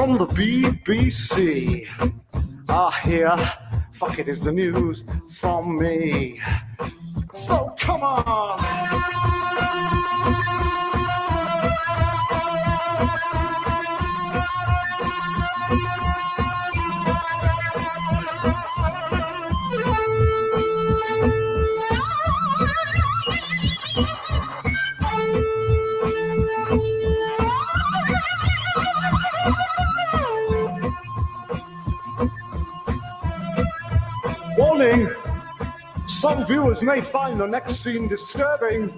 from the BBC. Here, fuck it, is the news from me. So come on! Warning! Some viewers may find the next scene disturbing.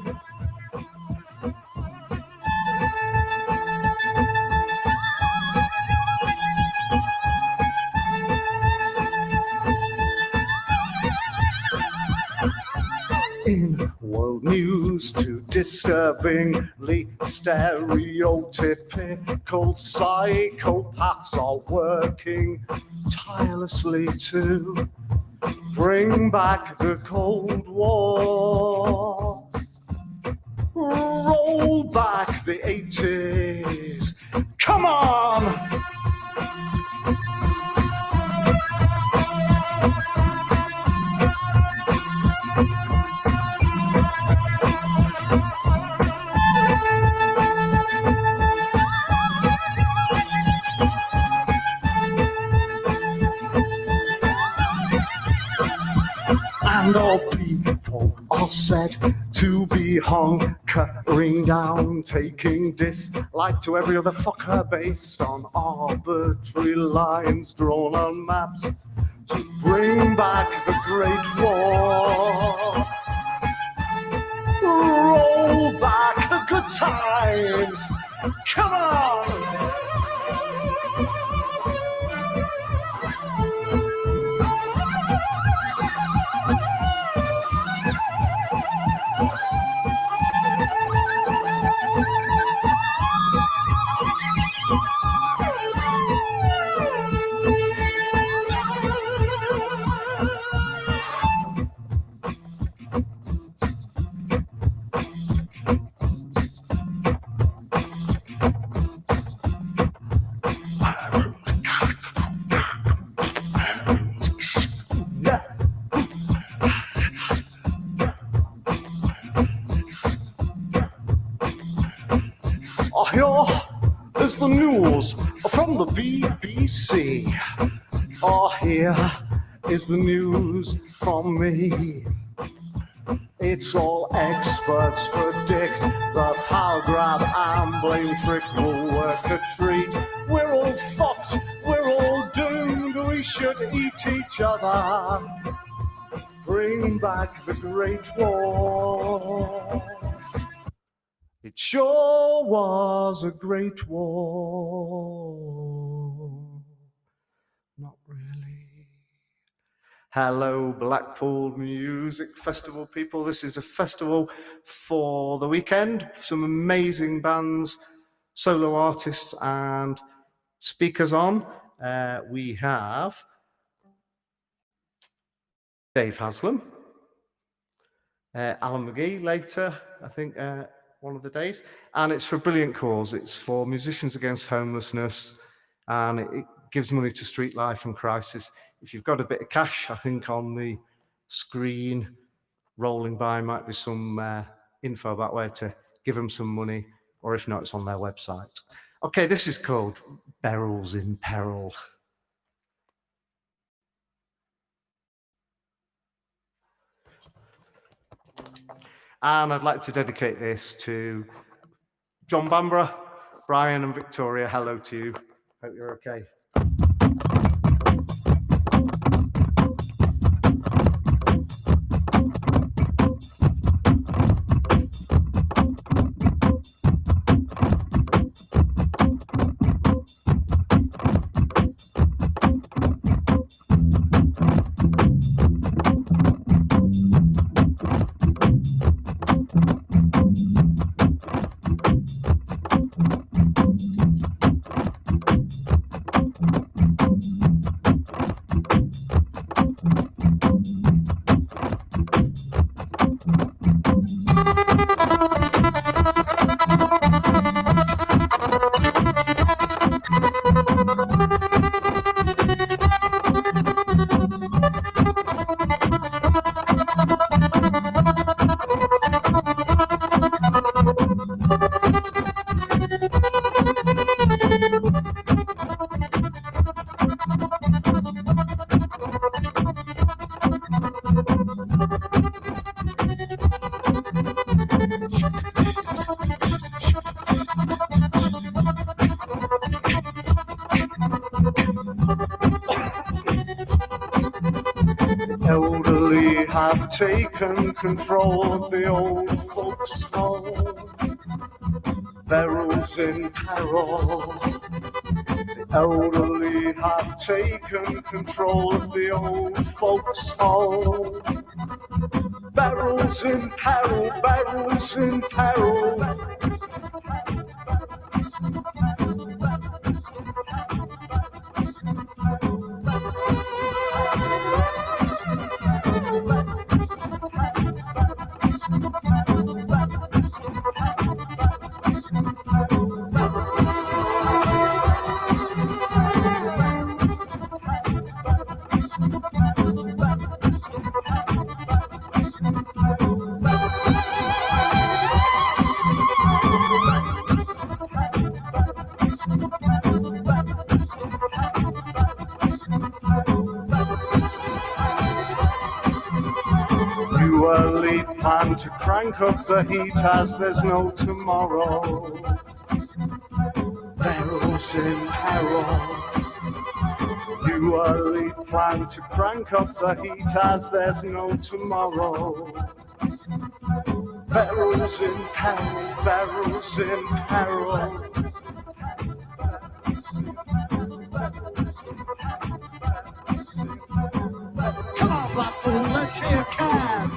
In world news, too disturbingly stereotypical psychopaths are working tirelessly to bring back the Cold War. Roll back the 80s. Come on! And all people are said to be hunkering down, taking dislike to every other fucker based on arbitrary lines drawn on maps to bring back the Great War. Roll back the good times. Come on! Here's the news from the BBC. Here is the news from me. It's all experts predict the power grab and blame trick will work a treat. We're all fucked, we're all doomed, we should eat each other. Bring back the Great War. It sure was a great war. Not really. Hello, Blackpool Music Festival people. This is a festival for the weekend. Some amazing bands, solo artists and speakers on. We have Dave Haslam, Alan McGee later, I think, one of the days, and it's for a brilliant cause. It's for Musicians Against Homelessness, and it gives money to Streetlife and Crisis. If you've got a bit of cash, I think on the screen rolling by might be some info about where to give them some money, or if not, it's on their website. Okay, this is called Barrels in Peril. And I'd like to dedicate this to John Bamborough, Brian and Victoria. Hello to you. Hope you're okay. Elderly have taken control of the old folks' home. Barrels in Carroll. The elderly have taken control of the old folks' home. Barrels in Carroll, barrels in Carroll. You early plan to crank up the heat as there's no tomorrow. Barrels in Carroll. You early plan to crank up the heat as there's no tomorrow. Barrels in Carroll, barrels in Carroll. Come on, Blackpool, let's hear a calf.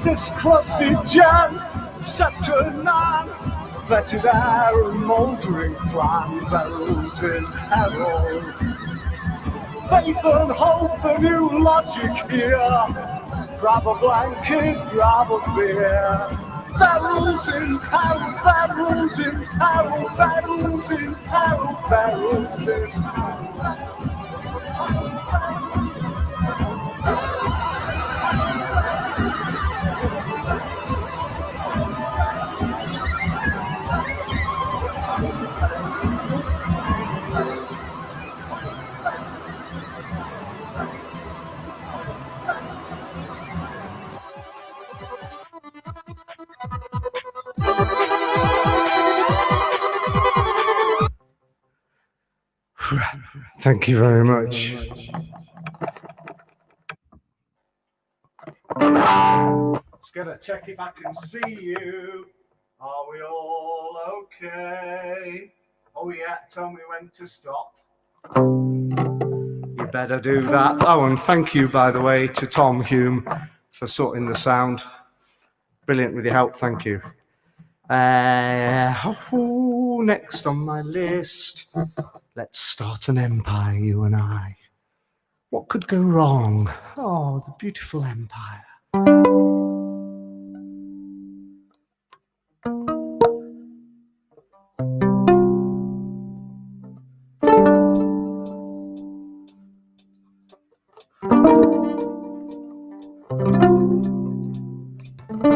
This crusty jam, sceptre nan, fetid air and mouldering flan, barrels in Carroll. Faith and hope, the new logic here. Grab a blanket, grab a beer. Barrels in Carroll, barrels in Carroll, barrels in Carroll, barrels in Carroll. Thank you very much. Just gonna check if I can see you. Are we all okay? Oh yeah, tell me when to stop. You better do that. Oh, and thank you, by the way, to Tom Hume for sorting the sound. Brilliant with your help, thank you. Next on my list. Let's start an empire, you and I. What could go wrong? Oh, the beautiful empire. Give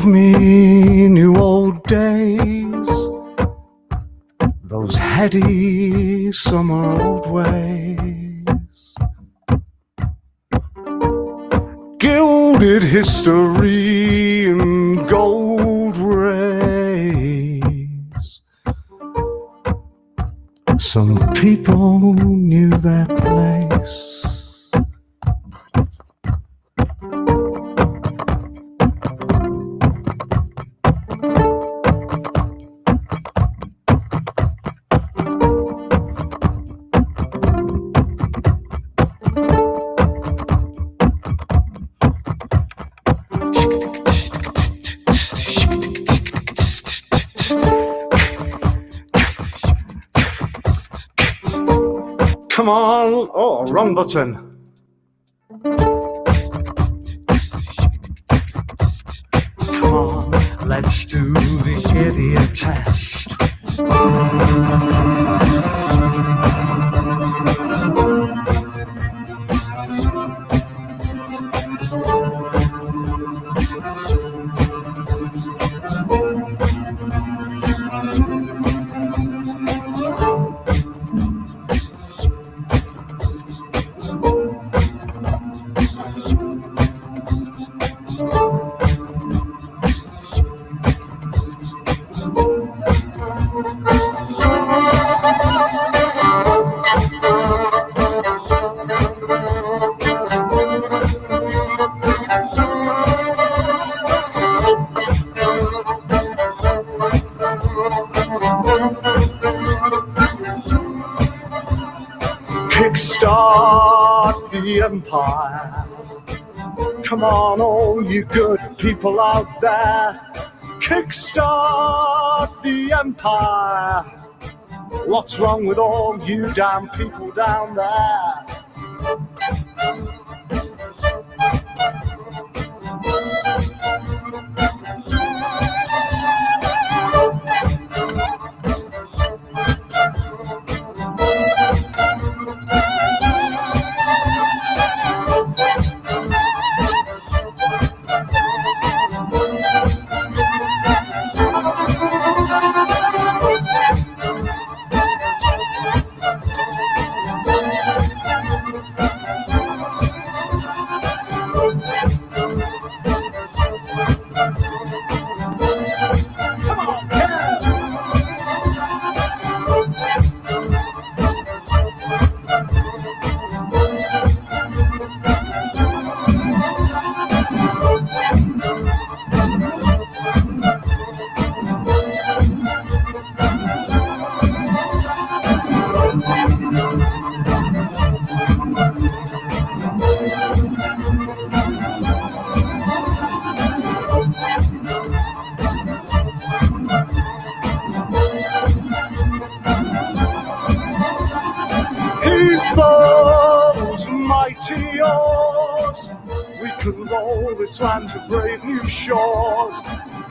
me new old days, those heady summer old ways, gilded history and gold rays. Some people knew their place. Come on. Oh, wrong button. Come on, let's do the idiot test. Kickstart the empire. Come on, all you good people out there. Kickstart the empire. What's wrong with all you damn people down there? We can roll this land to brave new shores.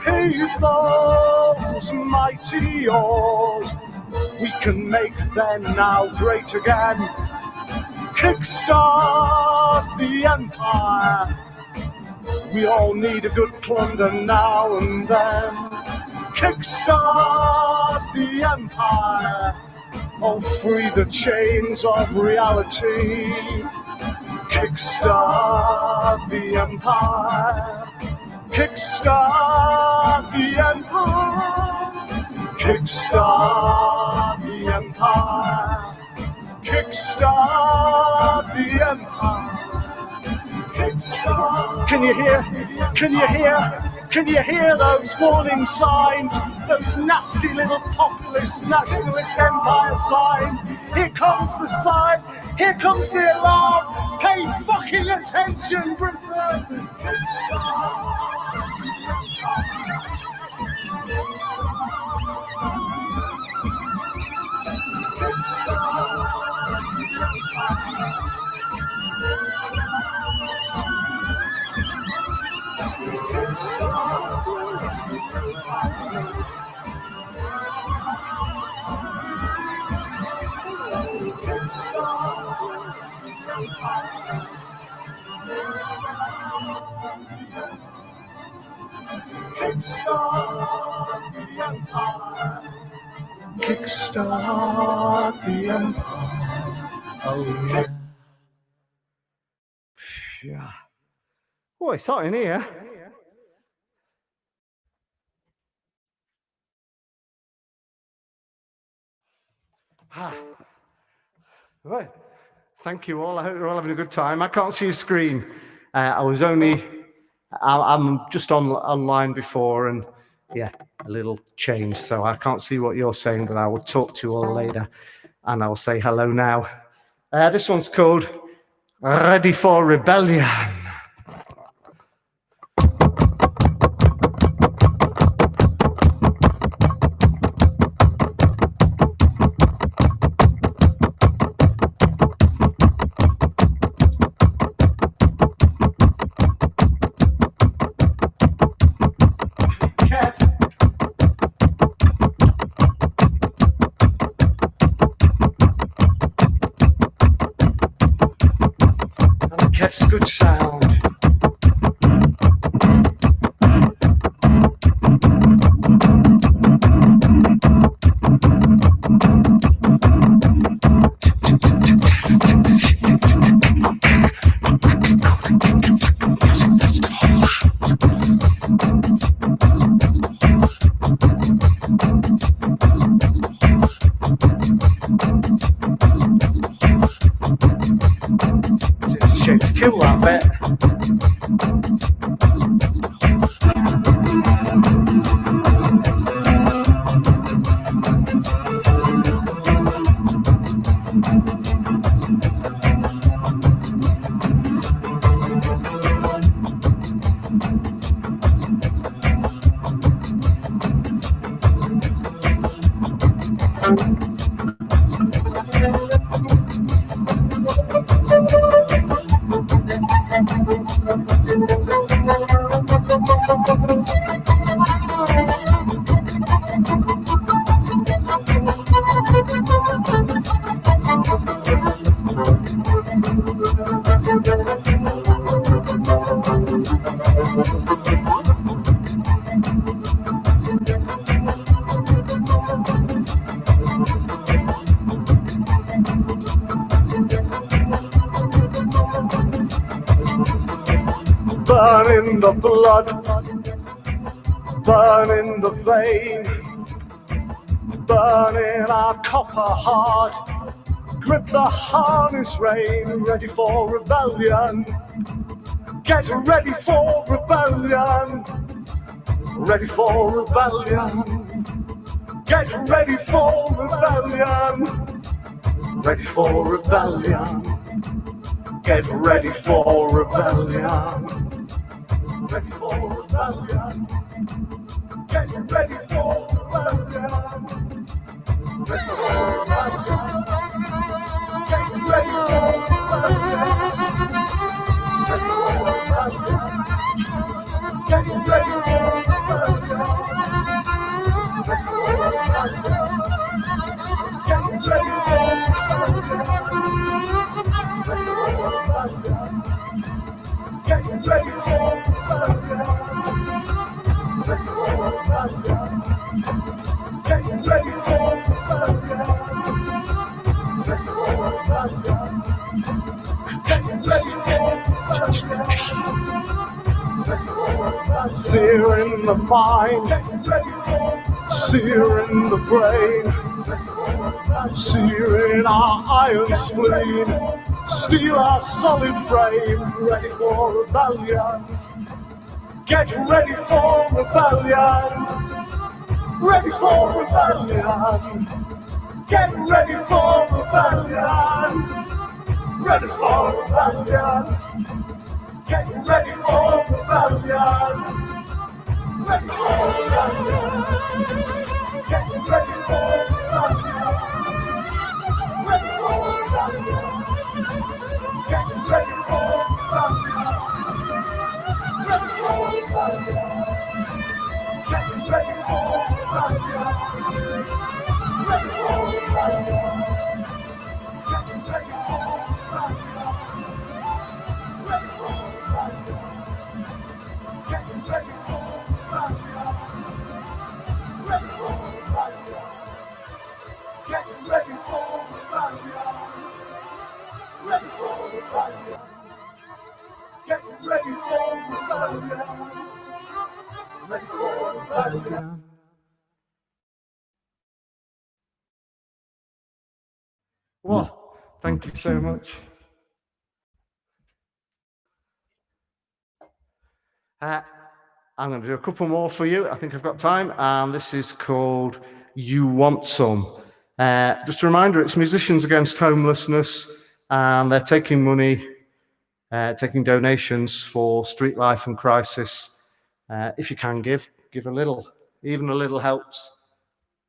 Heave those mighty oars. We can make them now great again. Kickstart the empire. We all need a good plunder now and then. Kickstart the empire. Oh, free the chains of reality. Kickstart the empire. Kickstart the empire. Kickstart the empire. Kickstart the empire. Kickstart. Can you hear? Can you hear? Can you hear those warning signs? Those nasty little populist nationalist empire signs? Here comes the sign. Here comes the alarm. Pay fucking attention, Britain. Kickstart the empire. Oh yeah. Yeah. Oh, it's hot in here. Right. Thank you all. I hope you're all having a good time. I can't see a screen. I'm just online before, and yeah, a little change. So I can't see what you're saying, but I will talk to you all later, and I will say hello now. This one's called Ready for Rebellion. Kev's good sound. Shame to kill that bit. Burn in the blood, burn in the vein, burn in our copper heart, grip the harness rein, ready for rebellion. Get ready for rebellion, ready for rebellion. Get ready for rebellion, ready for rebellion. Get ready for rebellion. Ready for rebellion. Get ready for rebellion. Ready for rebellion. Get ready for rebellion. Ready for rebellion. Get ready for rebellion. Ready for rebellion. Get ready for rebellion. Ready for rebellion. Get ready for rebellion. Ready for rebellion. Get ready for rebellion. Ready for rebellion. Get ready for rebellion. Fear in the mind, fear in the brain, fear in our iron spleen. Steel our solid frame, ready for rebellion. Get ready for rebellion. Ready for rebellion. Get ready for rebellion. Ready for rebellion. Get ready for rebellion. Ready for rebellion. Get ready for rebellion. Ready for rebellion. Get ready for rebellion. Ready for rebellion. Getting ready for the backyard. Ready for the backyard. Getting ready for the backyard. Ready for the backyard. Getting ready for the backyard. Ready for the backyard. Well, thank you so much. I'm going to do a couple more for you. I think I've got time. And this is called You Want Some. Just a reminder, it's Musicians Against Homelessness, and they're taking money, taking donations for Streetlife and Crisis. If you can give a little. Even a little helps.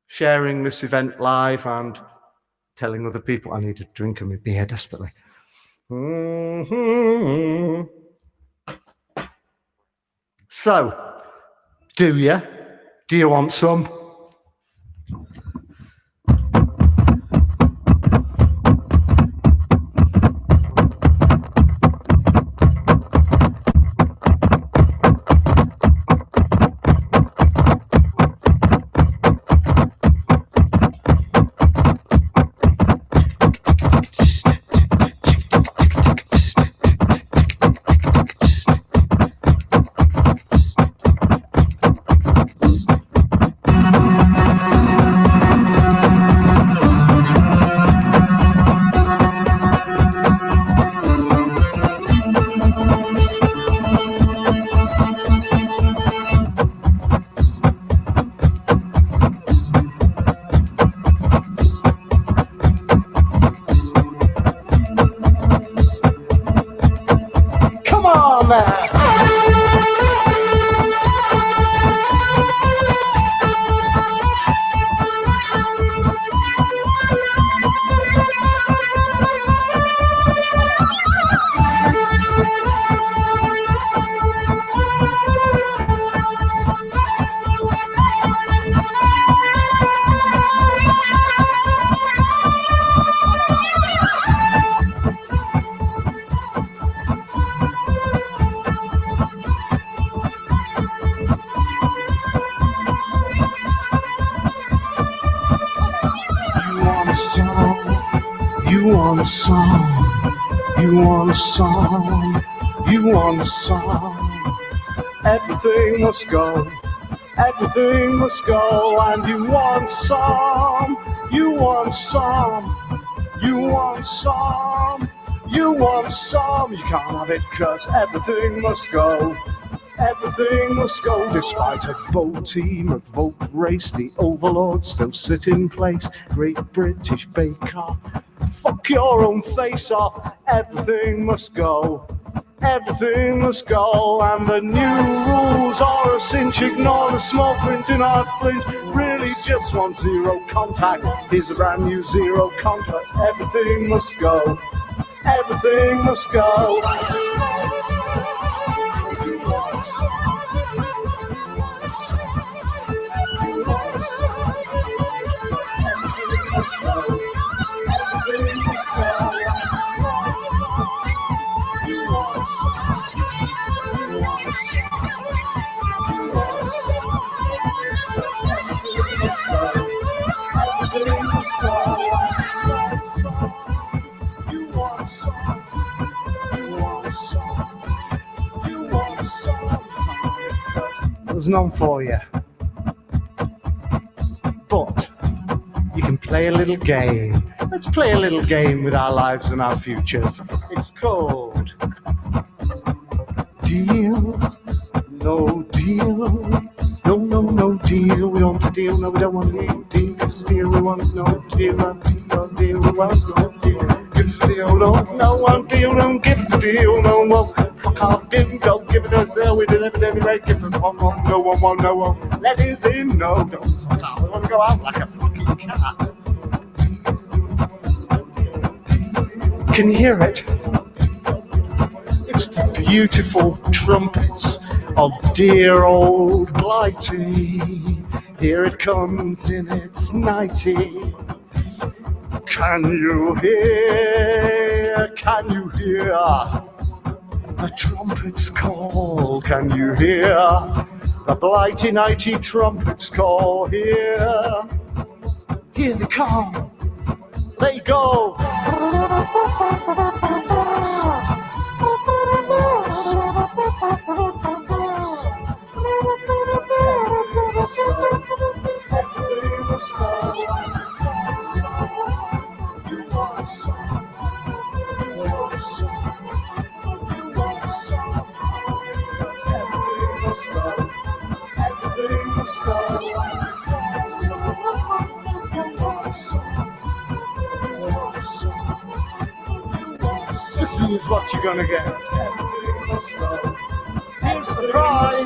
Sharing this event live and telling other people. I need a drink of my beer desperately. Mm-hmm. So, do you? Do you want some? Everything must go, everything must go, and you want some, you want some, you want some, you want some, you can't have it cause everything must go, everything must go, despite a vote team, a vote race, the overlords still sit in place, Great British Bake Off, fuck your own face off, everything must go. Everything must go, and the new rules are a cinch. Ignore the small print, do not flinch. Really just want zero contact. Here's a brand new zero contract. Everything must go. Everything must go. There's none for you, but you can play a little game. Let's play a little game with our lives and our futures. It's called Deal, No Deal. No, no, no deal. We want a deal. No, we don't want a deal. Deal, give us a deal. We want no deal. No deal. We want no deal. Give us a deal. No, no one deal. Don't give us a deal. No, no. Fuck off. Don't give it us. We do it anyway. Give us one. No one. No one. Let us in. No, don't fuck off. We want to go out like a fucking cat. Can you hear it? It's the beautiful trumpets of dear old Blighty. Here it comes in its nighty. Can you hear? Can you hear? the trumpets call. Can you hear the blighty nighty trumpets call? Here they come, they go. This is what you're gonna get. Here's the prize.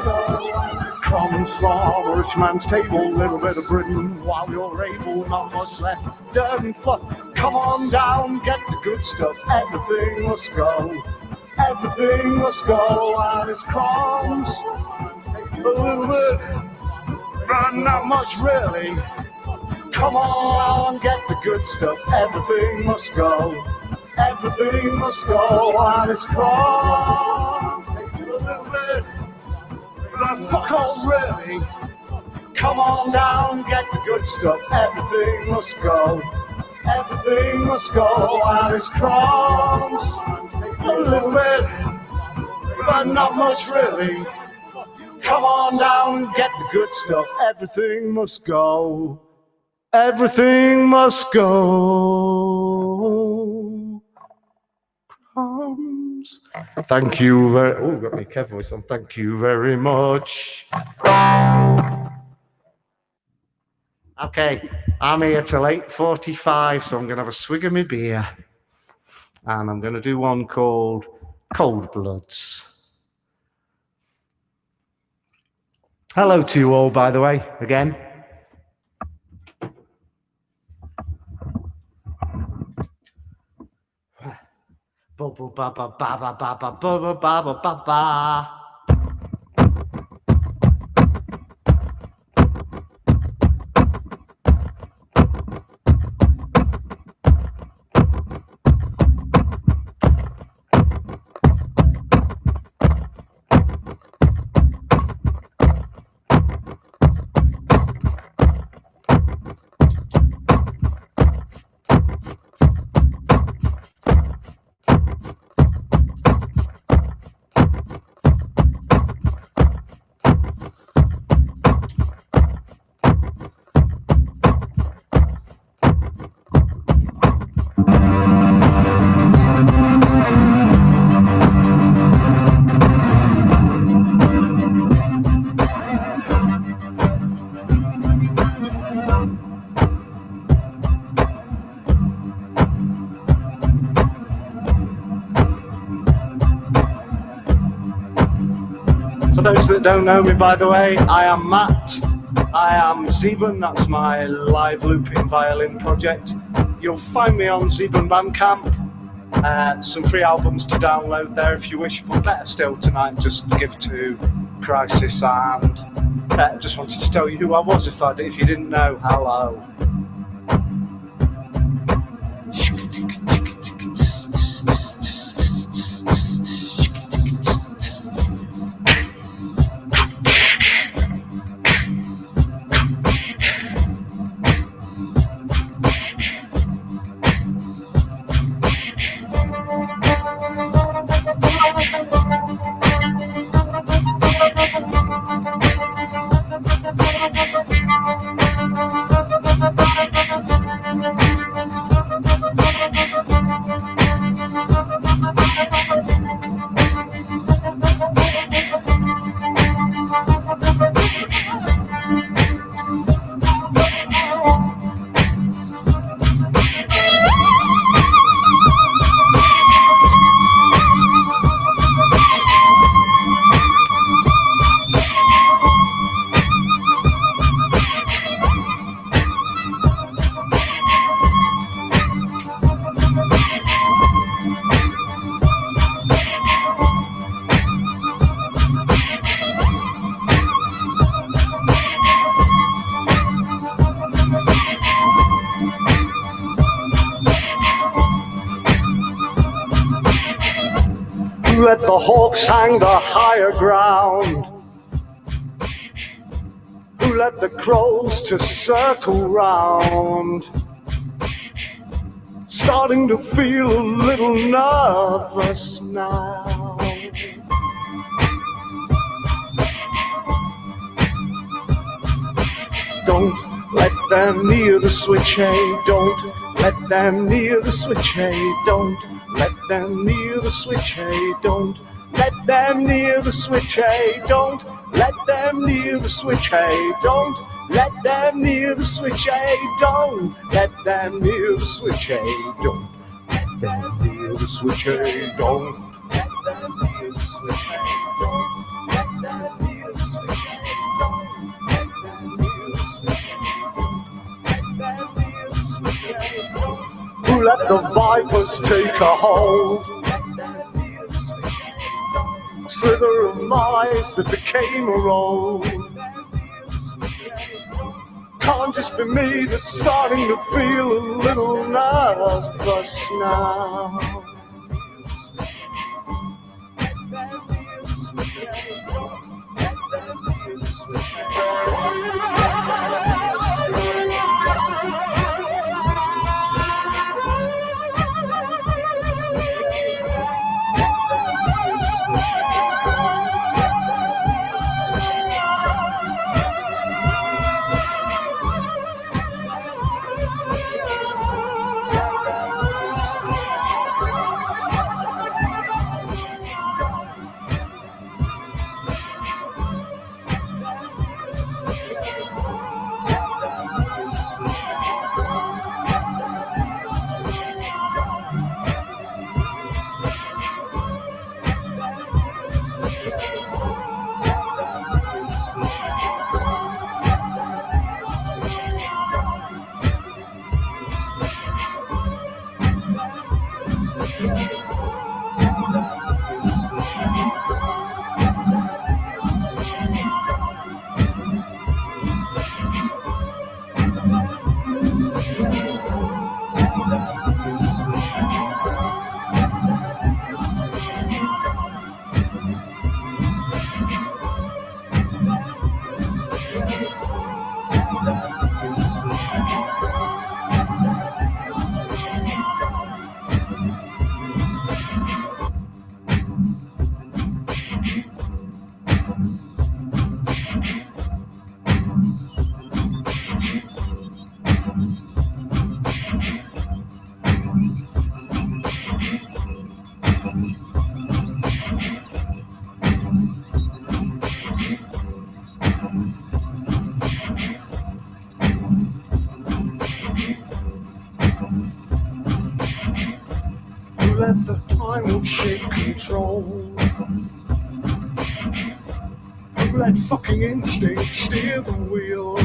Crumbs from a rich man's table, little bit of Britain while you're able, not much left, dirt and fluff. Come on down, get the good stuff. Everything must go. Everything must go, and it's crumbs. A little bit, but not much really. Come on, get the good stuff. Everything must go. Everything must go, and it's crumbs. A little bit, but fuck all really. Come on down, get the good stuff. Everything must go. Everything must go, and it's crumbs. A little bit, but not much really. Come on down, get the good stuff. Everything must go. Everything must go. Crumbs. Thank you very. Oh, got my Kev voice on. Thank you very much. Okay, I'm here till 8:45, so I'm going to have a swig of my beer. And I'm going to do one called Cold Bloods. Hello to you all, by the way, again. Ba ba ba ba ba ba ba ba ba ba ba ba. For those that don't know me, by the way, I am Matt. I am SIEBEN, that's my live looping violin project. You'll find me on SIEBEN Bandcamp. Some free albums to download there if you wish, but better still tonight, just give to Crisis. And just wanted to tell you who I was if you didn't know. Hello. let the hawks hang the higher ground? Who let the crows to circle round? Starting to feel a little nervous now. Don't let them near the switch, hey, don't let them near the switch, hey, don't let them near the switch, hey, don't let them near the switch, hey, don't let them near the switch, hey, don't let them near the switch, hey, don't let them near the switch, hey, don't let them near the switch, hey, don't let them near the switch, hey, don't let them near the switch, hey, don't let them near the switch, hey, don't let them near the switch, hey, don't. Who let the vipers take a hold? A slither of mice that became a roll. Can't just be me that's starting to feel a little nervous now. Let the time will shake control. Let fucking instinct steer the wheel.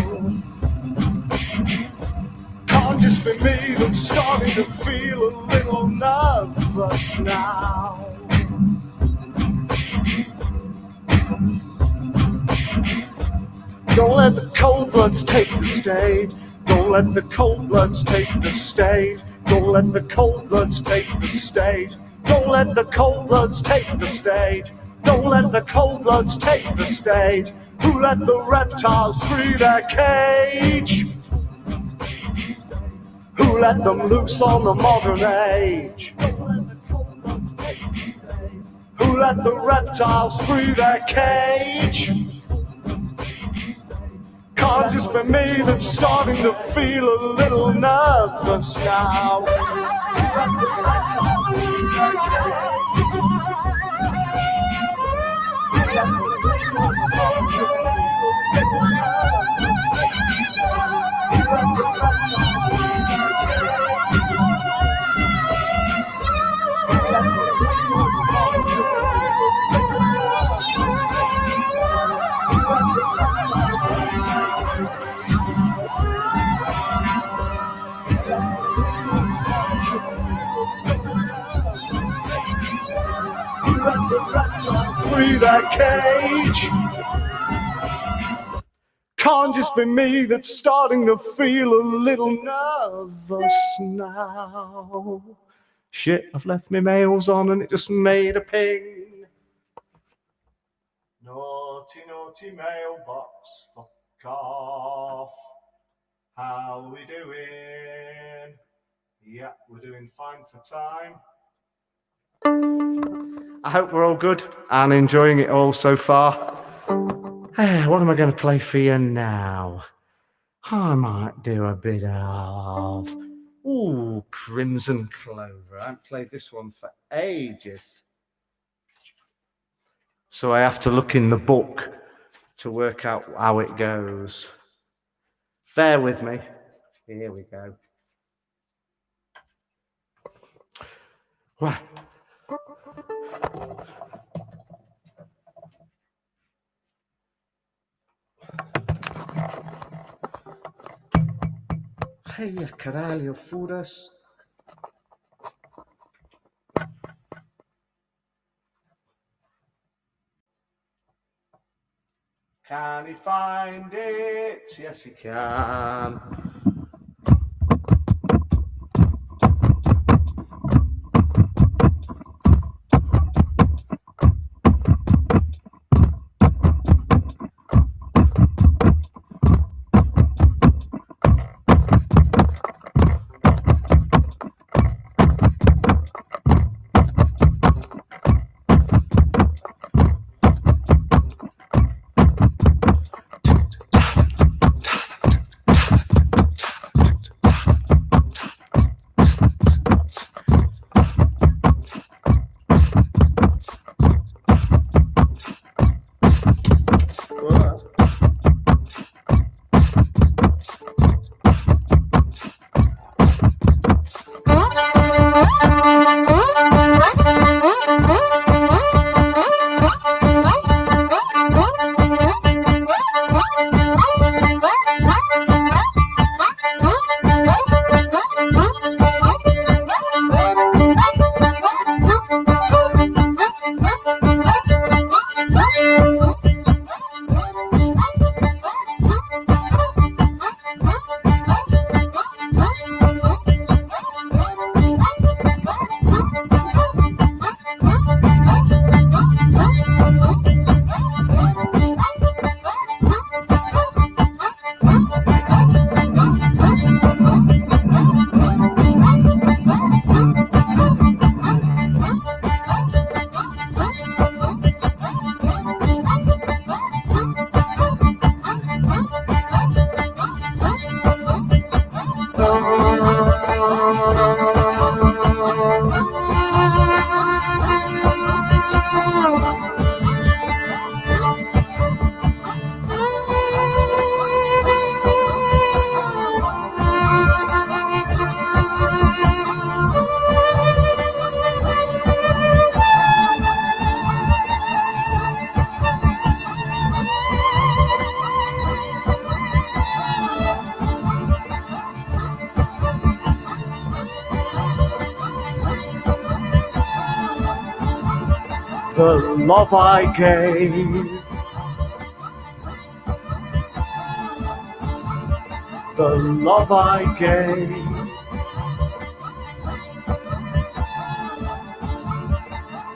Can't just be me that's starting to feel a little nervous now. Don't let the cold bloods take the stage. Don't let the cold bloods take the stage. Don't let the cold bloods take the stage. Don't let the cold bloods take the stage. Don't let the cold bloods take the stage. Who let the reptiles free their cage? Who let them loose on the modern age? Who let the reptiles free their cage? Can't just be me that's starting to feel a little nervous now. Free that cage. Can't just be me that's starting to feel a little nervous now. Shit, I've left my mails on and it just made a ping. Naughty, naughty mailbox, fuck off. How we doing? Yeah, we're doing fine for time. I hope we're all good and enjoying it all so far. What am I going to play for you now? I might do a bit of Crimson Clover. I haven't played this one for ages. So I have to look in the book to work out how it goes. Bear with me. Here we go. Right. Hey, caralho, furas. Can he find it? Yes, he can. The love I gave, the love I gave,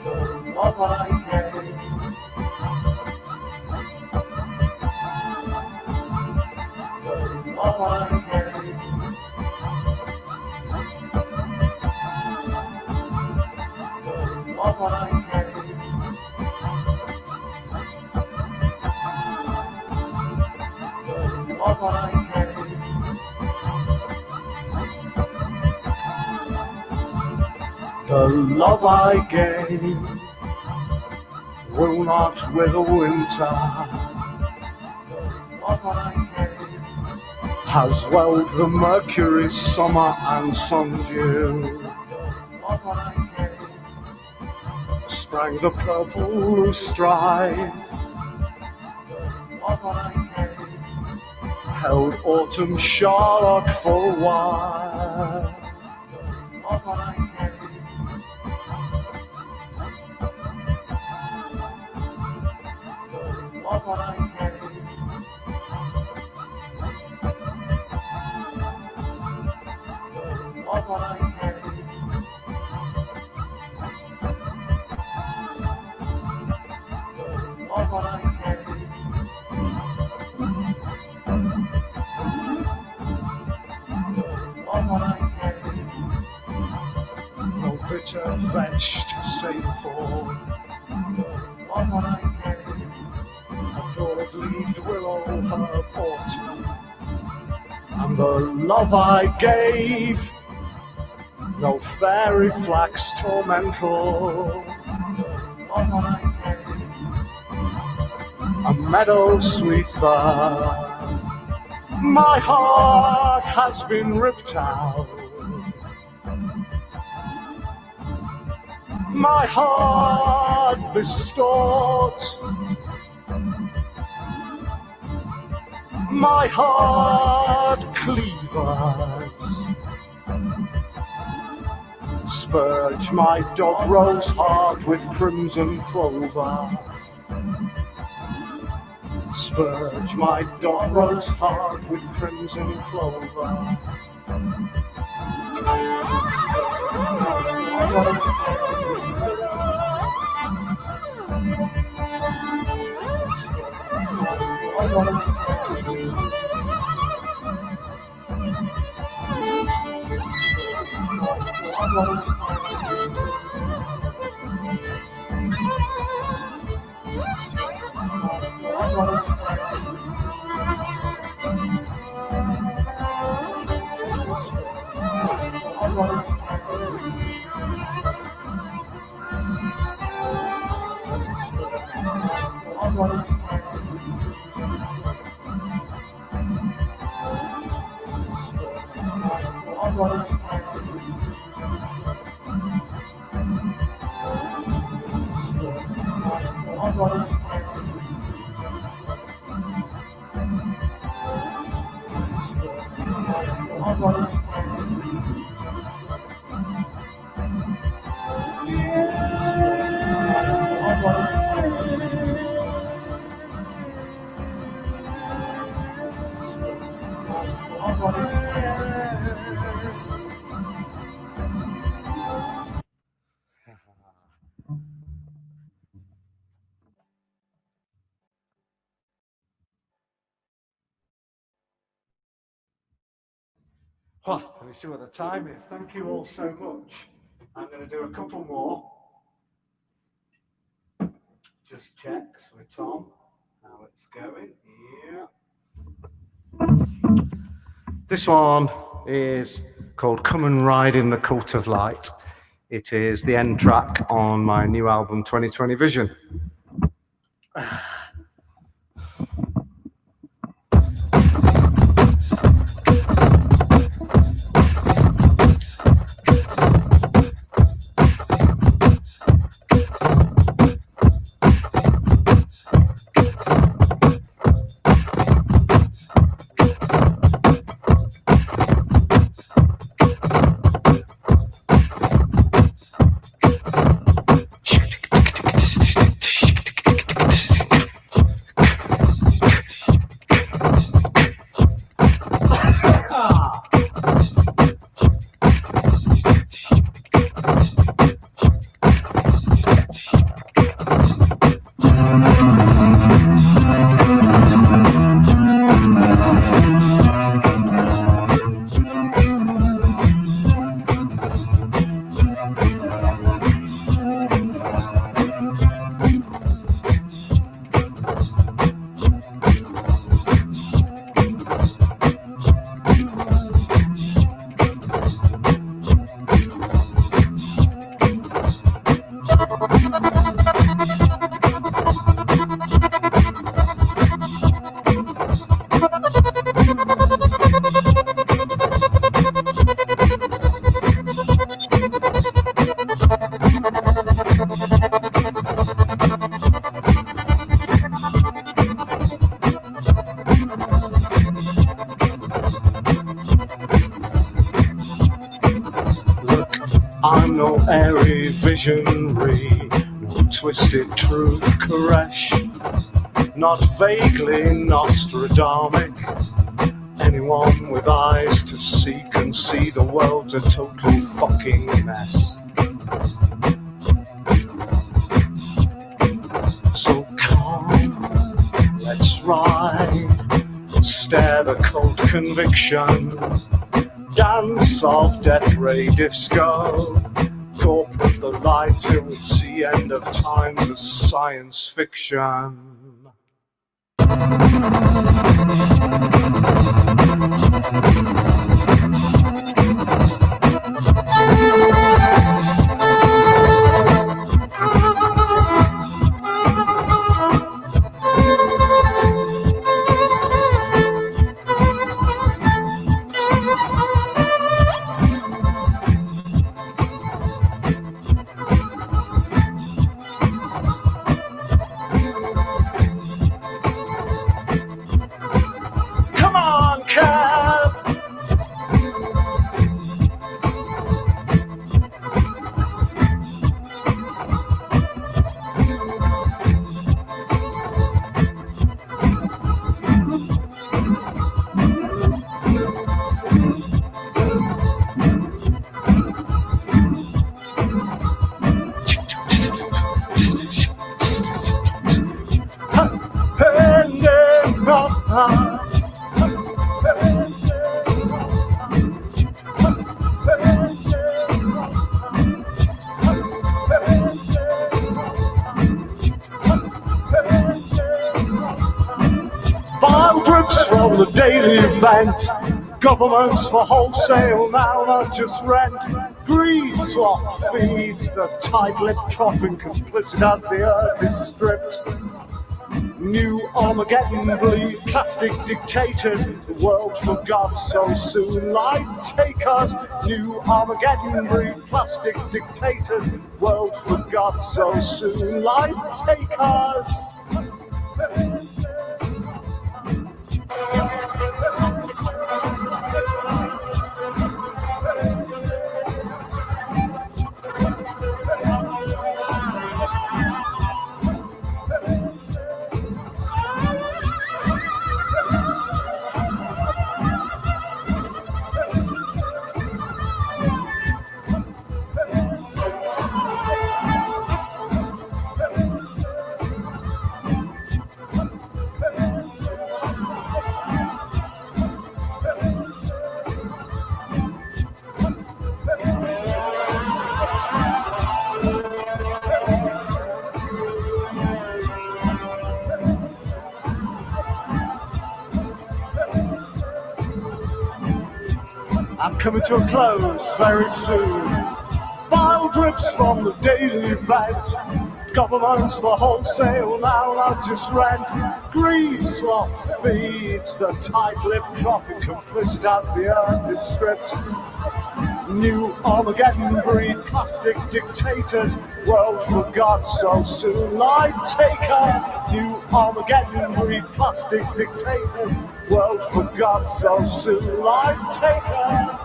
the love I gave, the love I gave, the love I gave. Love I gave, the love I gave will not wither winter. The love I gave has welled the mercury, summer and sundew. The love I gave sprang the purple strife. The love I gave held autumn Sharlock for a while. The love I gave, the love I gave, the love I gave, the love I gave. fetched sailful. On I came, a broad-leaved willow herb autumn, and the love I gave, no fairy flax tormental. On I came, a meadow sweet fir. My heart has been ripped out. My heart distorts. My heart cleavers. Spurge my dog rose heart with crimson clover. Spurge my dog rose heart with crimson clover. Well, let me see what the time is. Thank you all so much. I'm going to do a couple more. Just checks with Tom how it's going. Yeah. This one is called Come and Ride in the Cult of Light. It is the end track on my new album, 2020 Vision. I'm no airy visionary, no twisted truth caress, not vaguely Nostradamus. Anyone with eyes to see can see the world's a total fucking mess. So come, let's ride, stare the cold conviction, dance of death ray disco, Go up with the light till the end of times is science fiction. Come on, Kev! Bile drips from the daily event. Governments for wholesale now, not just rent. Greed sloth feeds the tight-lipped trough and complicit as the earth is stripped. New Armageddon bleed plastic dictators. The world forgot so soon. Light takers. New Armageddon breed plastic dictators. World forgot so soon. Light takers. I'm coming to a close very soon. Bile drips from the daily event. Governments for wholesale now, not just rent. Greed sloth feeds the tight-lipped trough and complicit as the earth is stripped. New Armageddon breed plastic dictators. World forgot so soon. Light taker. New Armageddon breed plastic dictators. World forgot so soon. Light taker.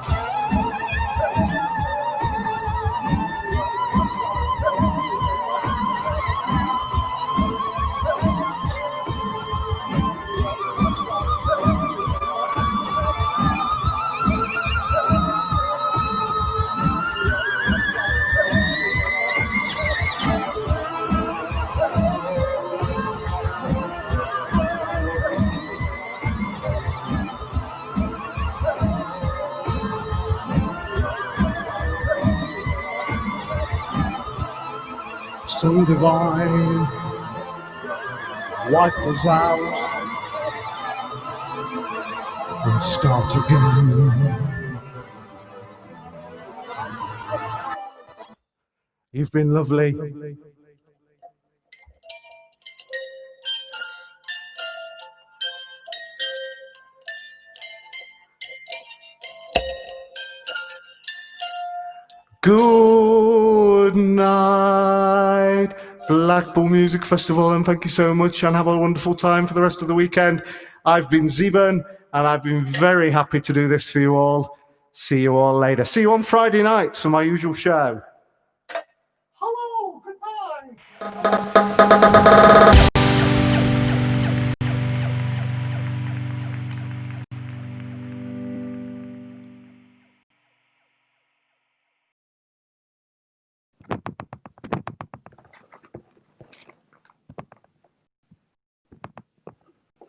So divine, wipe us out and start again. You've been lovely. Good night, Blackpool Music Festival, and thank you so much, and have a wonderful time for the rest of the weekend. I've been SIEBEN, and I've been very happy to do this for you all. See you all later. See you on Friday nights for my usual show. Hello, goodbye.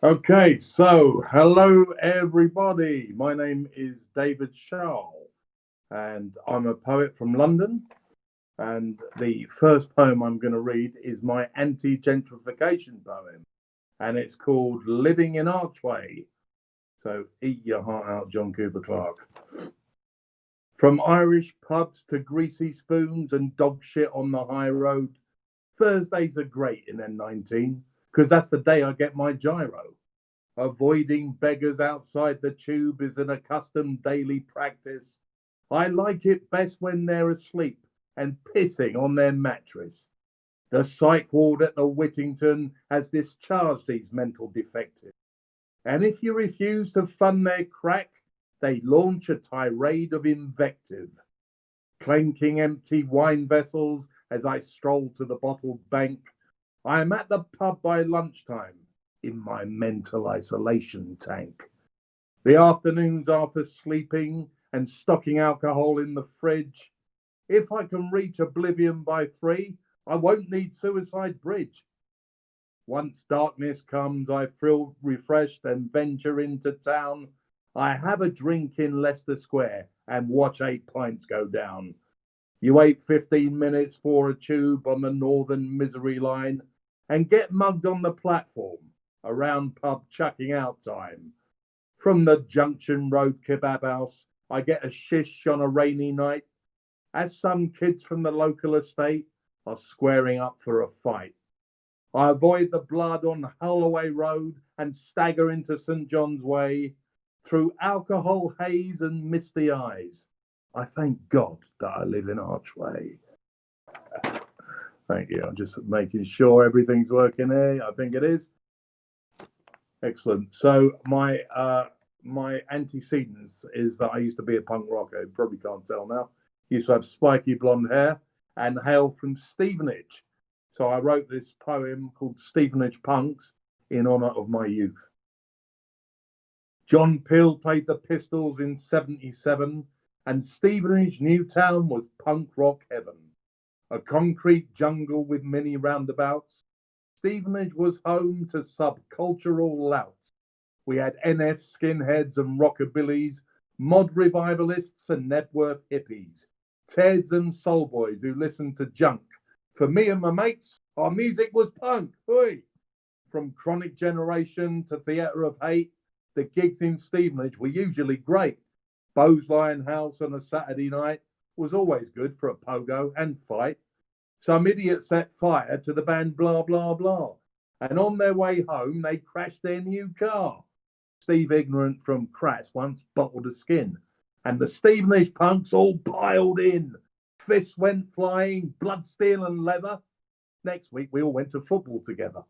Okay, so hello everybody. My name is David Schaal, and I'm a poet from London. And the first poem I'm going to read is my anti-gentrification poem, and it's called Living in Archway. So eat your heart out, John Cooper Clarke. From Irish pubs to greasy spoons and dog shit on the high road, Thursdays are great in N19, because that's the day I get my gyro. Avoiding beggars outside the tube is an accustomed daily practice. I like it best when they're asleep and pissing on their mattress. The psych ward at the Whittington has discharged these mental defectives. And if you refuse to fund their crack, they launch a tirade of invective. Clanking empty wine vessels as I stroll to the bottled bank, I am at the pub by lunchtime in my mental isolation tank. The afternoons are for sleeping and stocking alcohol in the fridge. If I can reach oblivion by 3, I won't need Suicide Bridge. Once darkness comes, I feel refreshed and venture into town. I have a drink in Leicester Square and watch 8 pints go down. You wait 15 minutes for a tube on the Northern Misery line and get mugged on the platform around pub chucking out time. From the Junction Road kebab house, I get a shish on a rainy night as some kids from the local estate are squaring up for a fight. I avoid the blood on Holloway Road and stagger into St. John's Way through alcohol haze and misty eyes. I thank God that I live in Archway. Thank you. I'm just making sure everything's working here. I think it is. Excellent. So my antecedents is that I used to be a punk rocker. You probably can't tell now. Used to have spiky blonde hair and hail from Stevenage. So I wrote this poem called Stevenage Punks in honour of my youth. John Peel played the Pistols in 77, and Stevenage Newtown was punk rock heaven. A concrete jungle with many roundabouts, Stevenage was home to subcultural louts. We had NF skinheads and rockabillys, mod revivalists and Nebworth hippies, Teds and soul boys who listened to junk. For me and my mates, our music was punk. Oi! From Chronic Generation to Theatre of Hate, the gigs in Stevenage were usually great. Bowes Lion House on a Saturday night was always good for a pogo and fight. Some idiot set fire to the band Blah Blah Blah, and on their way home they crashed their new car. Steve Ignorant from Crass once bottled a skin, and the Stevenage punks all piled in. Fists went flying, blood, steel and leather. Next week we all went to football together.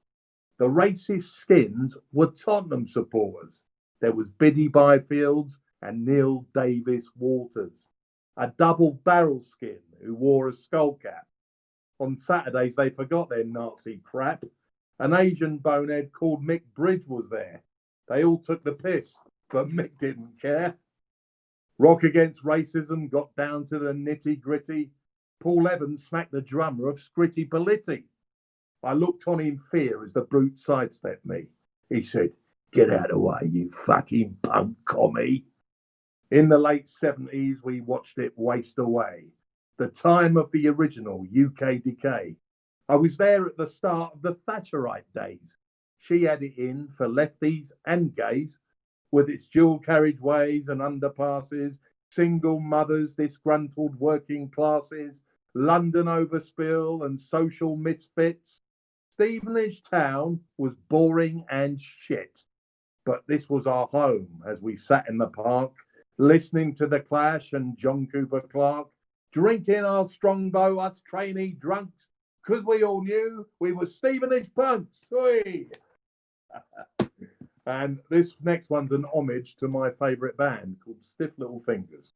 The racist skins were Tottenham supporters. There was Biddy Byfields and Neil Davis Waters, a double barrel skin who wore a skull cap. On Saturdays they forgot their Nazi crap. An Asian bonehead called Mick Bridge was there. They all took the piss, but Mick didn't care. Rock Against Racism got down to the nitty-gritty. Paul Evans smacked the drummer of Scritti Politti. I looked on in fear as the brute sidestepped me. He said, "Get out of the way, you fucking punk commie." In the late 70s, we watched it waste away. The time of the original UK decay. I was there at the start of the Thatcherite days. She had it in for lefties and gays, with its dual carriageways and underpasses, single mothers, disgruntled working classes, London overspill and social misfits. Stevenage town was boring and shit, but this was our home as we sat in the park, listening to The Clash and John Cooper Clarke, drinking our strongbow, us trainee drunks, because we all knew we were Stevenage punks. Oi! And this next one's an homage to my favourite band called Stiff Little Fingers.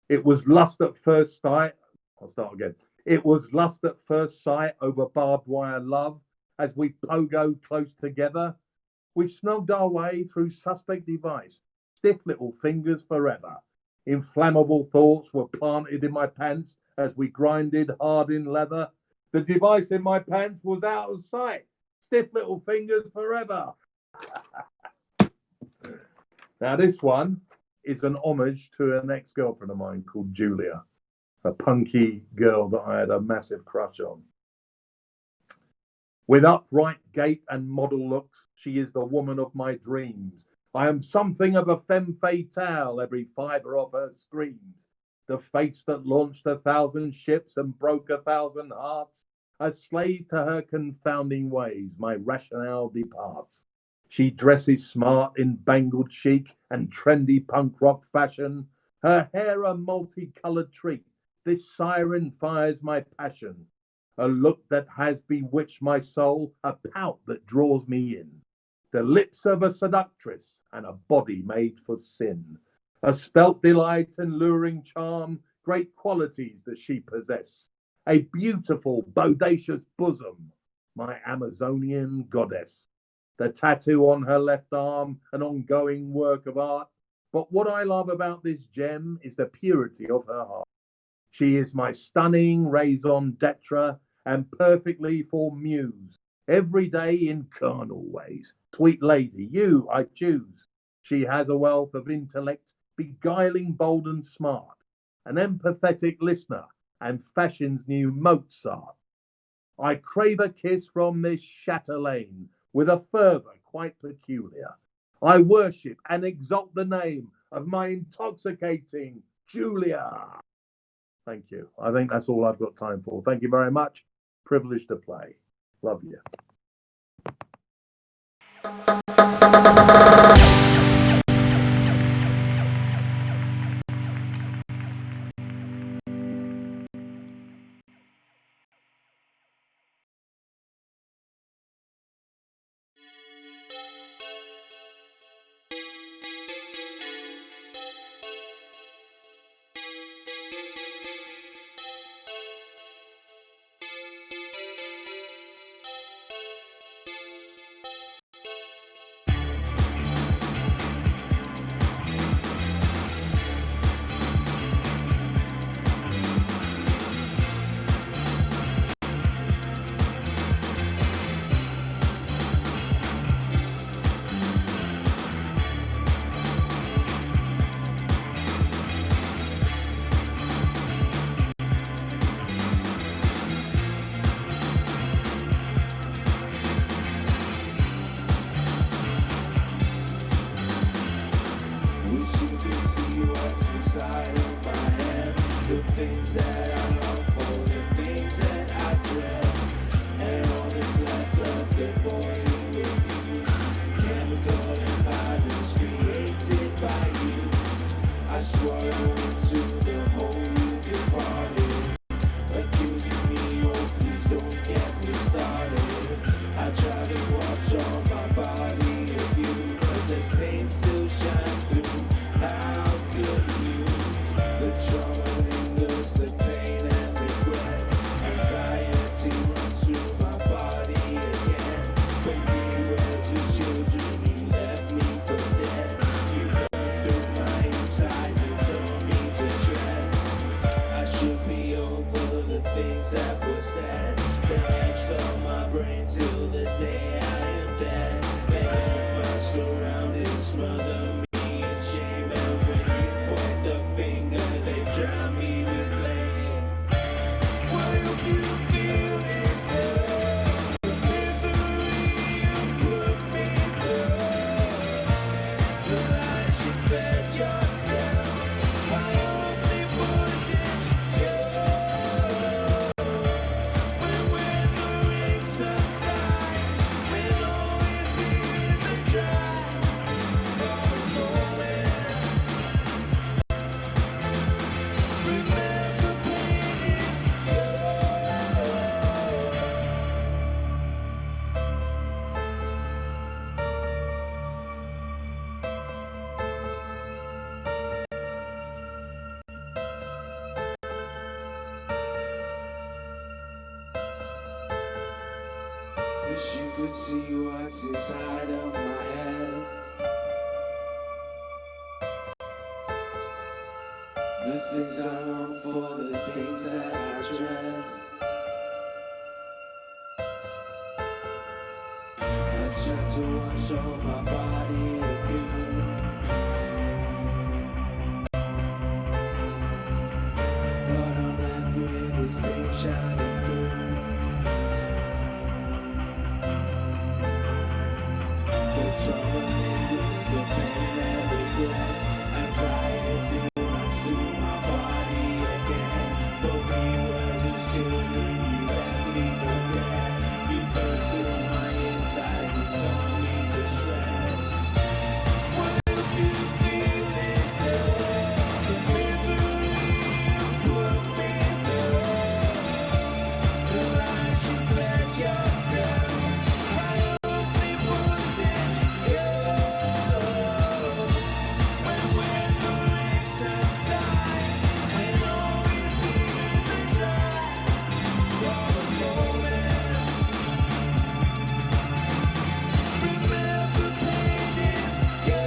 It was lust at first sight. I'll start again. It was lust at first sight over barbed wire love as we pogoed close together. We snugged our way through suspect device. Stiff little fingers forever. Inflammable thoughts were planted in my pants as we grinded hard in leather. The device in my pants was out of sight. Stiff little fingers forever. Now this one is an homage to an ex-girlfriend of mine called Julia. a punky girl that I had a massive crush on. With upright gait and model looks, she is the woman of my dreams. I am something of a femme fatale, every fibre of her screams. The fates that launched 1,000 ships and broke 1,000 hearts, a slave to her confounding ways, my rationale departs. She dresses smart in bangled chic and trendy punk rock fashion. Her hair a multicoloured treat. This siren fires my passion. A look that has bewitched my soul, a pout that draws me in. The lips of a seductress and a body made for sin. A spelt delight and luring charm, great qualities does she possess. A beautiful, bodacious bosom, my Amazonian goddess. The tattoo on her left arm, an ongoing work of art. But what I love about this gem is the purity of her heart. She is my stunning raison d'etre and perfectly for muse. Every day in carnal ways. Sweet lady, you I choose. She has a wealth of intellect, beguiling, bold and smart. An empathetic listener and fashion's new Mozart. I crave a kiss from this chatelaine with a fervour quite peculiar. I worship and exalt the name of my intoxicating Julia. Thank you. I think that's all I've got time for. Thank you very much. Privileged to play. Love you. Wish you could see what's inside of my head. The things I long for, the things that I dread. I try to wash all my body of you, but I'm stay shining through. The trauma lingers, the pain and regrets. Anxiety runs through my body again. But we were just children, you let me forget. You burned through my insides and tore me to shreds. What if you feel this day? The misery you put me through. The lies you fed yourself. I only put in you. When the rain subsides and all these tears are dry, for a moment, remember pain is you.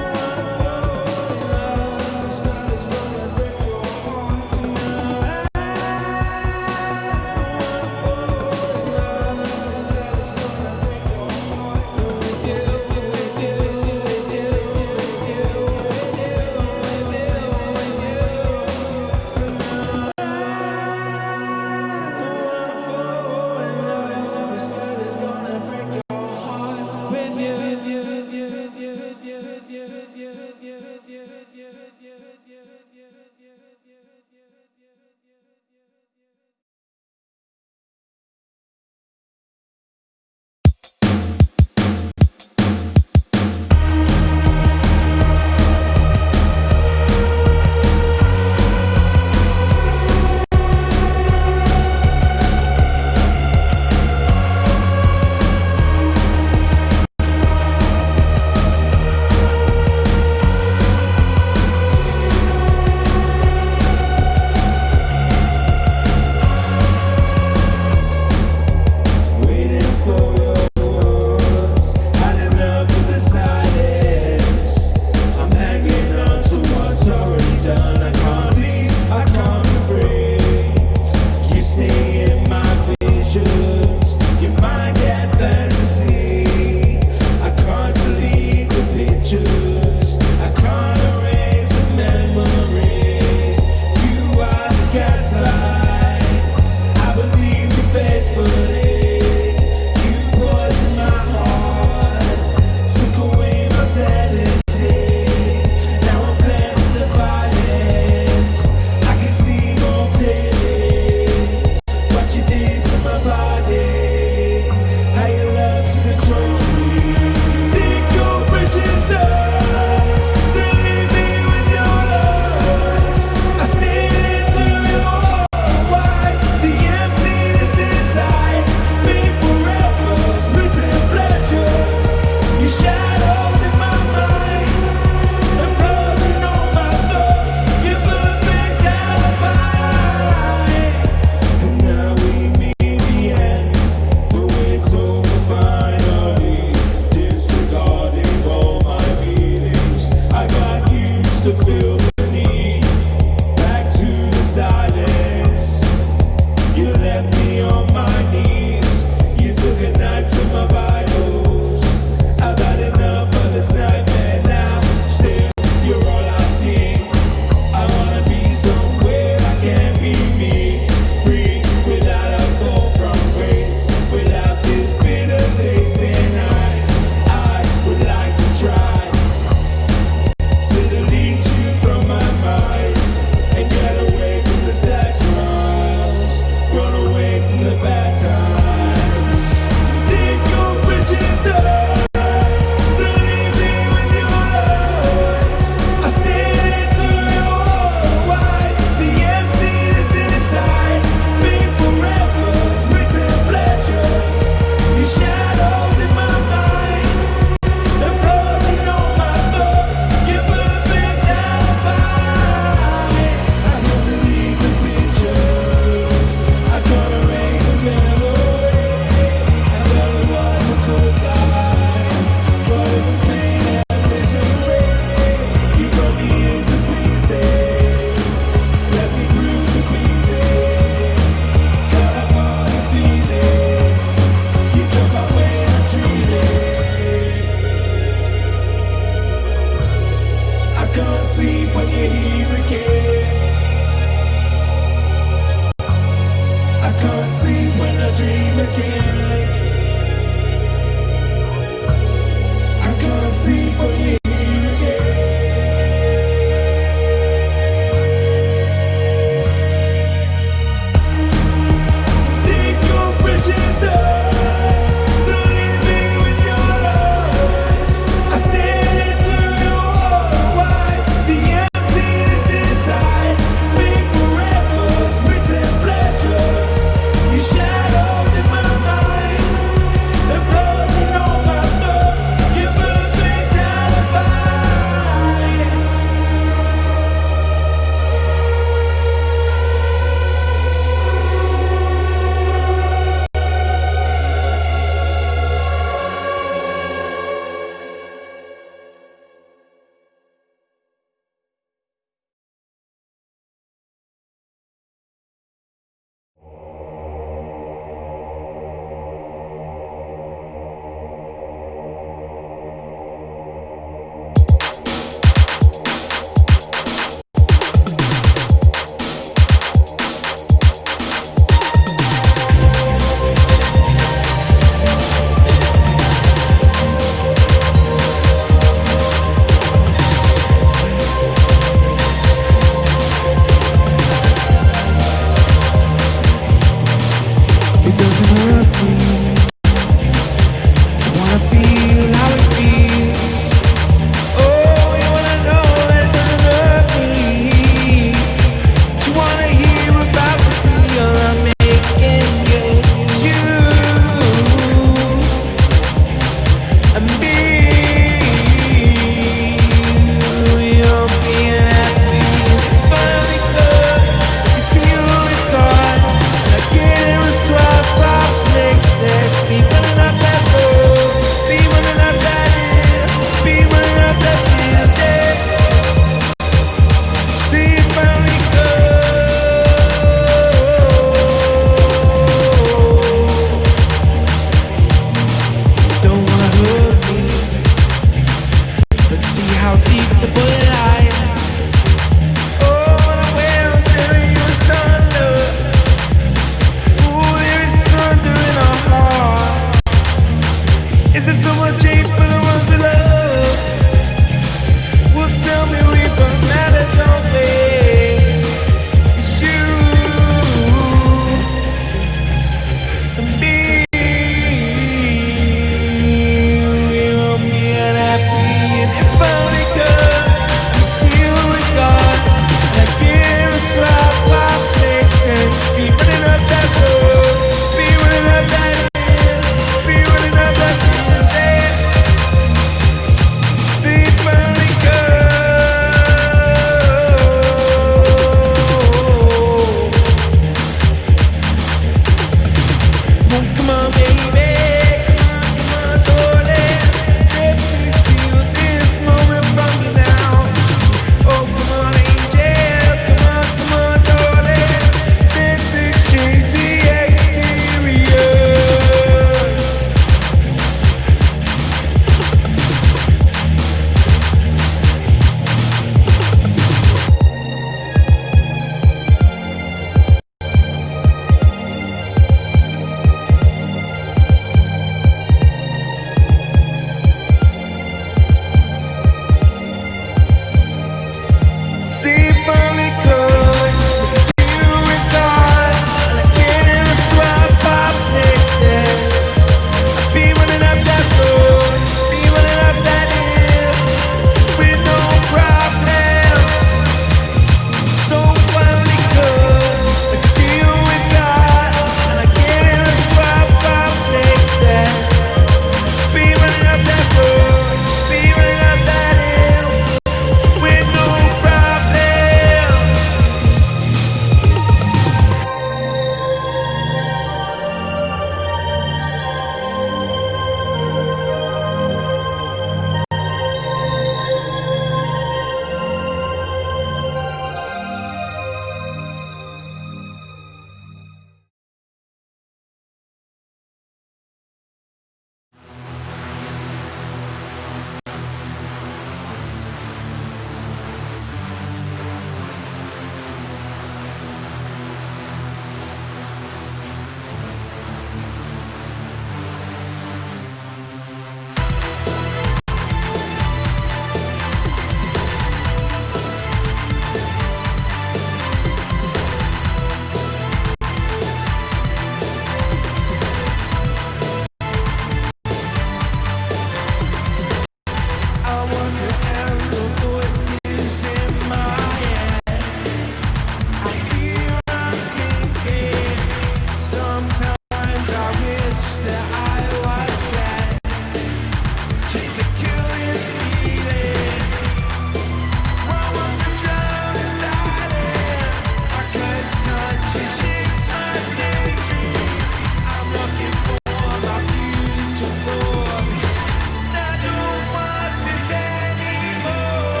I don't want this anymore.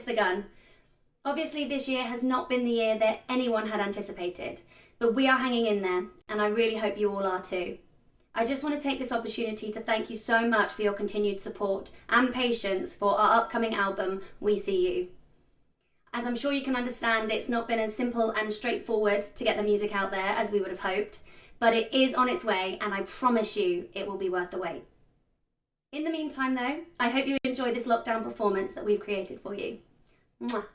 the gun. Obviously, this year has not been the year that anyone had anticipated, but we are hanging in there, and I really hope you all are too. I just want to take this opportunity to thank you so much for your continued support and patience for our upcoming album, We See You. As I'm sure you can understand, it's not been as simple and straightforward to get the music out there as we would have hoped, but it is on its way, and I promise you it will be worth the wait. In the meantime though, I hope you enjoy this lockdown performance that we've created for you. Mwah.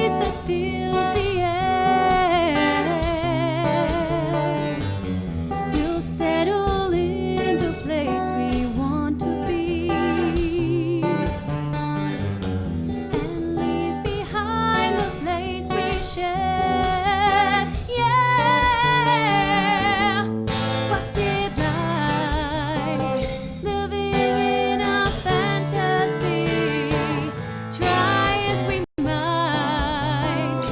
breeze that fills the air. We'll settle in the place we want to be and leave behind the place we share. Yeah, what's it like living in a fantasy? Try as we might,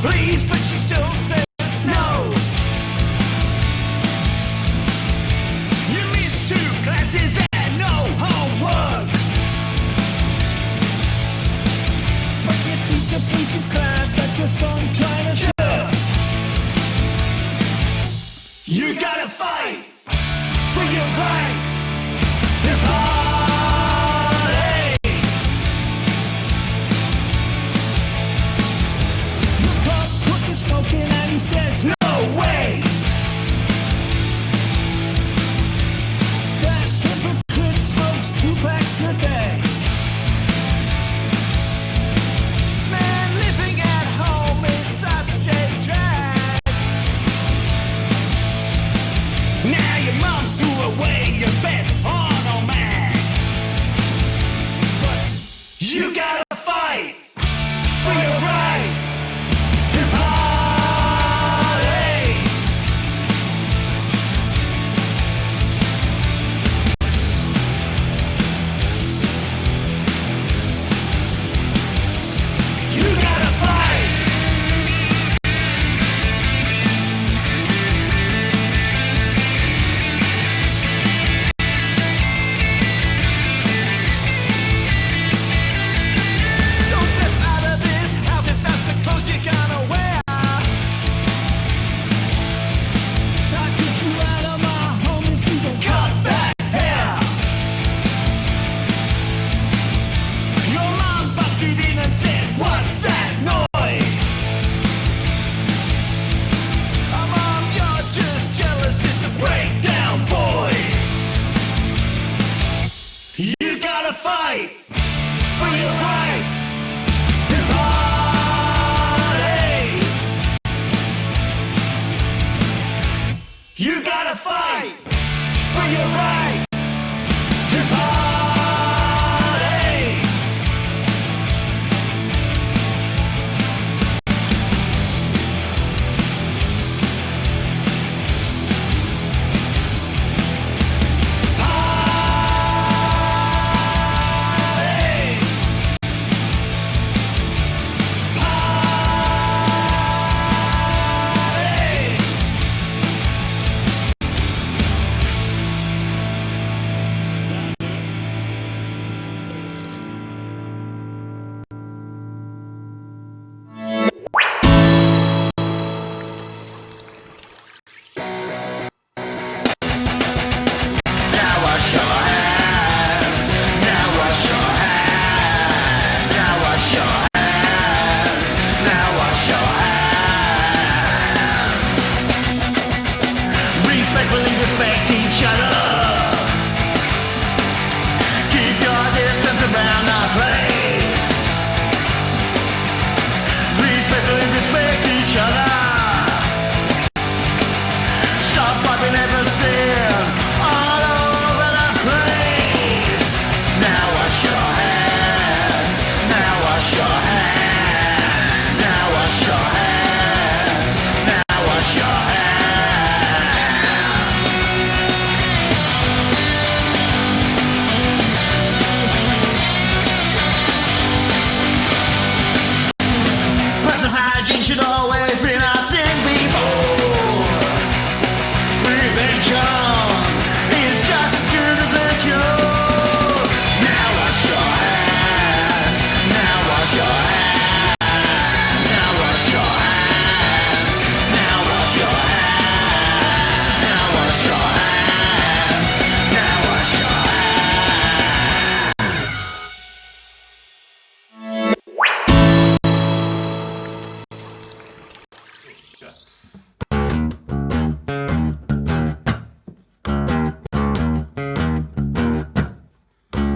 please, but she still says no. You missed 2 classes and no homework, but your teacher preaches class like you're some kind of jerk. You gotta fight for your right to party. Your pops caught you smoking and he says no way. That hypocrite smokes 2 packs a day. Man, living at home is such a drag. Now your mom threw away your best porno mag, but you gotta fight for your right to party. You gotta fight. Don't step out of this house if that's the clothes you're gonna wear. I'll kick you out of my home if you don't cut that hair. Your mom busted in and said, "What's that noise?" Oh, Mom, you're just jealous, just a breakdown boy. You gotta fight for your right to party. You gotta fight for your right to party. Now wash your hands. Now wash your hands. Now wash your hands. Now wash your hands. Respectfully respect each other. Keep your distance around our place. Respectfully respect each other. Stop wiping everything all over the place. Now wash your hands. Now wash your hands. Now wash your hands. Now wash your hands. Personal hygiene should always be nothing before. Prevention is just as good as a cure. Now wash your hands. Now wash your hands. Now wash your hands. Now wash your hands. Now wash your hands. Now wash your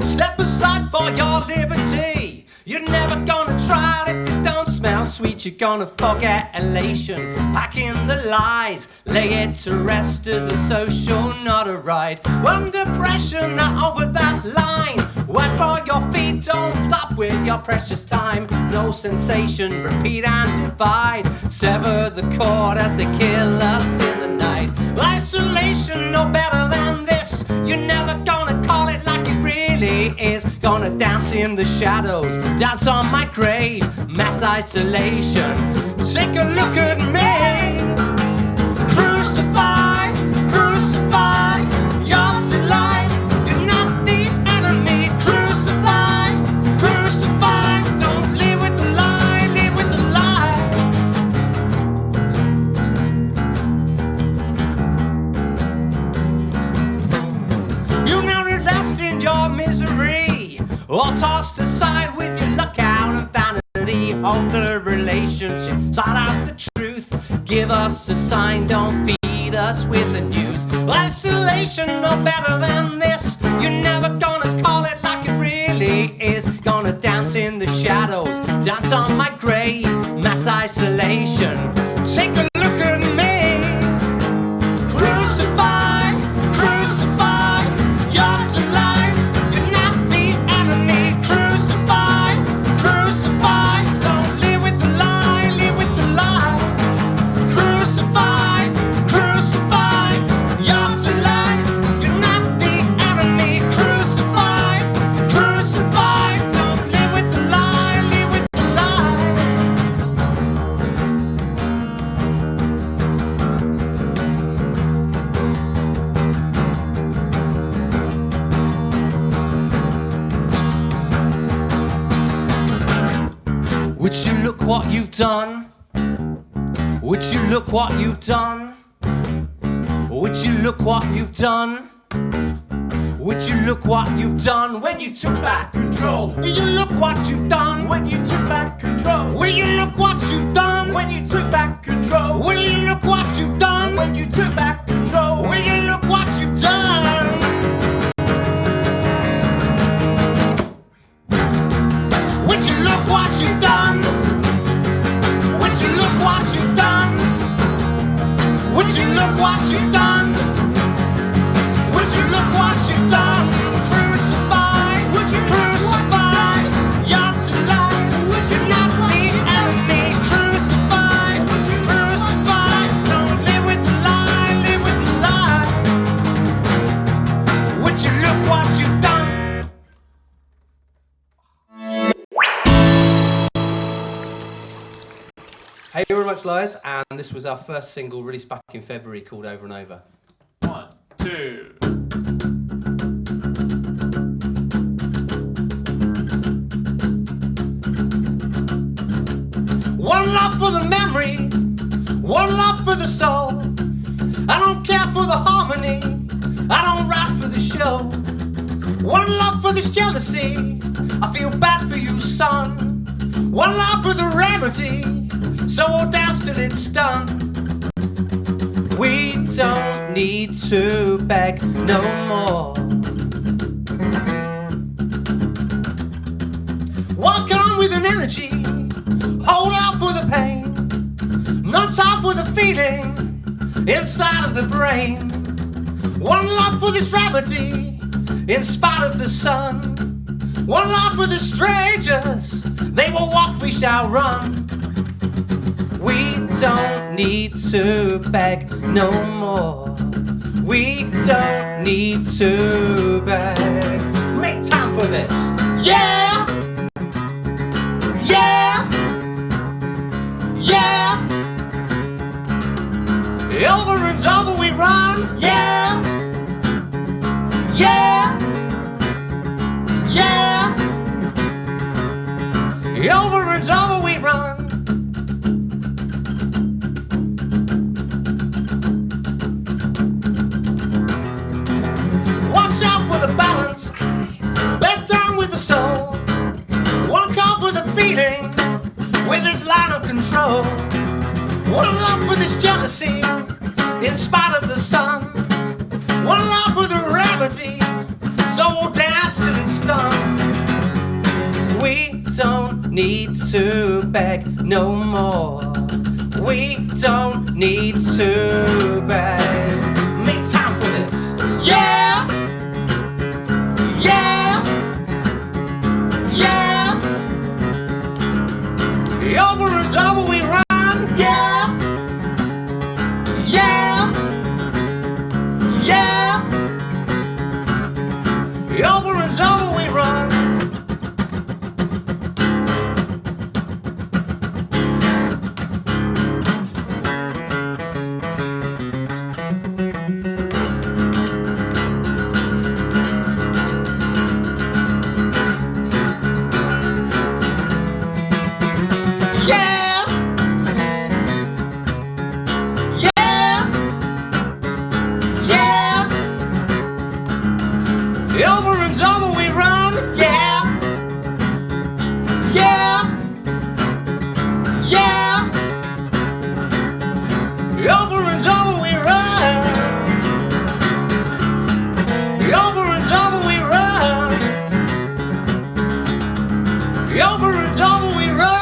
Step aside for your liberty. You're never gonna try it if it don't smell sweet. You're gonna forget elation, pack in the lies, lay it to rest as a social, not a right. Under pressure, not over that line. Wait for your feet, don't stop with your precious time. No sensation, repeat and divide. Sever the cord as they kill us in the night. Isolation, no better than this. You're never gonna call it like it really is. Gonna dance in the shadows, dance on my grave, mass isolation. Take a look at me. Crucify, crucify, you're to life. You're not the enemy. Crucify, crucify. Don't live with the lie, live with the lie. You're now lost in your misery, all tossed aside with your luck out and vanity. Hold the relationship, sort out the truth. Give us a sign, don't feed us with the news. Isolation, no better than this. You're never gonna call it like it really is. Gonna dance in the shadows, dance on my grave, mass isolation. Take a look at me. Crucify, crucify, you're to life. You're not the enemy. Crucify, crucify. Don't live with the lie, live with the lie. Crucify, crucify, you're to life. You're not the enemy. Crucify, crucify. Don't live with the lie, live with the lie. Would you look what you've done? Would you look what you've done? Would you look what you've done? Would you look what you've done when you took back control? Will you look what you've done when you took back control? Will you look what you've done when you took back control? Will you look what you've done when you took back control? Will you look what you've done? Would you look what you've done? Would you look what you've done? Would you look what you've done? Would you look what you've done? Crucify, would you crucify? You're to life, would you not the enemy? Crucify, would you crucify? Don't live with the lie, live with the lie. Would you look what you've done? Hey, you're very much liars, and this was our first single released back in February called Over and Over. 1, 2. One love for the memory, one love for the soul. I don't care for the harmony, I don't write for the show. One love for this jealousy, I feel bad for you, son. One love for the remedy, so we'll dance till it's done. We don't need to beg no more. Walk on with an energy, hold out for the pain. No time for the feeling inside of the brain. One love for this remedy, in spite of the sun. One love for the strangers, they will walk, we shall run. We don't need to beg no more. We don't need to beg. Make time for this. Yeah! Yeah! Yeah! Over and over we run. Yeah! Yeah! Yeah! Over and over we run. Watch out for the balance, bend down with the soul. One call for the feeling, with this line of control. One love for this jealousy, in spite of the sun. One love for the remedy, so we'll dance till it's done. We don't need to beg no more. We don't need to beg. Make time for this. Yeah! Yeah! Yeah! Over and over we run. Yeah! Yeah! Yeah! Over and over we run.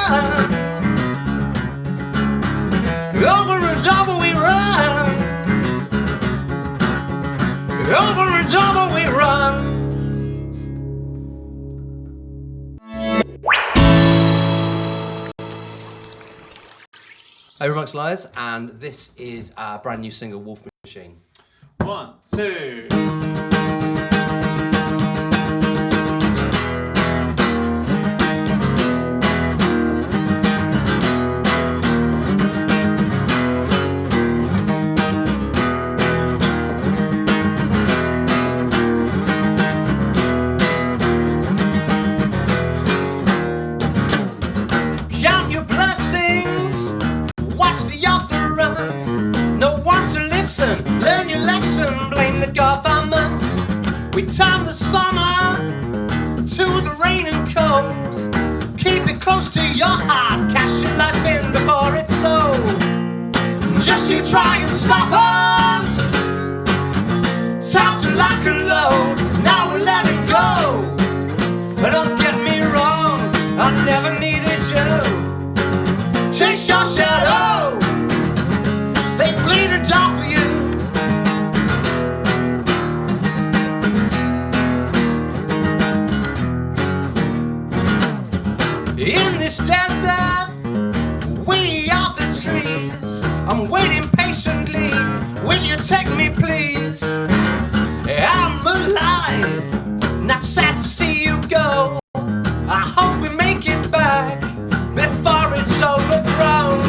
run. Over and over we run. Over and over we run. Hey, Remarks Liars, and this is our brand new single, Wolf Machine. 1, 2. Count your blessings, watch the author run. No one to listen, learn your lesson, blame the government. We time the summer to the rain and cold. Keep it close to your heart, cash your life in before it's sold. Just you try and stop us. Time to lock and load, now we're letting go. But don't get me wrong, I never needed you. Chase your shadow, they bleed and die for you. In this desert, we are the trees. I'm waiting patiently, will you take me please? I'm alive, not sad to see you go. I hope we make it back before it's overgrown.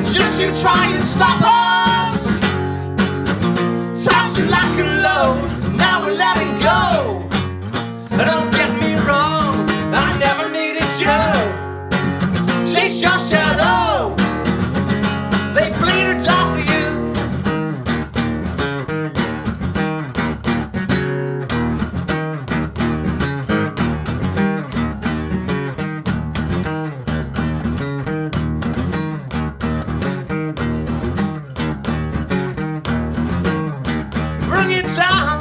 Just you try and stop us. Time to lock and load, now we're letting go. Don't get me wrong, I never needed you. Chase your shadow, they bleed and die for you. Bring it down,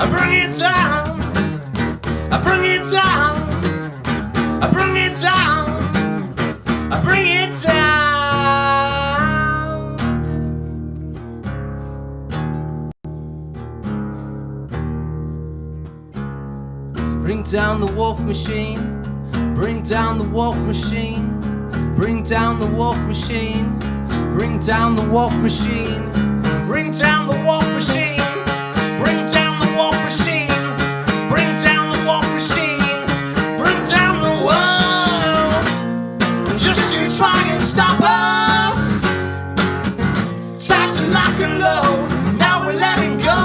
I bring it down, I bring it down, I bring it down, I bring it down. Bring down the wolf machine, bring down the wolf machine, bring down the wolf machine, bring down the wolf machine, bring down the wolf machine, bring down the wolf machine, bring down the wolf machine, bring down the world. Just you try and stop us. Time to lock and load, now we're letting go.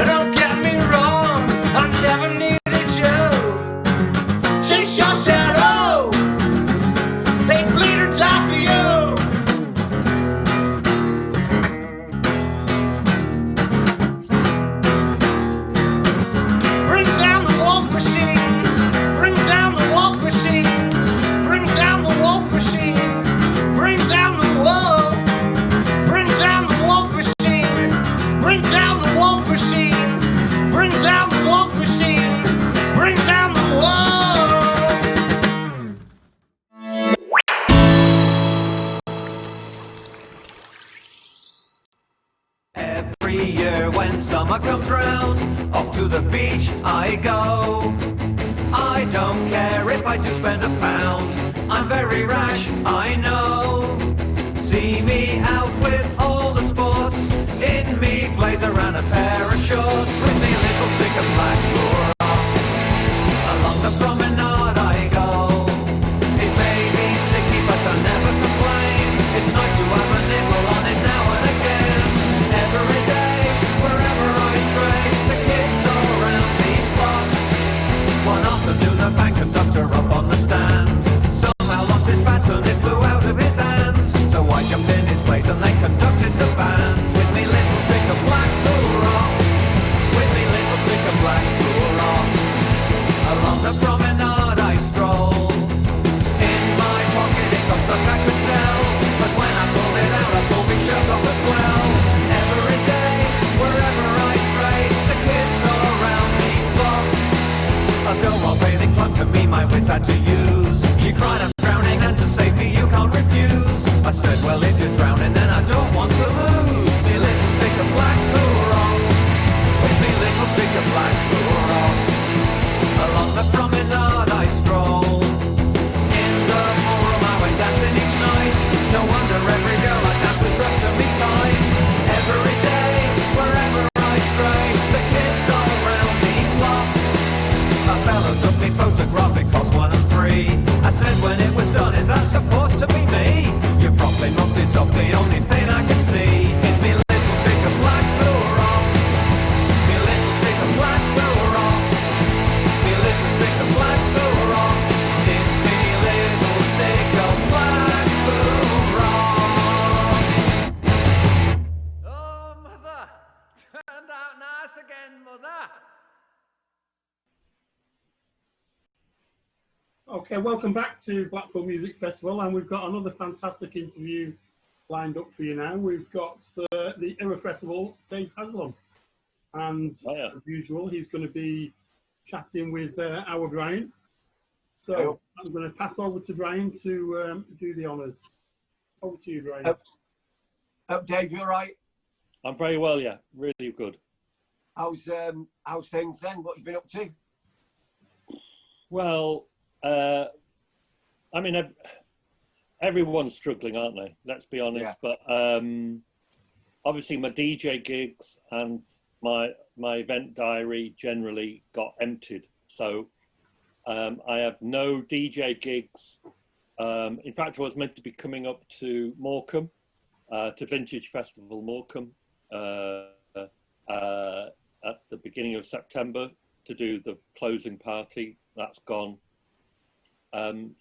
Don't get me wrong, I never needed you. Chase your shadow, they bleed or die for you. Bring down the wolf machine, bring down the wolf machine, bring down the wolf machine, bring down the wolf, bring down the wolf machine, bring down the wolf machine, bring down the wolf machine, bring down the wolf. Every year when summer comes round, off to the beach I go. I don't care if I do spend £1, I'm very rash, I know. See me out with all the sports, in me blazer and a pair of shorts, with me little stick of Blackpool rock. Along the promenade I go. It may be sticky but I'll never complain. It's nice to have a nibble on it now and again. Every day, wherever I stray, the kids all around me flock. One afternoon a bank conductor up on the stand somehow lost his baton, it flew out of his hand. So I jumped in his place and they conducted the band. With me little stick of Blackpool rock, with me little stick of Blackpool She cried, I'm drowning, and to save me you can't refuse. I said, well, if you're drowning, then I don't want to lose. Me little stick of Blackpool rock, with me little stick of Blackpool rock. Along the promenade I stroll, in the ballroom I went dancing each night. No wonder every girl I danced was strapped to me tight. Every day, wherever I stray, the kids all around me flock. A fella took me photograph, it cost 1 and 3. I said when it was done, is that supposed to be me? You probably mucked it up, the only thing I can see is me little stick of Blackpool rock. Me little stick of Blackpool rock. Me little stick of Blackpool rock. It's me little stick of Blackpool rock. Oh, mother, turned out nice again, mother. Okay, welcome back to Blackpool Music Festival, and we've got another fantastic interview lined up for you now. We've got the irrepressible Dave Haslam, and as usual, he's going to be chatting with our Brian. So I'm going to pass over to Brian to do the honours. Over to you, Brian. Dave, you all right? I'm very well, yeah, really good. How's things then? What have you been up to? Well, I mean, everyone's struggling, aren't they? Let's be honest. Yeah. But obviously, my DJ gigs and my event diary generally got emptied. So I have no DJ gigs. In fact, I was meant to be coming up to Morecambe, to Vintage Festival Morecambe, at the beginning of September to do the closing party. That's gone.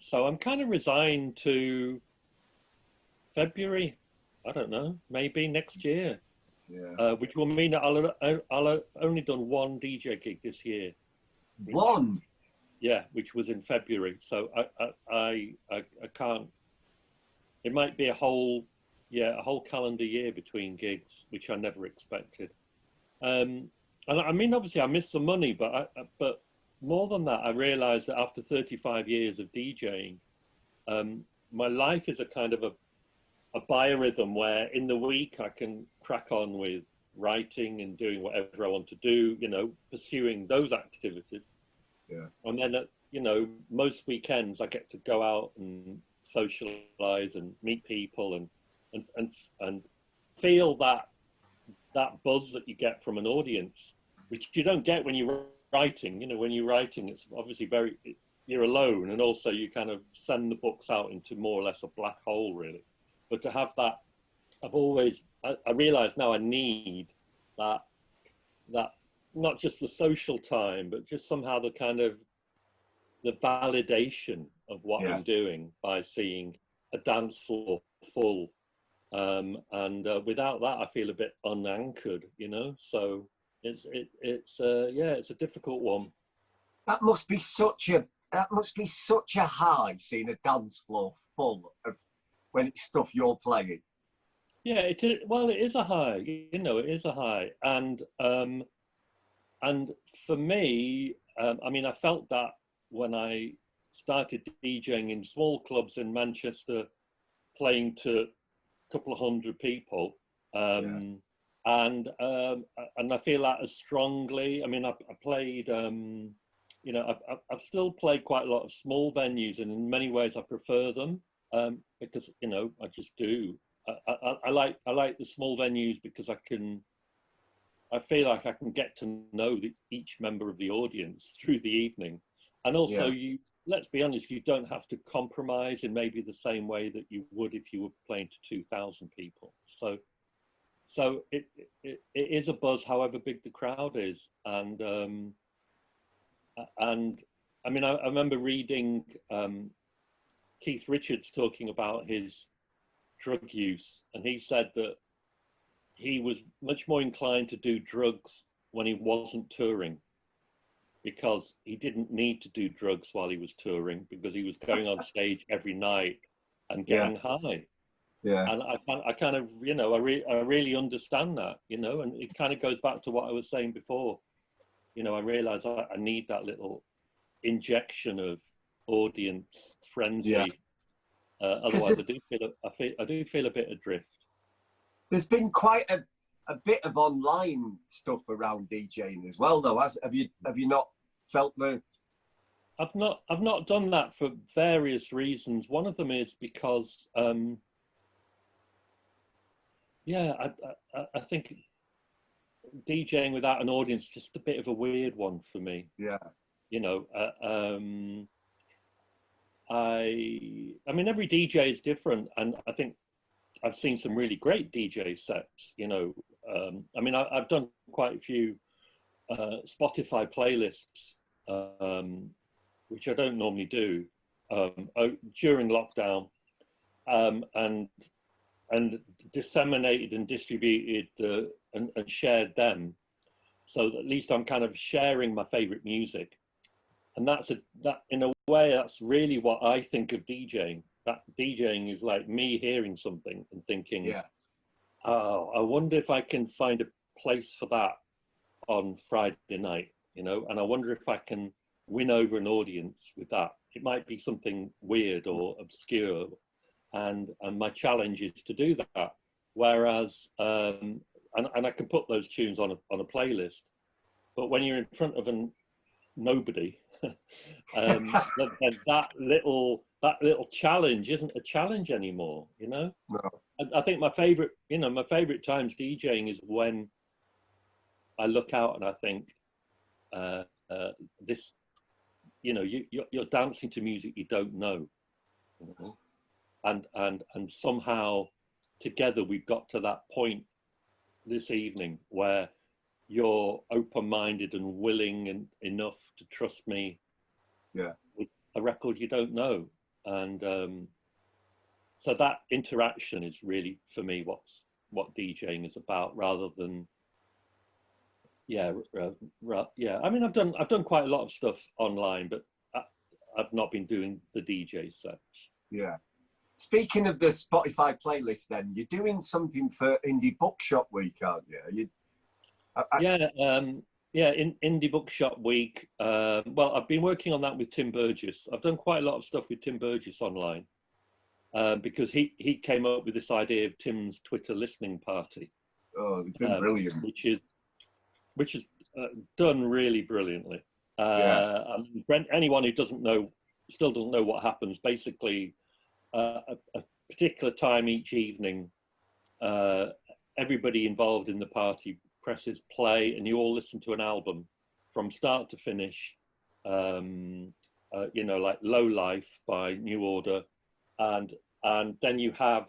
So I'm kind of resigned to February. I don't know, maybe next year. Yeah. Which will mean that I'll have only done one DJ gig this year. One? Yeah, which was in February. So I can't. It might be a whole calendar year between gigs, which I never expected. And I mean, obviously, I miss the money, but more than that, I realised that after 35 years of DJing, my life is a kind of a biorhythm where in the week I can crack on with writing and doing whatever I want to do, you know, pursuing those activities. Yeah. And then, most weekends I get to go out and socialise and meet people and feel that buzz that you get from an audience, which you don't get when you're writing. You know, when you're writing, it's obviously you're alone, and also you kind of send the books out into more or less a black hole, really. But to have that, I realise now I need that not just the social time, but just somehow the kind of the validation of what I'm doing by seeing a dance floor full. And without that, I feel a bit unanchored, you know. So it's a difficult one. That must be such a high, seeing a dance floor full of when it's stuff you're playing. Yeah, it is. Well, it is a high. You know, it is a high, and for me, I mean, I felt that when I started DJing in small clubs in Manchester, playing to a couple of hundred people, and I feel that as strongly. I mean, I played, I've still played quite a lot of small venues, and in many ways I prefer them because I just do. I like the small venues because I feel like I can get to know each member of the audience through the evening, and also let's be honest, you don't have to compromise in maybe the same way that you would if you were playing to 2,000 people. So it is a buzz, however big the crowd is, and I mean, I remember reading Keith Richards talking about his drug use, and he said that he was much more inclined to do drugs when he wasn't touring, because he didn't need to do drugs while he was touring, because he was going on stage every night and getting high. Yeah. And I kind of, I really understand that, and it kind of goes back to what I was saying before. I realize I need that little injection of audience frenzy. Yeah. Otherwise, I do feel a bit adrift. There's been quite a bit of online stuff around DJing as well, though. Have you not felt the? I've not done that for various reasons. One of them is because, yeah, I think DJing without an audience is just a bit of a weird one for me. Yeah. You know, I mean, every DJ is different, and I think I've seen some really great DJ sets. You know, I mean, I've done quite a few Spotify playlists, which I don't normally do, during lockdown, and disseminated and distributed and shared them, so that at least I'm kind of sharing my favorite music. And that in a way, that's really what I think of DJing. That DJing is like me hearing something and thinking, yeah, oh, I wonder if I can find a place for that on Friday night, you know, and I wonder if I can win over an audience with that. It might be something weird or obscure, and my challenge is to do that. Whereas, and I can put those tunes on a playlist, but when you're in front of nobody, then that little challenge isn't a challenge anymore, you know. No. I think my favorite times DJing is when I look out and I think, this, you know, you're dancing to music you don't know, you know? And somehow together we've got to that point this evening where you're open-minded and willing and enough to trust me, yeah, with a record you don't know. And so that interaction is really, for me, what DJing is about, rather than, yeah. I mean, I've done quite a lot of stuff online, but I've not been doing the DJ sets. Yeah. Speaking of the Spotify playlist, then you're doing something for Indie Bookshop Week, aren't you? In Indie Bookshop Week. Well, I've been working on that with Tim Burgess. I've done quite a lot of stuff with Tim Burgess online, because he came up with this idea of Tim's Twitter listening party. Oh, it's been brilliant. Which is done really brilliantly. Yeah. I mean, anyone who still doesn't know what happens, basically, a particular time each evening, everybody involved in the party presses play, and you all listen to an album from start to finish. You know, like Low Life by New Order, and then you have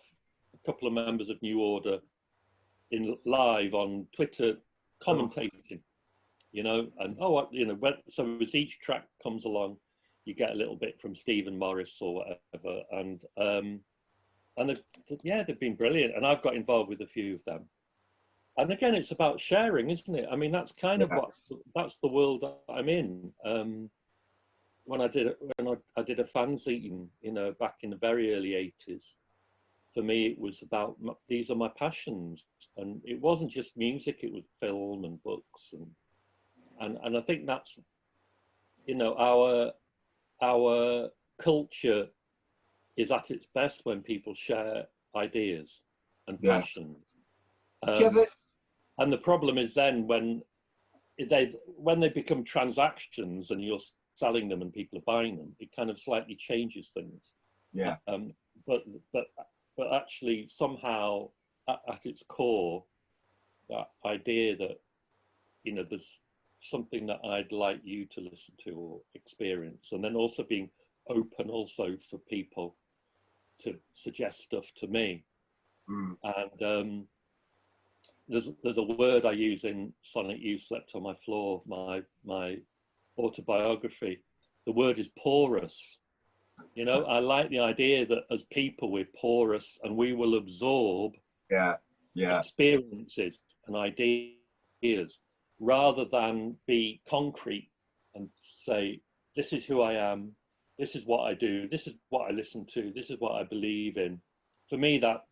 a couple of members of New Order live on Twitter commentating, you know, and so as each track comes along, you get a little bit from Stephen Morris or whatever, and they've been brilliant, and I've got involved with a few of them. And again, it's about sharing, isn't it? I mean, that's kind of that's the world that I'm in. When I did a fanzine, you know, back in the very early 80s, for me it was about these are my passions, and it wasn't just music; it was film and books, and I think that's, you know, our culture is at its best when people share ideas and passions. And the problem is then when they become transactions and you're selling them and people are buying them, it kind of slightly changes things. Yeah. But actually somehow at its core, that idea that, you know, there's something that I'd like you to listen to or experience, and then also being open also for people to suggest stuff to me. And there's a word I use in Sonic You Slept on My Floor, my autobiography. The word is porous. You know, I like the idea that as people we're porous and we will absorb experiences and ideas, rather than be concrete and say, this is who I am, this is what I do, this is what I listen to, this is what I believe in. For me, that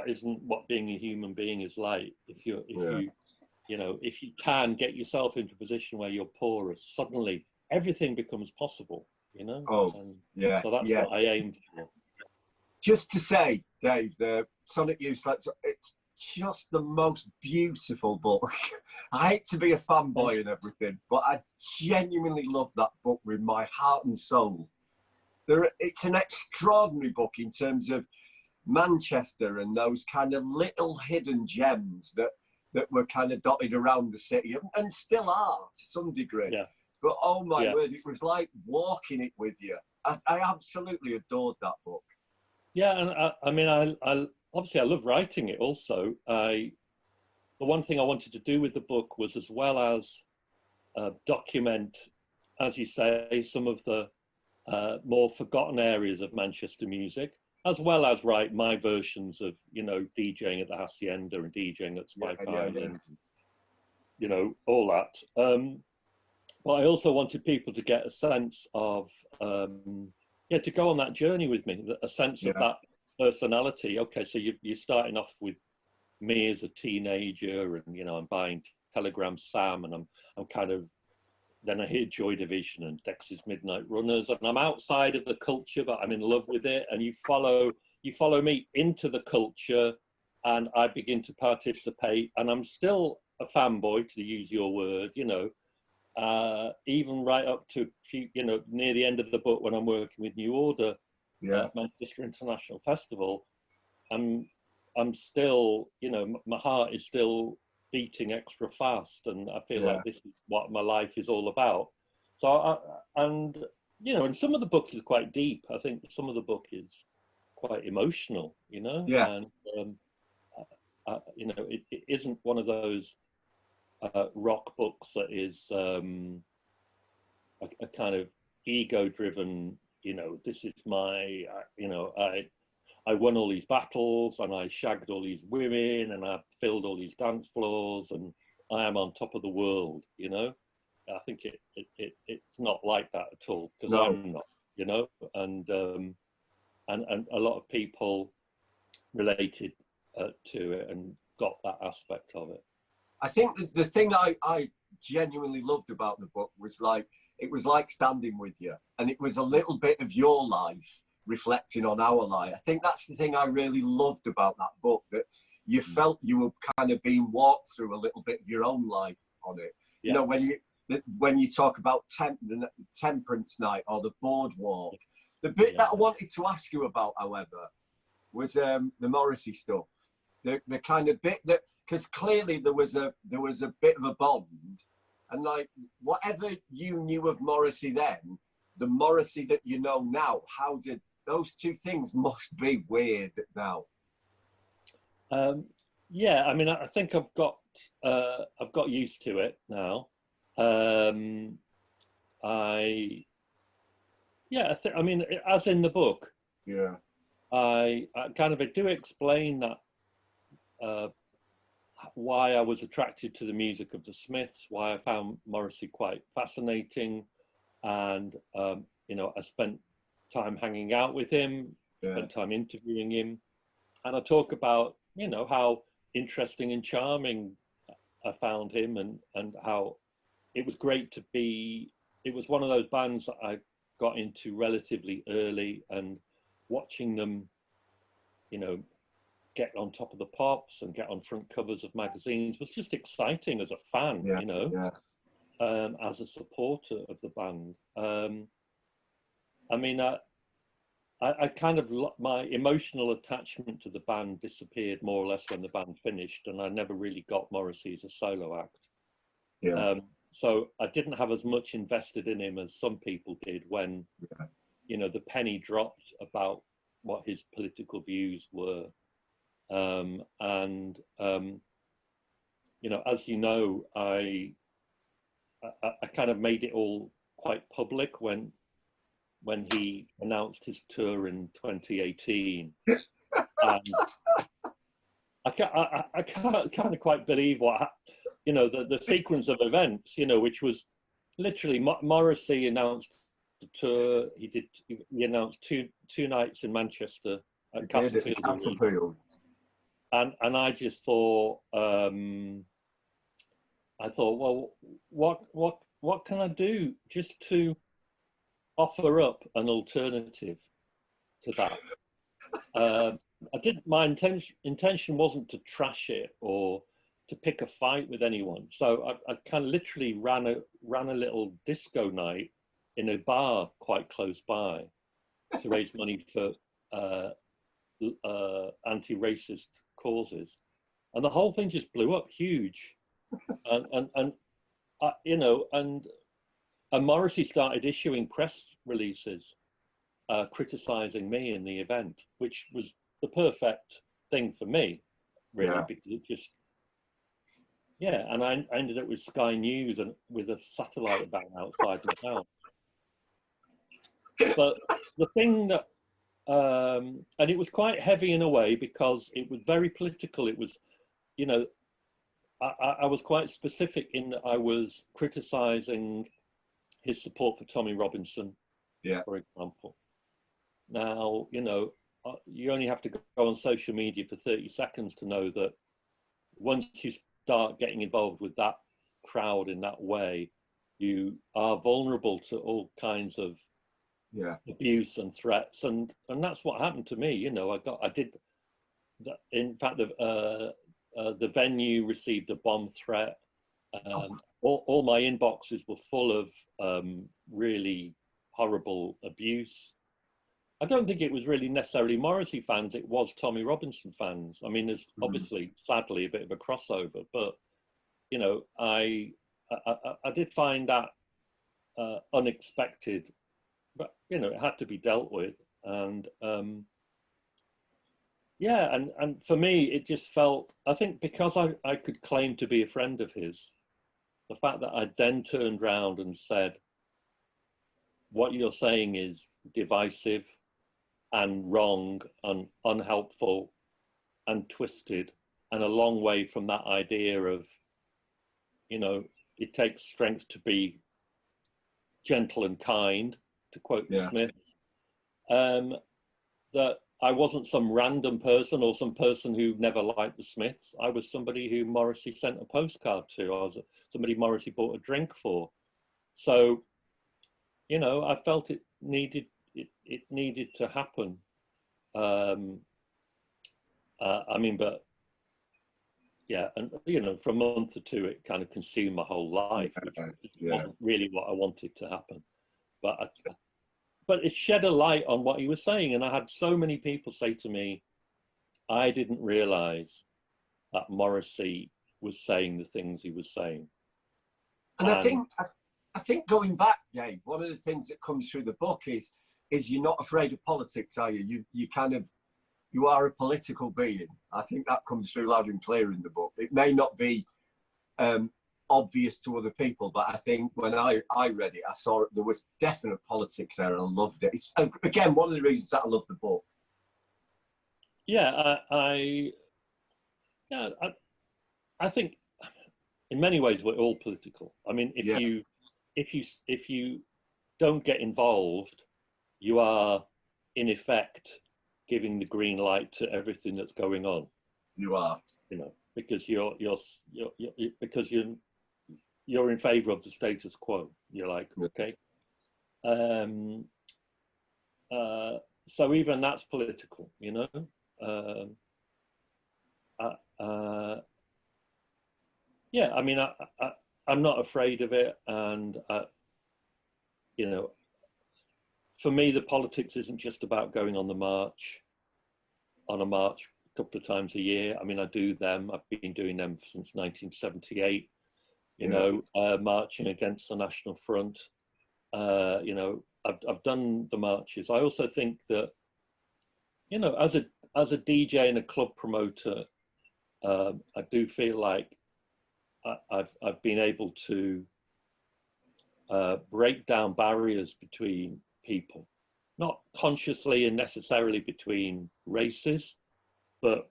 isn't what being a human being is like. If you can get yourself into a position where you're porous, suddenly everything becomes possible. you know. Oh, and yeah, so that's yeah. what I aim for. Just to say, Dave, the Sonic Youth Selector, it's just the most beautiful book. I hate to be a fanboy and everything, but I genuinely love that book with my heart and soul. It's an extraordinary book in terms of Manchester and those kind of little hidden gems that were kind of dotted around the city and still are to some degree. Yeah. But oh my word, it was like walking it with you. I absolutely adored that book. Yeah, and I mean, I obviously I love writing it. Also, the one thing I wanted to do with the book was, as well as document, as you say, some of the more forgotten areas of Manchester music, as well as write my versions of, you know, DJing at the Hacienda and DJing at Spike Island, you know, all that. But I also wanted people to get a sense of, to go on that journey with me, a sense of that personality. Okay, so you're starting off with me as a teenager, and, you know, I'm buying Telegram Sam, and I'm kind of, then I hear Joy Division and Dex's Midnight Runners, and I'm outside of the culture, but I'm in love with it. And you follow me into the culture, and I begin to participate, and I'm still a fanboy, to use your word, you know, even right up to, you know, near the end of the book when I'm working with New Order at Manchester International Festival. I'm still, you know, my heart is still beating extra fast, and I feel like this is what my life is all about. So and you know, and some of the book is quite deep. I think some of the book is quite emotional, you know. And you know, it isn't one of those rock books that is a kind of ego driven, you know, this is my, you know, I won all these battles, and I shagged all these women, and I filled all these dance floors, and I am on top of the world, you know. I think it's not like that at all, because I'm not, you know. And a lot of people related to it and got that aspect of it. I think the thing I genuinely loved about the book was, like, it was like standing with you, and it was a little bit of your life reflecting on our life. I think that's the thing I really loved about that book, that you felt you were kind of being walked through a little bit of your own life on it. You know, when you talk about the Temperance Night or the Boardwalk, the bit that I wanted to ask you about, however, was the Morrissey stuff. The kind of bit that, because clearly there was a bit of a bond, and, like, whatever you knew of Morrissey then, the Morrissey that you know now, how did those two things must be weird now? Yeah, I mean, I think I've got used to it now. I mean, as in the book, I kind of do explain that why I was attracted to the music of the Smiths, why I found Morrissey quite fascinating, and you know, I spent time hanging out with him, spent time interviewing him, and I talk about, you know, how interesting and charming I found him, and how it was great to be. It was one of those bands that I got into relatively early, and watching them, you know, get on top of the pops and get on front covers of magazines was just exciting as a fan, you know, as a supporter of the band. I mean, I kind of, my emotional attachment to the band disappeared more or less when the band finished, and I never really got Morrissey as a solo act. So I didn't have as much invested in him as some people did when, you know, the penny dropped about what his political views were. You know, as you know, I kind of made it all quite public when he announced his tour in 2018. And I can't kind of quite believe what, you know, the sequence of events, you know, which was literally Morrissey announced the tour. He announced two nights in Manchester at Castlefield. And I just thought, well, what can I do just to offer up an alternative to that. I didn't. My intention wasn't to trash it or to pick a fight with anyone. So I kind of literally ran a little disco night in a bar quite close by to raise money for anti-racist causes, and the whole thing just blew up huge, and you know, and Morrissey started issuing press releases criticising me in the event, which was the perfect thing for me, really, because it just, and I ended up with Sky News and with a satellite ban outside my house. But the thing that, and it was quite heavy in a way because it was very political. It was, you know, I was quite specific in that I was criticising his support for Tommy Robinson, for example. Now, you know, you only have to go on social media for 30 seconds to know that once you start getting involved with that crowd in that way, you are vulnerable to all kinds of abuse and threats, and that's what happened to me. You know, I did that. In fact, the venue received a bomb threat. All my inboxes were full of really horrible abuse. I don't think it was really necessarily Morrissey fans, it was Tommy Robinson fans. I mean, there's obviously, sadly, a bit of a crossover, but, you know, I did find that unexpected, but, you know, it had to be dealt with. And, and for me, it just felt, I think because I could claim to be a friend of his, the fact that I then turned round and said, what you're saying is divisive and wrong and unhelpful and twisted and a long way from that idea of, you know, it takes strength to be gentle and kind, to quote the Smiths, that I wasn't some random person or some person who never liked the Smiths. I was somebody who Morrissey sent a postcard to. I was somebody Morrissey bought a drink for. So, you know, I felt it needed to happen. I mean, but yeah, and you know, for a month or two, it kind of consumed my whole life, which wasn't really what I wanted to happen. But it shed a light on what he was saying, and I had so many people say to me, "I didn't realise that Morrissey was saying the things he was saying." And I think going back, Gabe, one of the things that comes through the book is you're not afraid of politics, are you? You are a political being. I think that comes through loud and clear in the book. It may not be obvious to other people, but I think when I read it, I saw there was definite politics there, and I loved it. It's, again, one of the reasons that I love the book. Yeah, I think in many ways we're all political. I mean, if you don't get involved, you are in effect giving the green light to everything that's going on. You are, you know, because you're in favour of the status quo. You're like, okay. So even that's political, you know. Yeah, I mean, I'm not afraid of it, and you know, for me, the politics isn't just about going on a march a couple of times a year. I mean, I do them. I've been doing them since 1978. You know, marching against the National Front. You know, I've done the marches. I also think that, you know, as a DJ and a club promoter, I do feel like I've been able to break down barriers between people, not consciously and necessarily between races, but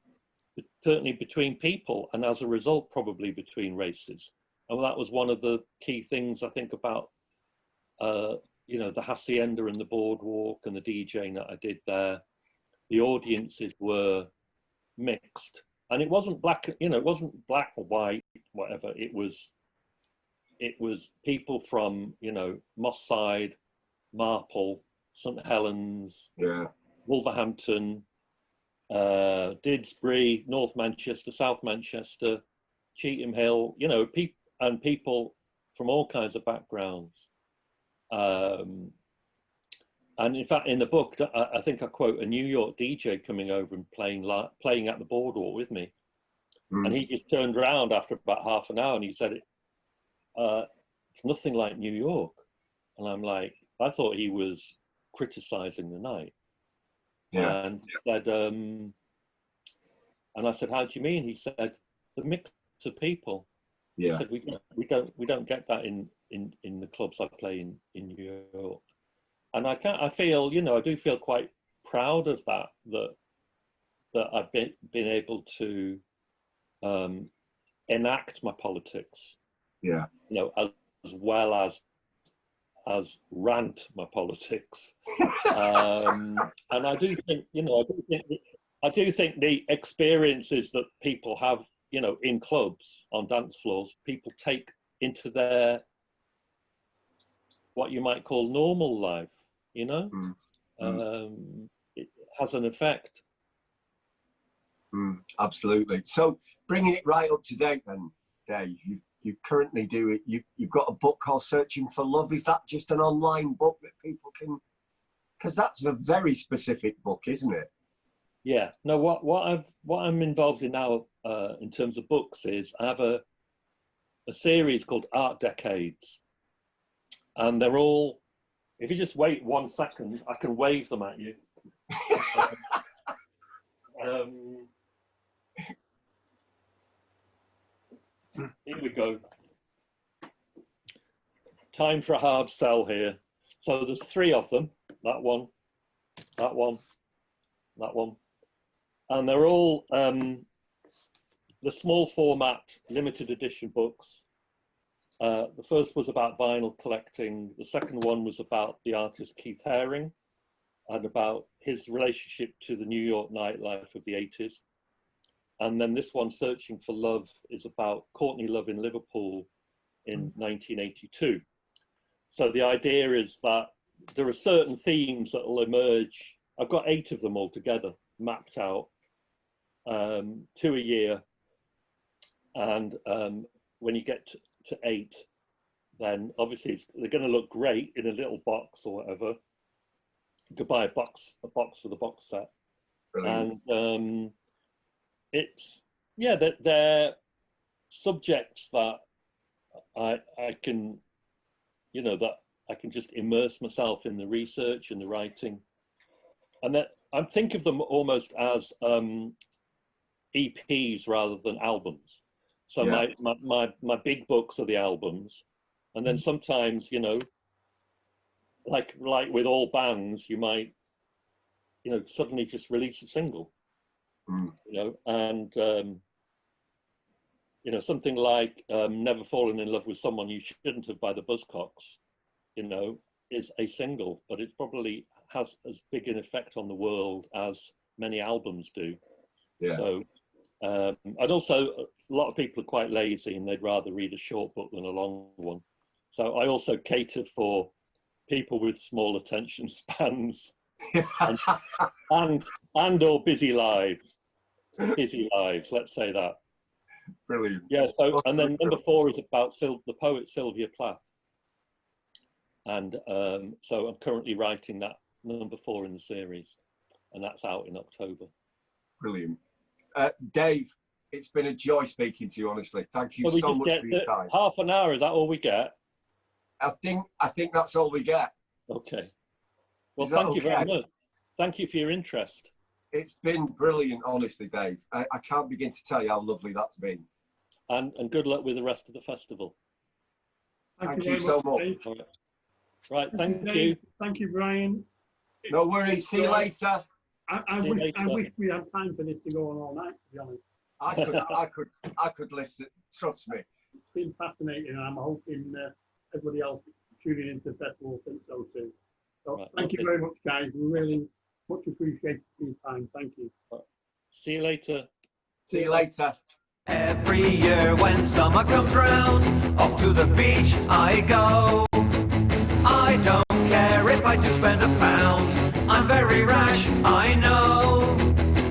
certainly between people, and as a result, probably between races. And that was one of the key things I think about, you know, the Hacienda and the Boardwalk and the DJing that I did there. The audiences were mixed, and it wasn't black, you know, it wasn't black or white, whatever. It was people from, you know, Moss Side, Marple, St Helens, Yeah. Wolverhampton, Didsbury, North Manchester, South Manchester, Cheetham Hill, you know, people from all kinds of backgrounds. And in fact, in the book, I think I quote a New York DJ coming over and playing at the boardwalk with me. And he just turned around after about half an hour and he said, it's nothing like New York. And I'm like, I thought he was criticizing the night. Yeah. And he said, and I said, how do you mean? He said, the mix of people. Yeah. He said, we don't get that in the clubs I play in New York. And I feel, you know, I do feel quite proud of that I've been able to enact my politics. Yeah. You know, as well as rant my politics. And I do think, you know, I do think the experiences that people have, you know, in clubs, on dance floors, people take into their, what you might call normal life, you know? It has an effect. Absolutely. So bringing it right up to date then, Dave, you currently do it. You've got a book called Searching for Love. Is that just an online book that people can, because that's a very specific book, isn't it? Yeah. No, what I'm involved in now in terms of books is I have a series called Art Decades. And they're all, if you just wait 1 second, I can wave them at you. Here we go. Time for a hard sell here. So there's 3 of them. That one, that one, that one. And they're all the small format, limited edition books. The first was about vinyl collecting. The second one was about the artist Keith Haring and about his relationship to the New York nightlife of the 80s. And then this one, Searching for Love, is about Courtney Love in Liverpool in 1982. So the idea is that there are certain themes that will emerge. I've got 8 of them all together, mapped out, 2 a year. And when you get to 8, then obviously they're going to look great in a little box or whatever. You could buy a box for the box set. Brilliant. And it's, yeah, that they're subjects that I can, you know, that I can just immerse myself in the research and the writing. And that I think of them almost as EPs rather than albums. So yeah. my big books are the albums. And then sometimes, you know, like with all bands, you might, you know, suddenly just release a single, you know, and, you know, something like Never Fallen in Love with Someone You Shouldn't Have by the Buzzcocks, you know, is a single, but it probably has as big an effect on the world as many albums do. Yeah. So, and also a lot of people are quite lazy and they'd rather read a short book than a long one. So I also catered for people with small attention spans and or busy lives, let's say that. Brilliant. Yeah, so, and then number 4 is about the poet Sylvia Plath. And so I'm currently writing that number 4 in the series, and that's out in October. Brilliant. Dave, it's been a joy speaking to you, honestly. Thank you so much for your time. Half an hour, is that all we get? I think that's all we get. Okay. Well, thank you very much. Thank you for your interest. It's been brilliant, honestly, Dave. I can't begin to tell you how lovely that's been. And good luck with the rest of the festival. Thank you so much. Right, thank you. Thank you, Brian. No worries. See you later. I wish we had time for this to go on all night, to be honest. I could listen. Trust me. It's been fascinating, and I'm hoping everybody else tuning into the festival thinks so too. So right, thank you very much, guys. We really much appreciated your time. Thank you. See you later. See you later. Every year when summer comes round, off to the beach I go. I don't care if I do spend a pound. I'm very rash, I know.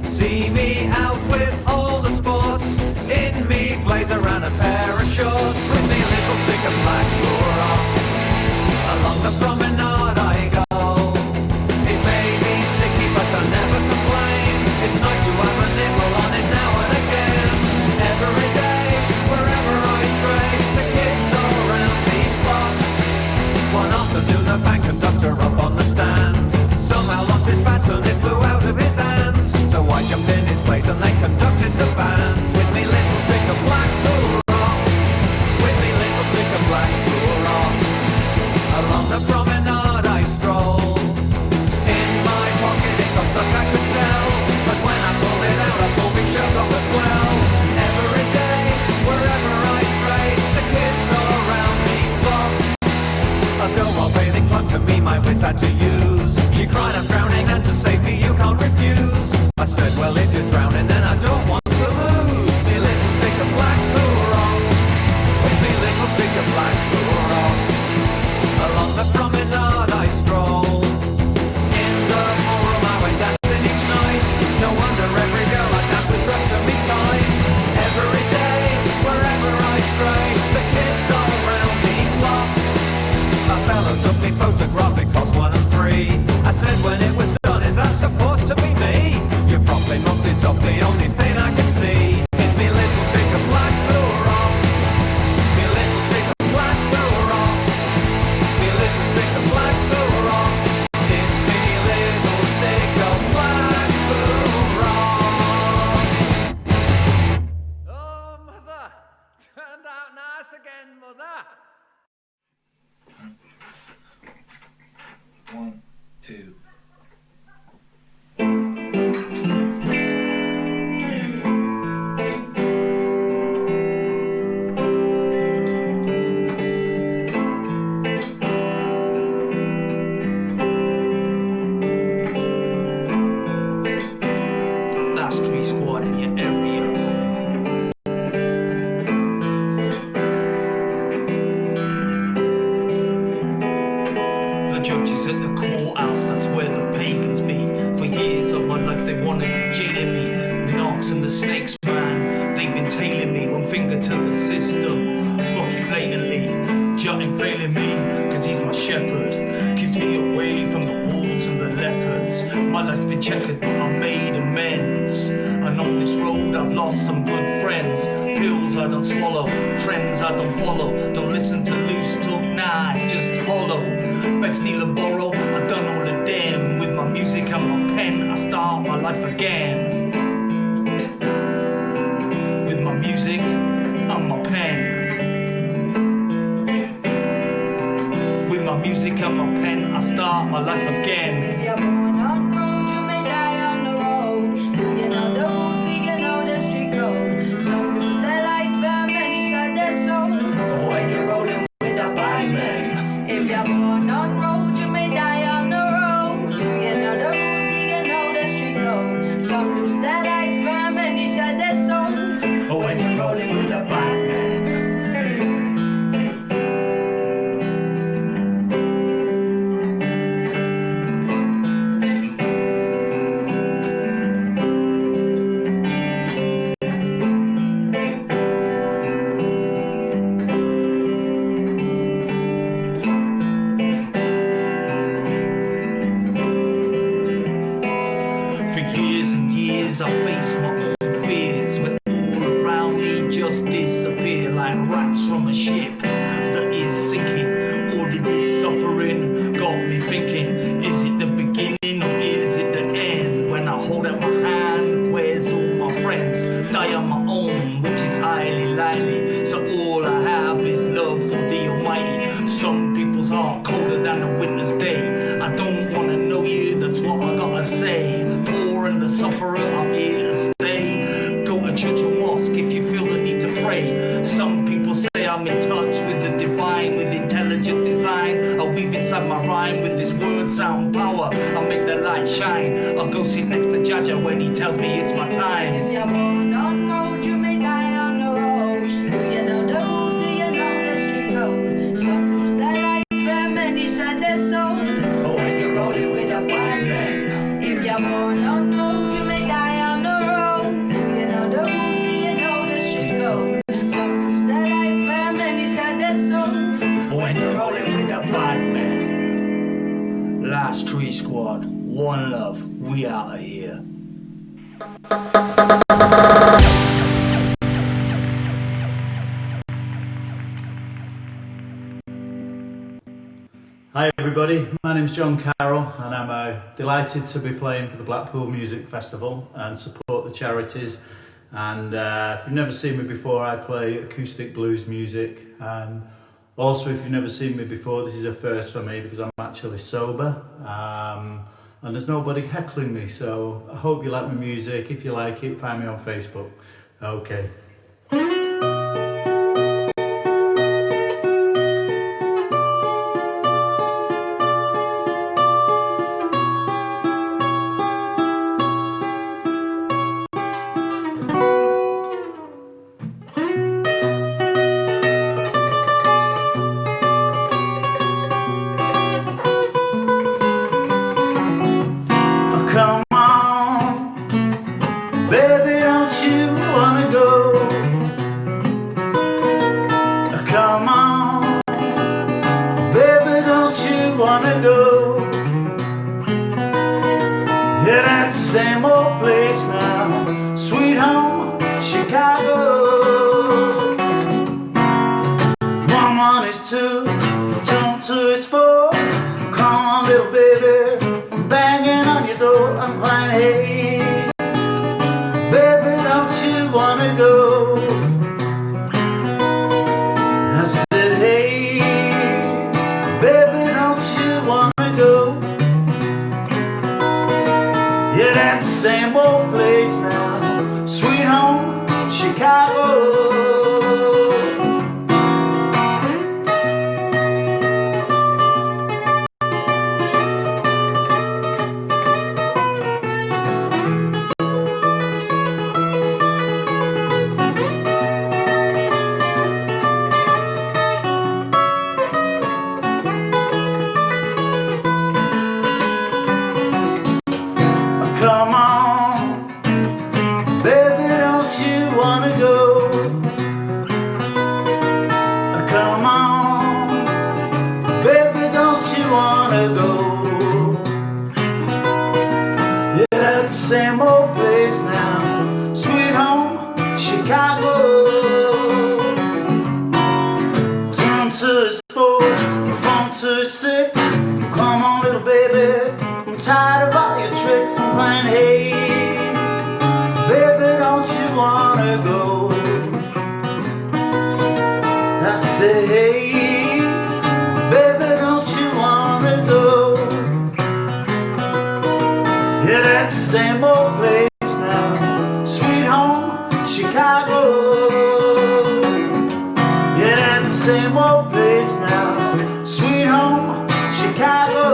See me out with all the sports. In me blazer and a pair of shorts. With me a little stick of Blackpool rock. Along the promenade I go. It may be sticky but I never complain. It's nice to have a nibble on it now and again. Every day, wherever I stray, the kids all around me flock. One afternoon the bank conductor up on the stand somehow lost his baton, it flew out of his hand. So I jumped in his place and they conducted the band. With me little stick of Blackpool rock. With me little stick of Blackpool rock. Along the promenade I stroll. In my pocket it got stuck I could tell. But when I pulled it out I pulled my shirt off as well. Every day, wherever I stray, the kids all around me flock. A girl while bathing clung to me, my wits had to use. She cried, I'm drowning, and to save me you can't refuse. I said, well if you're drowning then I don't want to lose. Me little stick of Blackpool rock. With me little stick of Blackpool rock. Along the promenade I stroll. In the ballroom I went dancing each night. No wonder every girl I danced was strapped to me tight. Every day, wherever I stray, the kids all around me flock. A fellow took me photograph, it cost 1 and 3. I said when it was done, is that supposed to be me? You promptly mucked it up, the only thing I can see is me little stick of Blackpool rock. Me little stick of Blackpool rock. Me little stick of Blackpool rock. It's me little stick of Blackpool rock. Oh mother, turned out nice again, mother. 1, 2. Last street squad in your area. The judges at the courthouse, that's where the pagans be. For years of my life they wanted me, jailing me. Knocks and the snakes, man, they've been tailing me. One finger to the system, fuck it blatantly. Jutting failing me, cause he's my shepherd. Keeps me away from the wolves and the leopards. My life's been checkered but I made amends. And on this road I've lost some good friends. Pills I don't swallow, trends I don't follow. Don't listen to loose talk, nah, it's just hollow. Beg, steal and borrow, I've done all of them. With my music and my pen, I start my life again. With my music and my pen. With my music and my pen, I start my life again. If you're born on road, you may die on the road. Do you know the rules? Do you know the street code? Some lose their life and many sell their soul. When you're rolling with a bad man. If you're born on road, you may die on the road. Do you know the rules? Do you know the street code? Some lose their life and many sell their soul. When you're rolling with a bad man. For years and years I faced my own fears. When all around me just disappear like rats from a ship that is sinking. All of this suffering got me thinking, is it the beginning or is it the end? When I hold out my hand, where's all my friends? Die on my own, which is highly likely. So all I have is love for the Almighty. Some people's heart colder than a winter's day. I don't wanna know you, that's what I gotta say. Poor and the sufferer, I'm here to stay. Go to church or mosque if you feel the need to pray. Some people say I'm in touch with the divine, with intelligent design. I weave inside my rhyme with this word sound power. I make the light shine. I'll go sit next to Jaja when he tells me it's my time. If you're born on road, you may die on the road. Do you know the rules? Do you know the street code? Some lose their life and many sell their soul. Born on road, you may die on the road. You know the rules, do you know the street code? Some lose their life and many sell their soul. When you're rolling with a bad man. Last Tree Squad, one love, we out of here. Hi everybody, my name's John Carroll and I'm delighted to be playing for the Blackpool Music Festival and support the charities. And if you've never seen me before, I play acoustic blues music, and also if you've never seen me before, this is a first for me because I'm actually sober and there's nobody heckling me, so I hope you like my music. If you like it, find me on Facebook. Okay. Come on, baby, don't you wanna go? Come on, baby, don't you wanna go? Yeah, that same old place now, sweet home, Chicago. 1 is 2, 2 is 4. Come on, little baby, I'm banging on your door. I'm crying, hey, baby, don't you wanna go? I said, hey, baby, don't you wanna go? Yeah, that same old place now, sweet home, Chicago. Come on, baby, don't you wanna go? Come on, baby, don't you wanna go? Yeah, that same old place now, sweet home, Chicago. 2 is 4, 2 is 6. Come on, little baby, I'm tired of all your tricks. I'm playing, hey, baby, don't you wanna go? I say, hey, baby, don't you wanna go? Yeah, that same old place now, sweet home, Chicago. Yeah, that same old place now, sweet home, Chicago.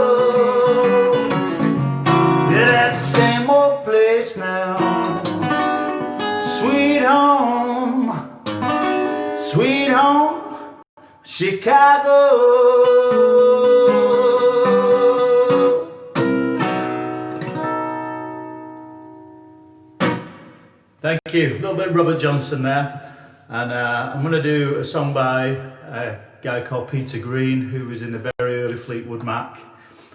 Yeah, that same old place now, sweet home, Chicago. Thank you. A little bit of Robert Johnson there. And I'm going to do a song by a guy called Peter Green, who was in the very early Fleetwood Mac.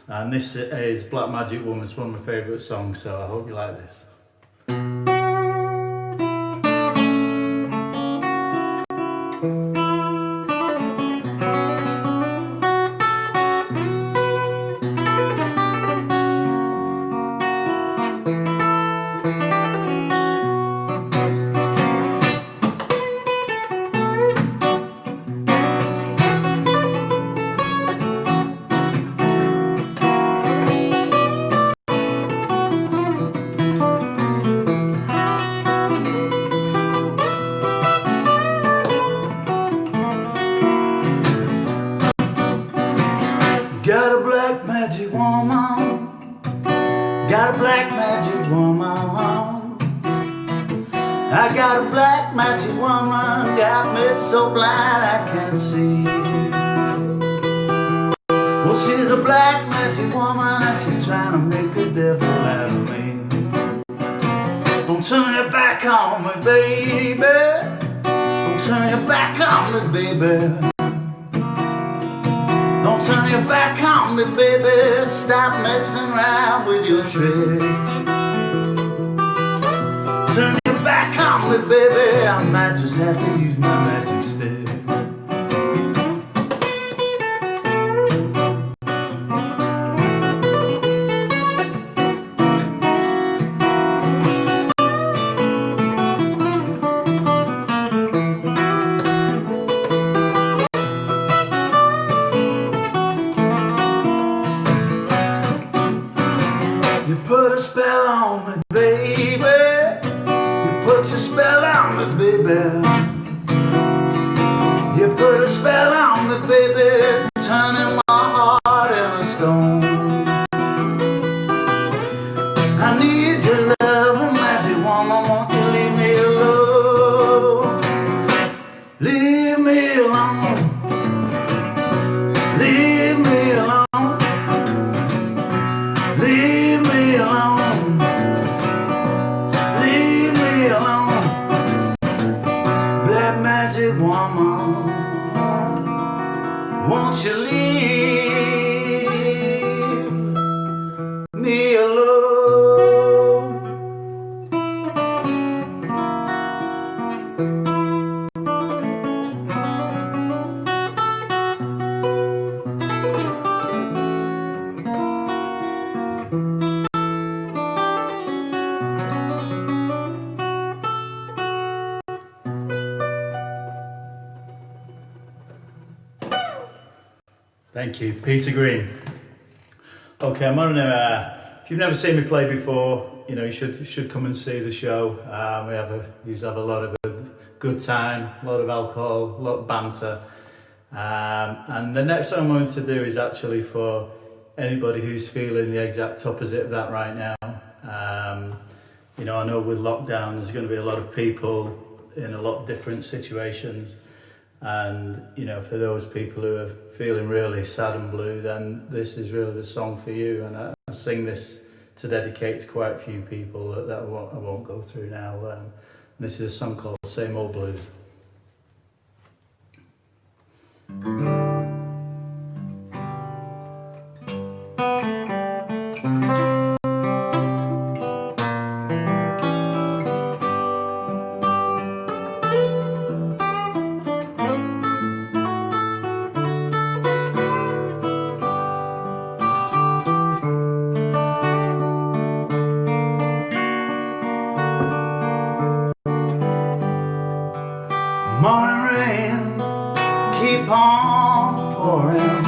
And this is Black Magic Woman. It's one of my favourite songs, so I hope you like this. Got a black magic woman, got a black magic woman. I got a black magic woman, got me so blind I can't see. Well, she's She's a black magic woman and she's trying to make a devil out of me. Don't turn your back on me, baby. Don't turn your back on me, baby. Don't turn your back on me, baby. Stop messing around with your tricks. Turn your back on me, baby. I might just have to use my magic stick. You put a spell on me, baby, turning my heart into stone. I need your love and magic woman, won't you leave me alone? Leave me alone. Leave me alone. Leave me alone. Leave me alone. Black magic woman, won't you leave me alone? Thank you, Peter Green. Okay, I'm on. If you've never seen me play before, you know you should come and see the show. We usually have a lot of a good time, a lot of alcohol, a lot of banter. And the next song I'm going to do is actually for anybody who's feeling the exact opposite of that right now. You know, I know with lockdown, there's going to be a lot of people in a lot of different situations. And, you know, for those people who are feeling really sad and blue, then this is really the song for you. And I sing this to dedicate to quite a few people that I won't go through now. This is a song called Same Old Blues. Morning rain, keep on pouring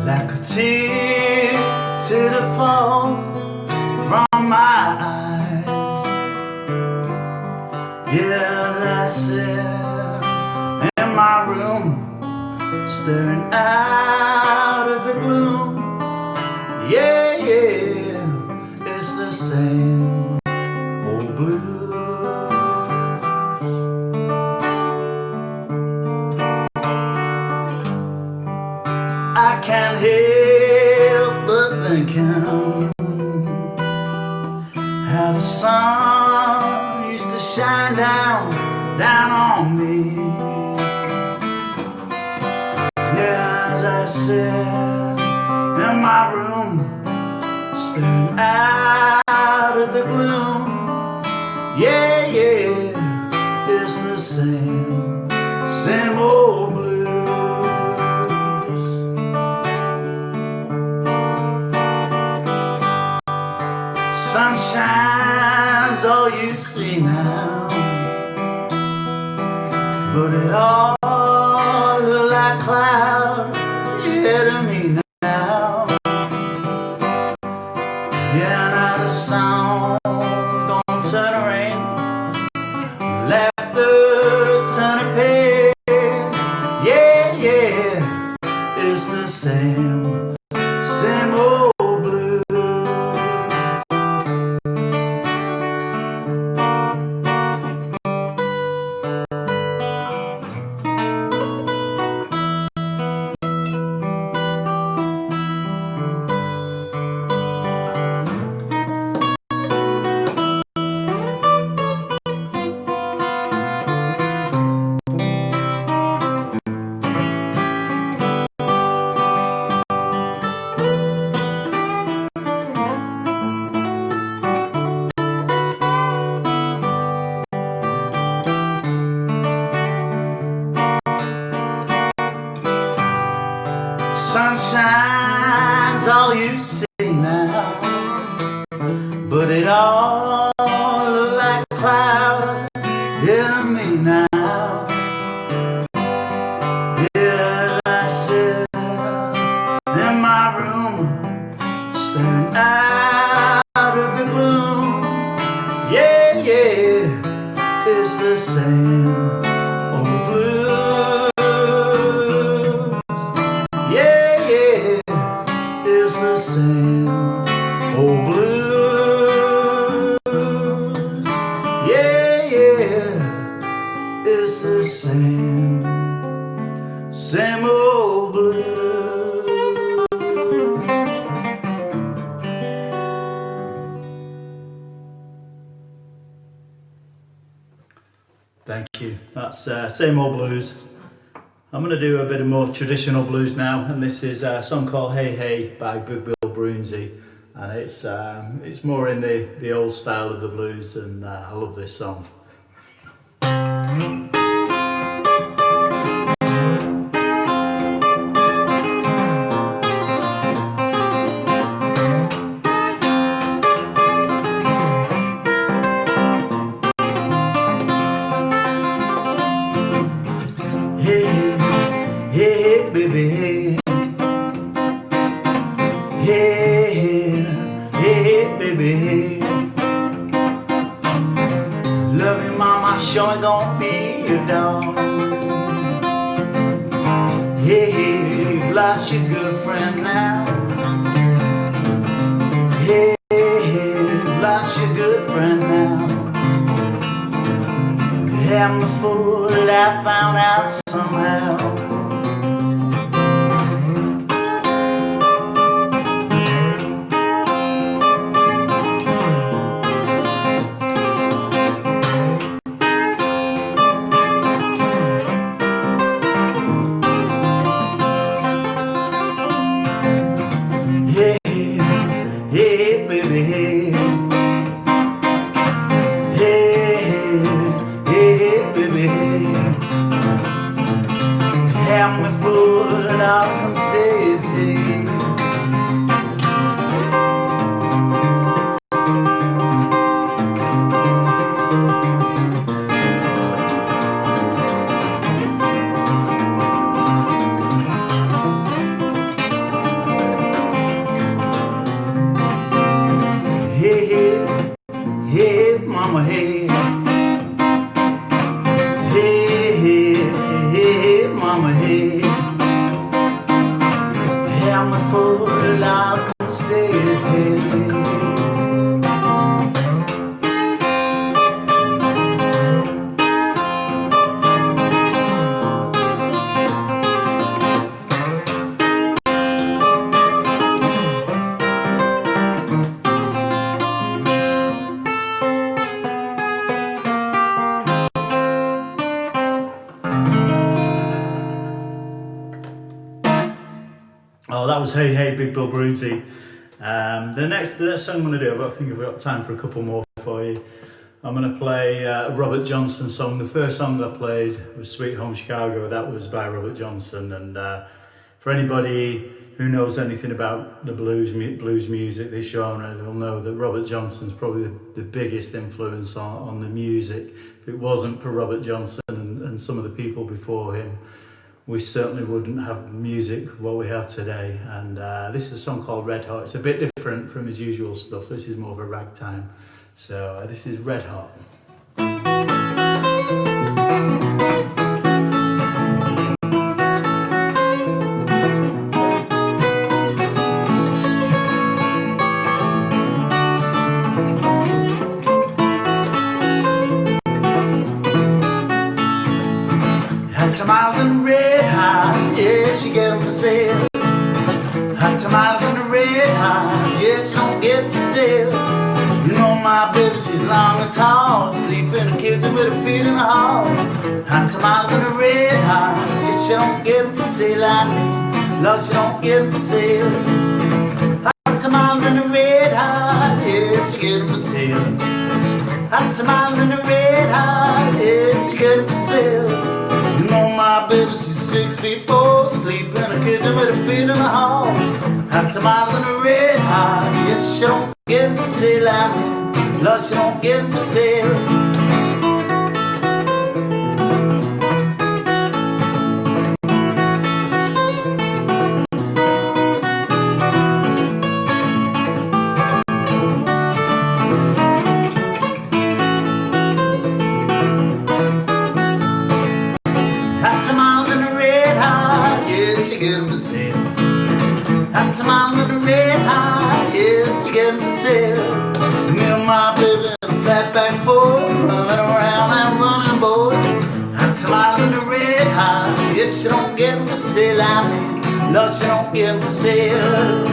like a tear till it falls from my eyes. Yes, I sit in my room, staring out at the gloom. Yeah, yeah, it's the same old blues. I can't help but thinking how the sun used to shine down on me. Yeah, as I sit in my room, staring out at the gloom. Yeah, yeah, it's the same old blues. Sunshine's all you see now, but it all look like clouds, yeah, to me now. Yeah, now the sound don't turn to rain, laughter's turn to pain. Yeah, yeah, it's the same old. It all look like a cloud in me now. Yeah, I sit in my room, staring out of the gloom. Yeah, yeah, it's the same old blues. Yeah, yeah, it's the same old blues. Yeah, yeah, it's the same old blues. Thank you. That's Same Old Blues. I'm going to do a bit of more traditional blues now, and this is a song called Hey Hey by Big Bill Broomsey, and it's more in the old style of the blues, and I love this song. Hey, baby, hey. Hey, hey, baby, hey. Love you, mama, sure gonna be your dog. Hey, you've lost your good friend now. Hey, you've lost your good friend now. I'm the fool I found out somehow. Hey, hey, baby, hey. Hey, baby, I'm a fool and all I can say is hey. Hey, hey, hey, mama, hey. Hey, mama, hey. I'm a fool, all I can say is hey. Oh, that was Hey Hey, Big Bill Broomsey. The next song I'm going to do, I think I've got time for a couple more for you. I'm going to play a Robert Johnson song. The first song that I played was Sweet Home Chicago. That was by Robert Johnson. And for anybody who knows anything about the blues music, this genre, they'll know that Robert Johnson's probably the biggest influence on the music. If it wasn't for Robert Johnson and some of the people before him, we certainly wouldn't have music what we have today. And this is a song called Red Hot. It's a bit different from his usual stuff. This is more of a ragtime. So this is Red Hot. Hot tamales and red hot, yeah, she get them for sale. Hot tamales and red hot, yeah, she don't get for sale. You know my baby, she's long and tall, sleep in the kitchen with her feet in the hall. Hot tamales and red hot, yeah, she don't get them for sale like me. Lord, she don't get them for sale. Hot tamales and red hot, yeah, she get them for sale. Hot tamales and red hot, yeah, she get them for sale. You know my baby, she's 6'4", sleep in the kitchen with her feet in the hall. Hot tamales and a red hot, yes, she don't get to say like me. Lord, she don't get for sale. Hot tamales and a red hot, yeah, she get for sale. Hot tamales and a red hot, yeah, she get for sale. Me and my baby in a flatback Ford, running around and running board. Hot tamales and a red hot, yeah, she don't get for sale. I mean, Lord, she don't get for sale.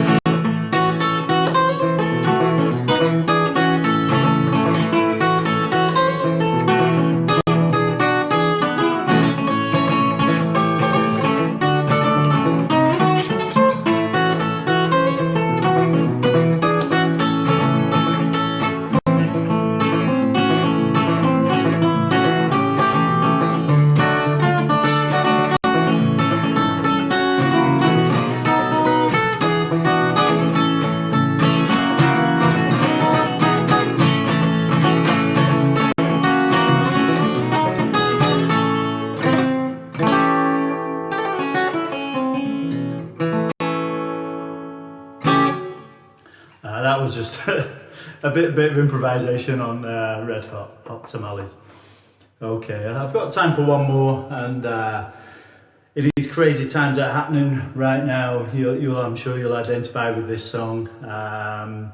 That was just a bit of improvisation on Red Hot Tamales. Okay, I've got time for one more, and in these crazy times that are happening right now, I'm sure you'll identify with this song. And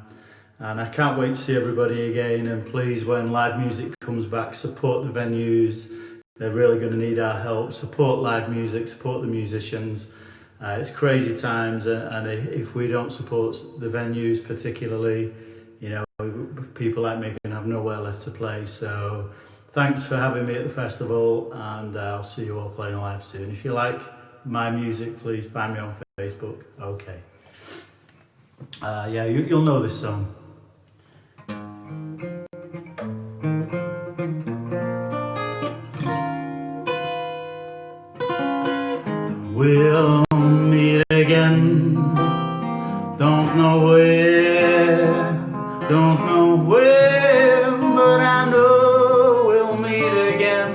I can't wait to see everybody again. And please, when live music comes back, support the venues. They're really going to need our help. Support live music, support the musicians. It's crazy times, and if we don't support the venues particularly, you know, people like me can have nowhere left to play. So thanks for having me at the festival, and I'll see you all playing live soon. If you like my music, please find me on Facebook. Okay. Yeah, you'll know this song. We'll meet again, don't know where, but I know we'll meet again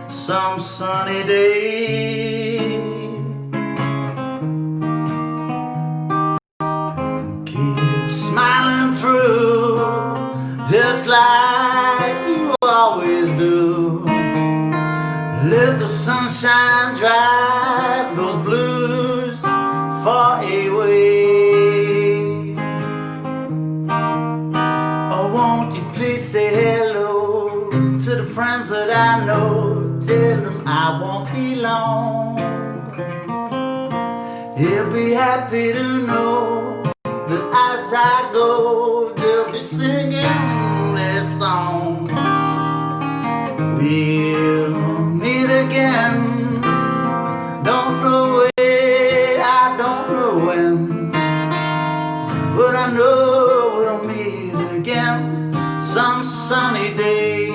some sunny day. Keep smiling through, just like you always do. Let the sunshine drive those blues far away. Oh, won't you please say hello to the friends that I know. Tell them I won't be long. He'll be happy to know that as I go, they'll be singing this song. We'll meet again, don't know where, I don't know when, but I know we'll meet again some sunny day.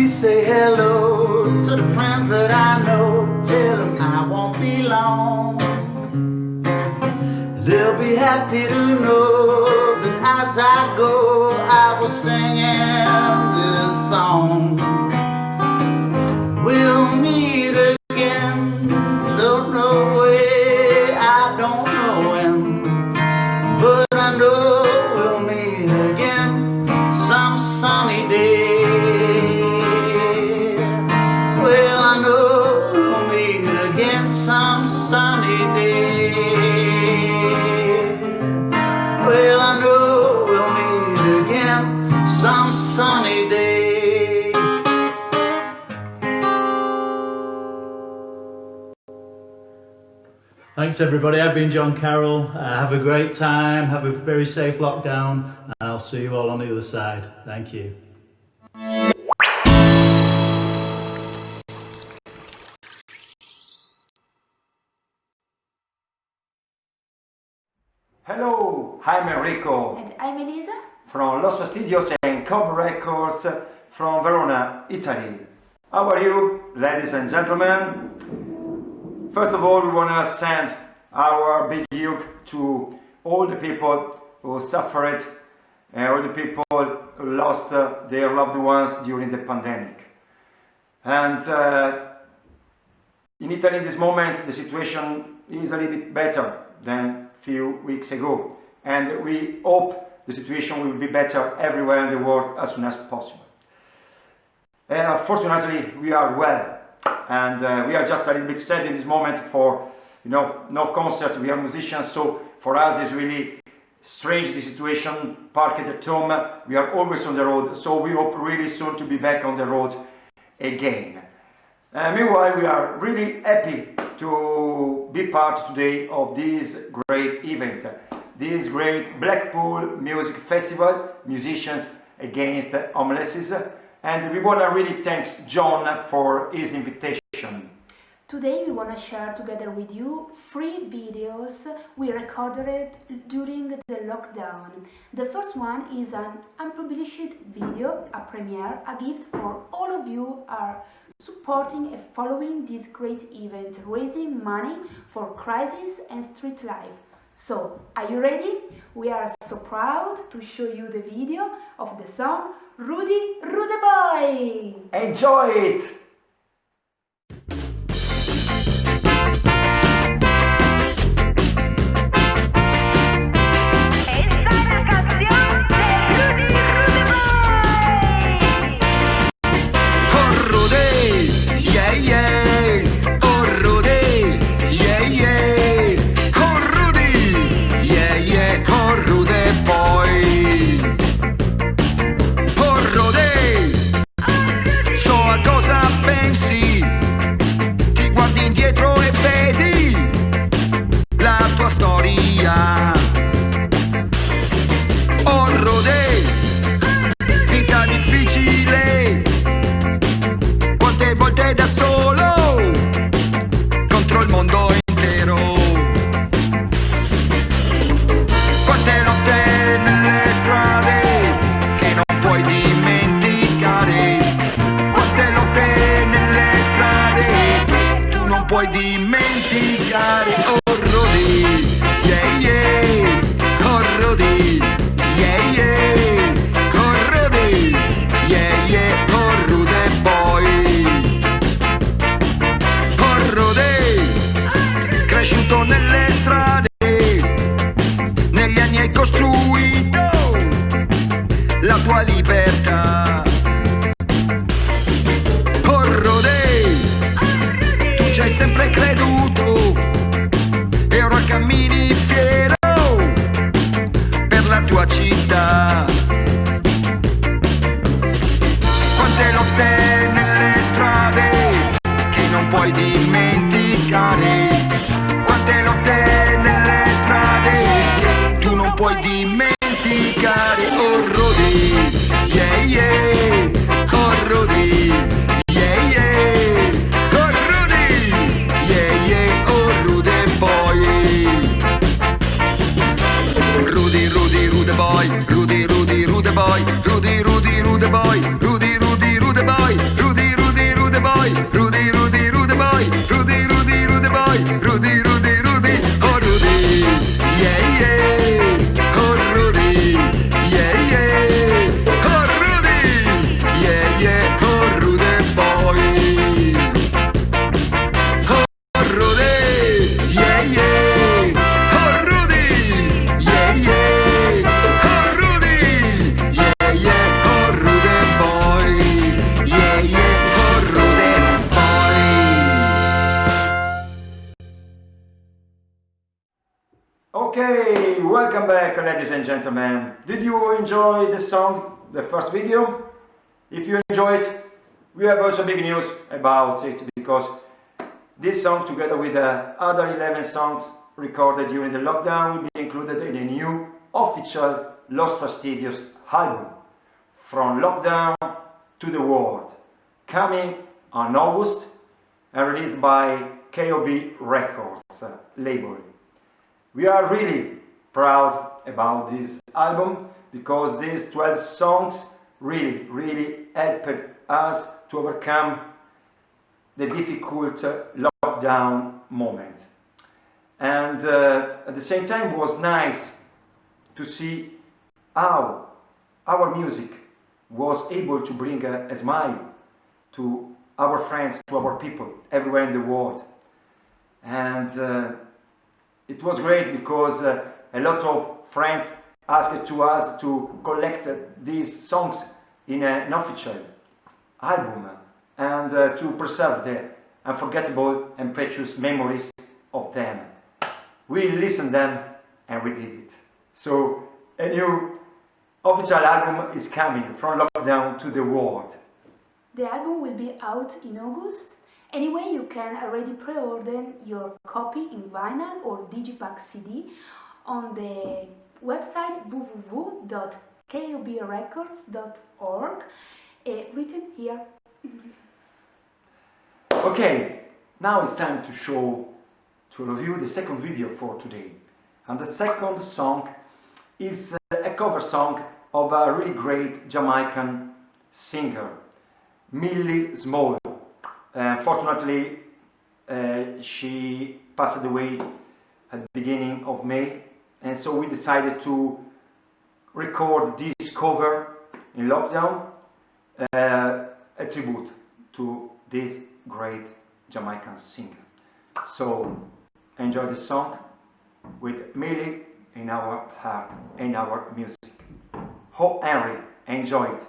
Say hello to the friends that I know. Tell them I won't be long. They'll be happy to know that as I go, I was singing this song. We'll meet again, don't know where, I don't know when, but I know we'll meet again some sunny day. Some sunny day. Well, I know we'll meet again some sunny day. Thanks everybody, I've been John Carroll. Have a great time, have a very safe lockdown, and I'll see you all on the other side. Thank you. Hello, I'm Enrico. And I'm Elisa. From Los Fastidios and Cobb Records from Verona, Italy. How are you, ladies and gentlemen? First of all, we want to send our big hug to all the people who suffered and all the people who lost their loved ones during the pandemic. And in Italy, in this moment, the situation is a little bit better than a few weeks ago. And we hope the situation will be better everywhere in the world as soon as possible. Fortunately, we are well. And we are just a little bit sad in this moment for, no concert. We are musicians, so for us it's really strange the situation. Parked at home, we are always on the road, so we hope really soon to be back on the road again. Meanwhile, we are really happy to be part today of this great event, this great Blackpool Music Festival, Musicians Against Homelessness. And we want to really thank John for his invitation. Today we want to share together with you 3 videos we recorded during the lockdown. The first one is an unpublished video, a premiere, a gift for all of you who are supporting and following this great event, raising money for Crisis and Streetlife. So, are you ready? We are so proud to show you the video of the song Rudy Rude Boy! Enjoy it! Storia. Oh Rodé, vita difficile, quante volte da solo contro il mondo intero, quante notte nelle strade che non puoi dimenticare, quante notte nelle strade che tu non puoi dimenticare. Oh Rodé, yeah yeah, oh Rodé, yeah yeah, oh Rodé, yeah yeah, oh Rude Boy. Oh Rodé, cresciuto nelle strade, negli anni hai costruito la tua libertà. Oh Rodé, tu ci hai sempre creduto e ora cammini fiero per la tua città. Quante lotte nelle strade che non puoi dimenticare, quante lotte nelle strade che tu non puoi dimenticare. Oh Rodé, yeah yeah, oh Rodé, yeah yeah, oh Rodé, yeah yeah, oh Rude Boy. Rudy, Rudy, Rude Boy, Rudy, Rudy, Rude Boy, Rudy, Rudy, Rude Boy, Rudy, Rudy, Rude Boy, Rudy, Rudy, Rude Boy, Rudy, Rudy, Rude Boy, Rudy, Rudy, Rude Boy, Rudy, Rudy, Rudy, oh Rudy, yeah yeah, oh Rudy, yeah yeah, oh Rudy, yeah yeah, oh Rude Boy. Oh Rudy, yeah yeah, oh Rudy, yeah yeah, oh Rudy, yeah yeah, oh Rude Boy, yeah yeah, oh Rude Boy. Okay, welcome back, ladies and gentlemen. Did you enjoy the song, the first video? If you enjoyed, we have also big news about it, because This song, together with other 11 songs recorded during the lockdown, will be included in a new official Los Fastidios album, From Lockdown to the World, coming on August and released by KOB Records label. We are really proud about this album because these 12 songs really helped us to overcome the difficult lockdown moment. And at the same time, it was nice to see how our music was able to bring a smile to our friends, to our people everywhere in the world. And it was great because a lot of friends asked to us to collect these songs in an official album and to preserve the unforgettable and precious memories of them. We listened them and we did it. So a new official album is coming, From Lockdown to the World. The album will be out in August. Anyway, you can already pre-order your copy in vinyl or digipack CD on the website www.kobrecords.org, written here. Okay, now it's time to show to all of you the second video for today. And the second song is a cover song of a really great Jamaican singer, Millie Small. Fortunately, she passed away at the beginning of May, and so we decided to record this cover in lockdown, a tribute to this great Jamaican singer. So enjoy the song with Millie in our heart, in our music. Hope Henry, enjoy it.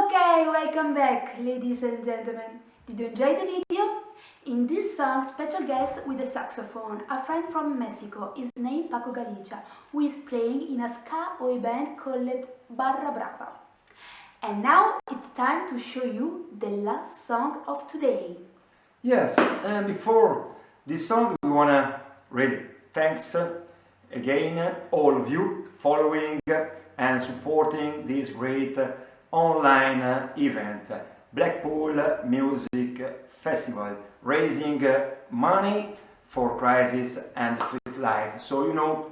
Okay, welcome back, ladies and gentlemen. Did you enjoy the video? In this song, special guest with the saxophone, a friend from Mexico, is named Paco Galicia, who is playing in a ska oi band called Barra Brava. And now it's time to show you the last song of today. Yes, and before this song, we wanna really thanks again all of you following and supporting this great online event, Blackpool Music Festival, raising money for Crisis and Streetlife. So, you know,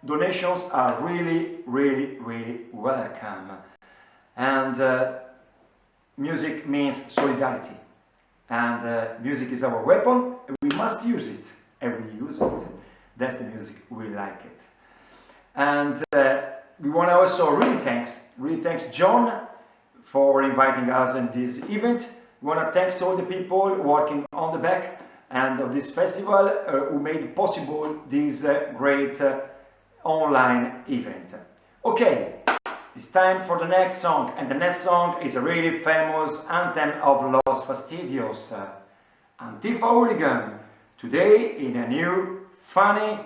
donations are really, really, really welcome. And music means solidarity. And music is our weapon, and we must use it. And we use it. That's the music, we like it. And we want to also really thanks John for inviting us in this event. We want to thank all the people working on the back and of this festival who made possible this great online event. Okay, it's time for the next song, and the next song is a really famous anthem of Los Fastidios, Antifa Hooligan, today in a new, funny,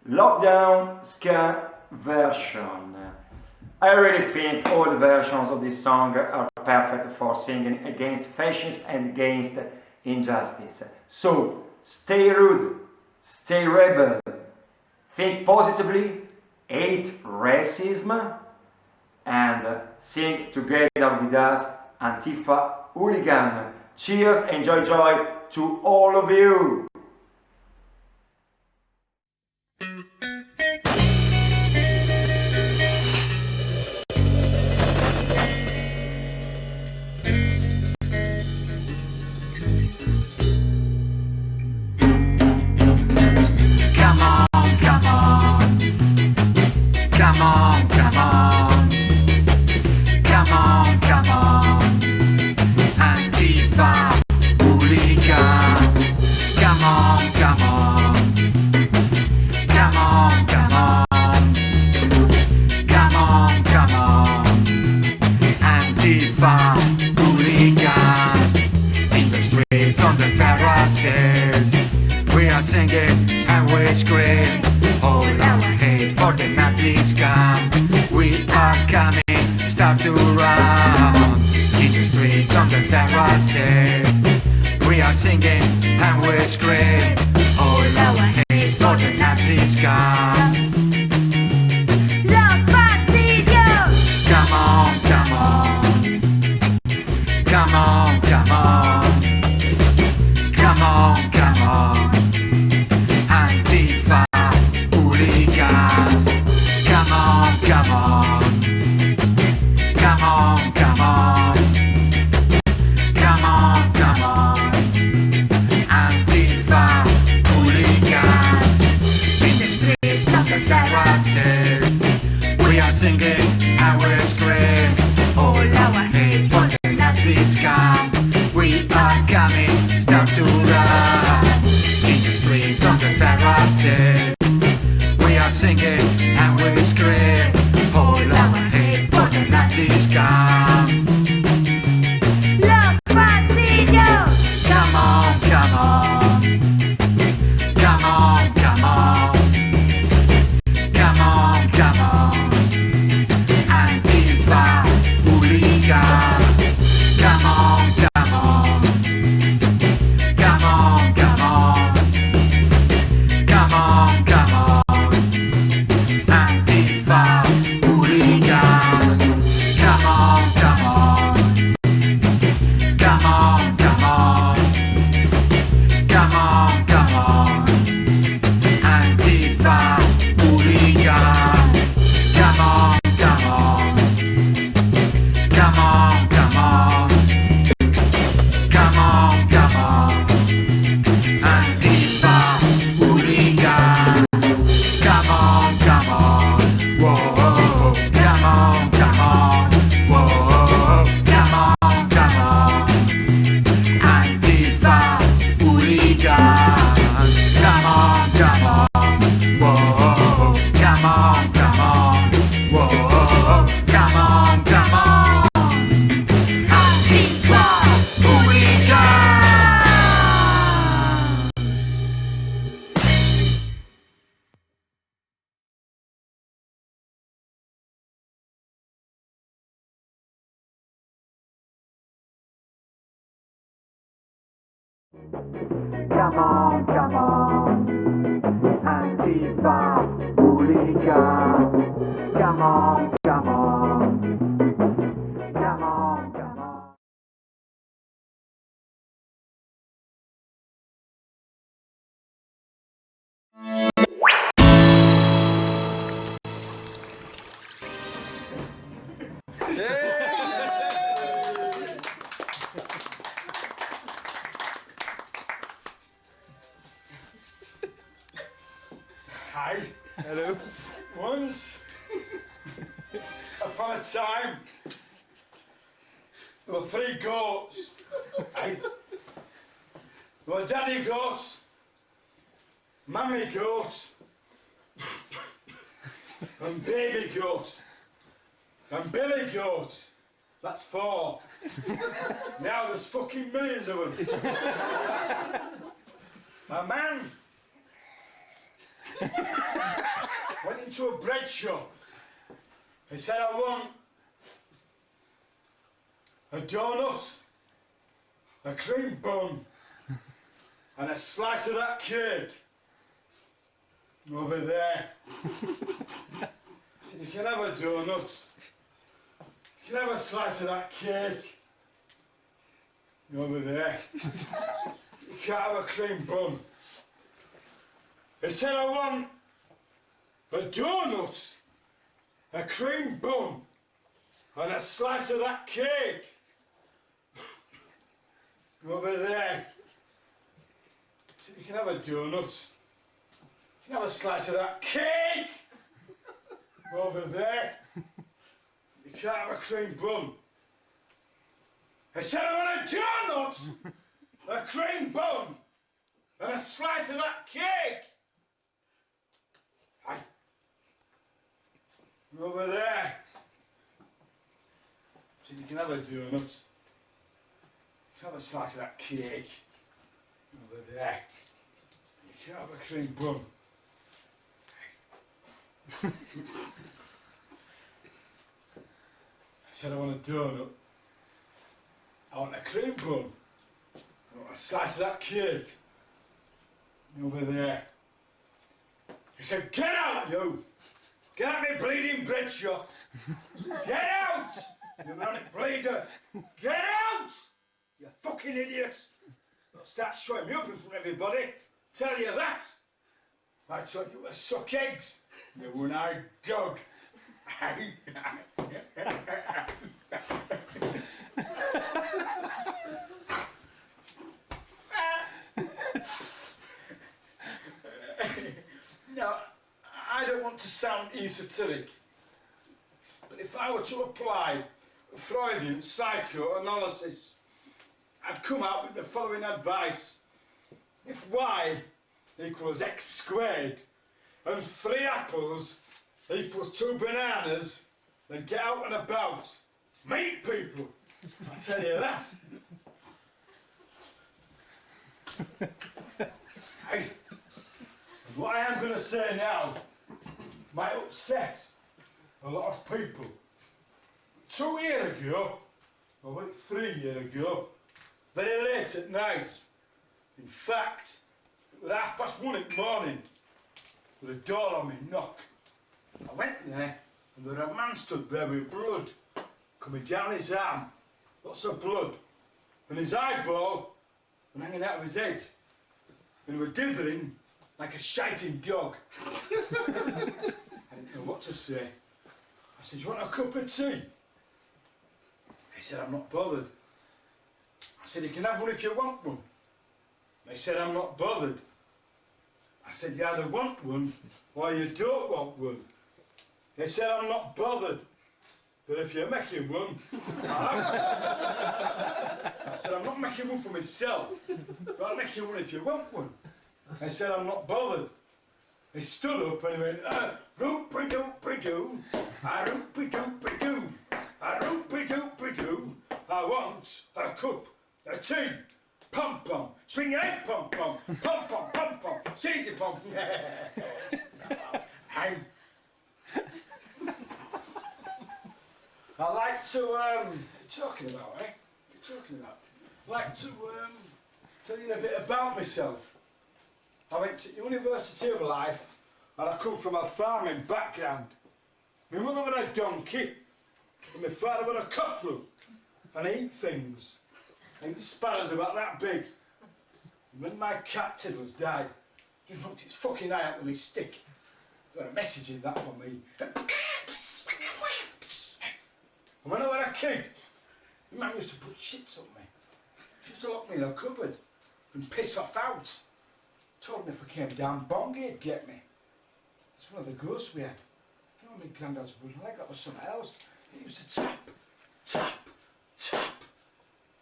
lockdown ska version. I really think all the versions of this song are perfect for singing against fascism and against injustice. So, stay rude, stay rebel, think positively, hate racism, and sing together with us Antifa Hooligan. Cheers and joy to all of you! We are singing and we scream all our hate for the Nazi scum. We are coming, start to run in the streets on the terraces. We are singing and we scream all our hate for the Nazi scum. Los Fastidios! Come on, come on. Come on, come on. Come on, come on, Antifa hooligans. Come on, come on, come on, come on, come on, come on, Antifa hooligans. In the streets of the terraces, we are singing and we scream all our hate for the Nazi scum. We are coming, stop to run in the streets of the terraces. We are singing and we scream all our hate for the Nazi scum. Los Fastidios! Come on, come on. Come on, come on. Come on, come on. Antifa hooligans. Come on, come on. Come on, come on. Come on, come on. Antifa hooligans. Come on, come on. Come on, come on. Come on, come on. Antifa hooligans. Come on, come on. Come on, come on. Come on, come on. Antifa hooligans. Come on, come on. Whoa. Come on, come on. Whoa. Come on, come on. Antifa hooligans. Come on, come on. Whoa. Come on, come on. Whoa. Come on, come on. Antifa hooligans. Come on, come on. Antifa hooligans. Come on, come on. Come on, come on. Hello. Once upon a time, there were 3 goats. Aye. There were daddy goats, mammy goats, and baby goats, and billy goats. That's 4. Now there's fucking millions of them. A man went into a bread shop. He said, I want a donut, a cream bun, and a slice of that cake over there. I said, you can have a donut, you can have a slice of that cake over there. You can't have a cream bun. He said, I want a donut, a cream bun, and a slice of that cake over there. He said, you can have a donut, you can have a slice of that cake over there. You can't have a cream bun. I said, I want a donut, a cream bun, and a slice of that cake. Aye. Over there. So you can have a donut. You can have a slice of that cake. Over there. You can have a cream bun. I said, I want a donut. I want a cream bun. I want a slice of that cake. Over there. He said, get out, you! Get out me bleeding bread shop! Get out! You manic bleeder! Get out! You fucking idiot! Don't start showing me up in front of everybody. Tell you that! I thought you were suck eggs. You one-eyed dog. Now, I don't want to sound esoteric, but if I were to apply Freudian psychoanalysis, I'd come out with the following advice. If y equals x squared and 3 apples equals 2 bananas, then get out and about. Meet people. I tell you that. Hey. What I am going to say now might upset a lot of people. 2 years ago, or like 3 years ago, very late at night, in fact, it was 1:30 in the morning, with a door on me knock. I went there, and there was a man stood there with blood coming down his arm, lots of blood, and his eyeball was hanging out of his head, and he was dithering like a shiting dog. I didn't know what to say. I said, do you want a cup of tea? He said, I'm not bothered. I said, you can have one if you want one. They said, I'm not bothered. I said, you either want one or you don't want one. They said, I'm not bothered. But if you're making one, I'll have one. I said, I'm not making one for myself, but I'll make you one if you want one. I said, I'm not bothered. He stood up and he went, roop-a-doop-a-doo, a-roop-a-doop-a-doo, a-roop-a-doop-a-doo. I want a cup of tea. Pom-pom, swing your leg, pom-pom, pom-pom, pom-pom, CD pom. I like to, what are you talking about, eh? What are you talking about? I like to tell you a bit about myself. I went to University of Life and I come from a farming background. My mother was a donkey and my father was a cockerel and I eat things. I eat sparrows about that big. And when my cat Tiddles died, he knocked its fucking eye out with his stick. There was a message in that for me. And when I was a kid, the man used to put shits on me. She used to lock me in a cupboard and piss off out. Told me if I came down, Bongie would get me. It's one of the ghosts we had. You know, my granddad's wooden leg, that was something else. He used to tap, tap, tap.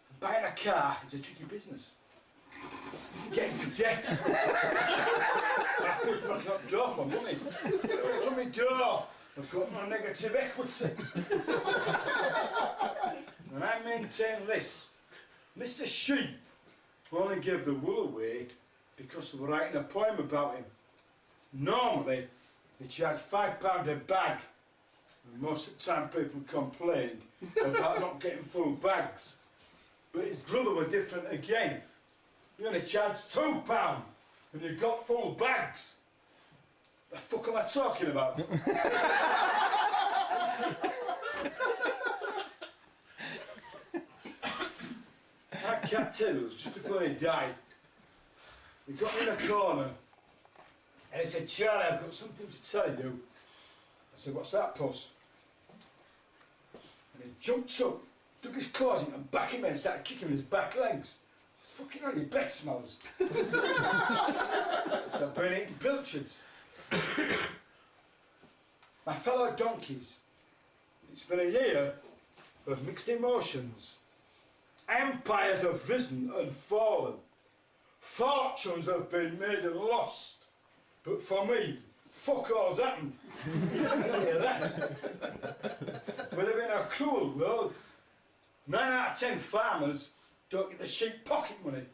And buying a car is a tricky business. You can get into debt. I have people knocking on the door for money. From my door, I've got no negative equity. And I maintain this. Mr. Sheep only gave the wool away because they were writing a poem about him. Normally, they charge £5 a bag. And most of the time people complained about not getting full bags. But his brother were different again. He only charged £2 and you got full bags. The fuck am I talking about? That cat Tiddles, just before he died, he got me in a corner and he said, Charlie, I've got something to tell you. I said, what's that, puss? And he jumped up, took his claws in and back him in and started kicking his back legs. He said, fucking hell, your breath smells. So I've been eating pilchards. My fellow donkeys, it's been a year of mixed emotions. Empires have risen and fallen. Fortunes have been made and lost. But for me, fuck all's happened. I'll tell you that. We live in a cruel world. 9 out of 10 farmers don't get the sheep pocket money.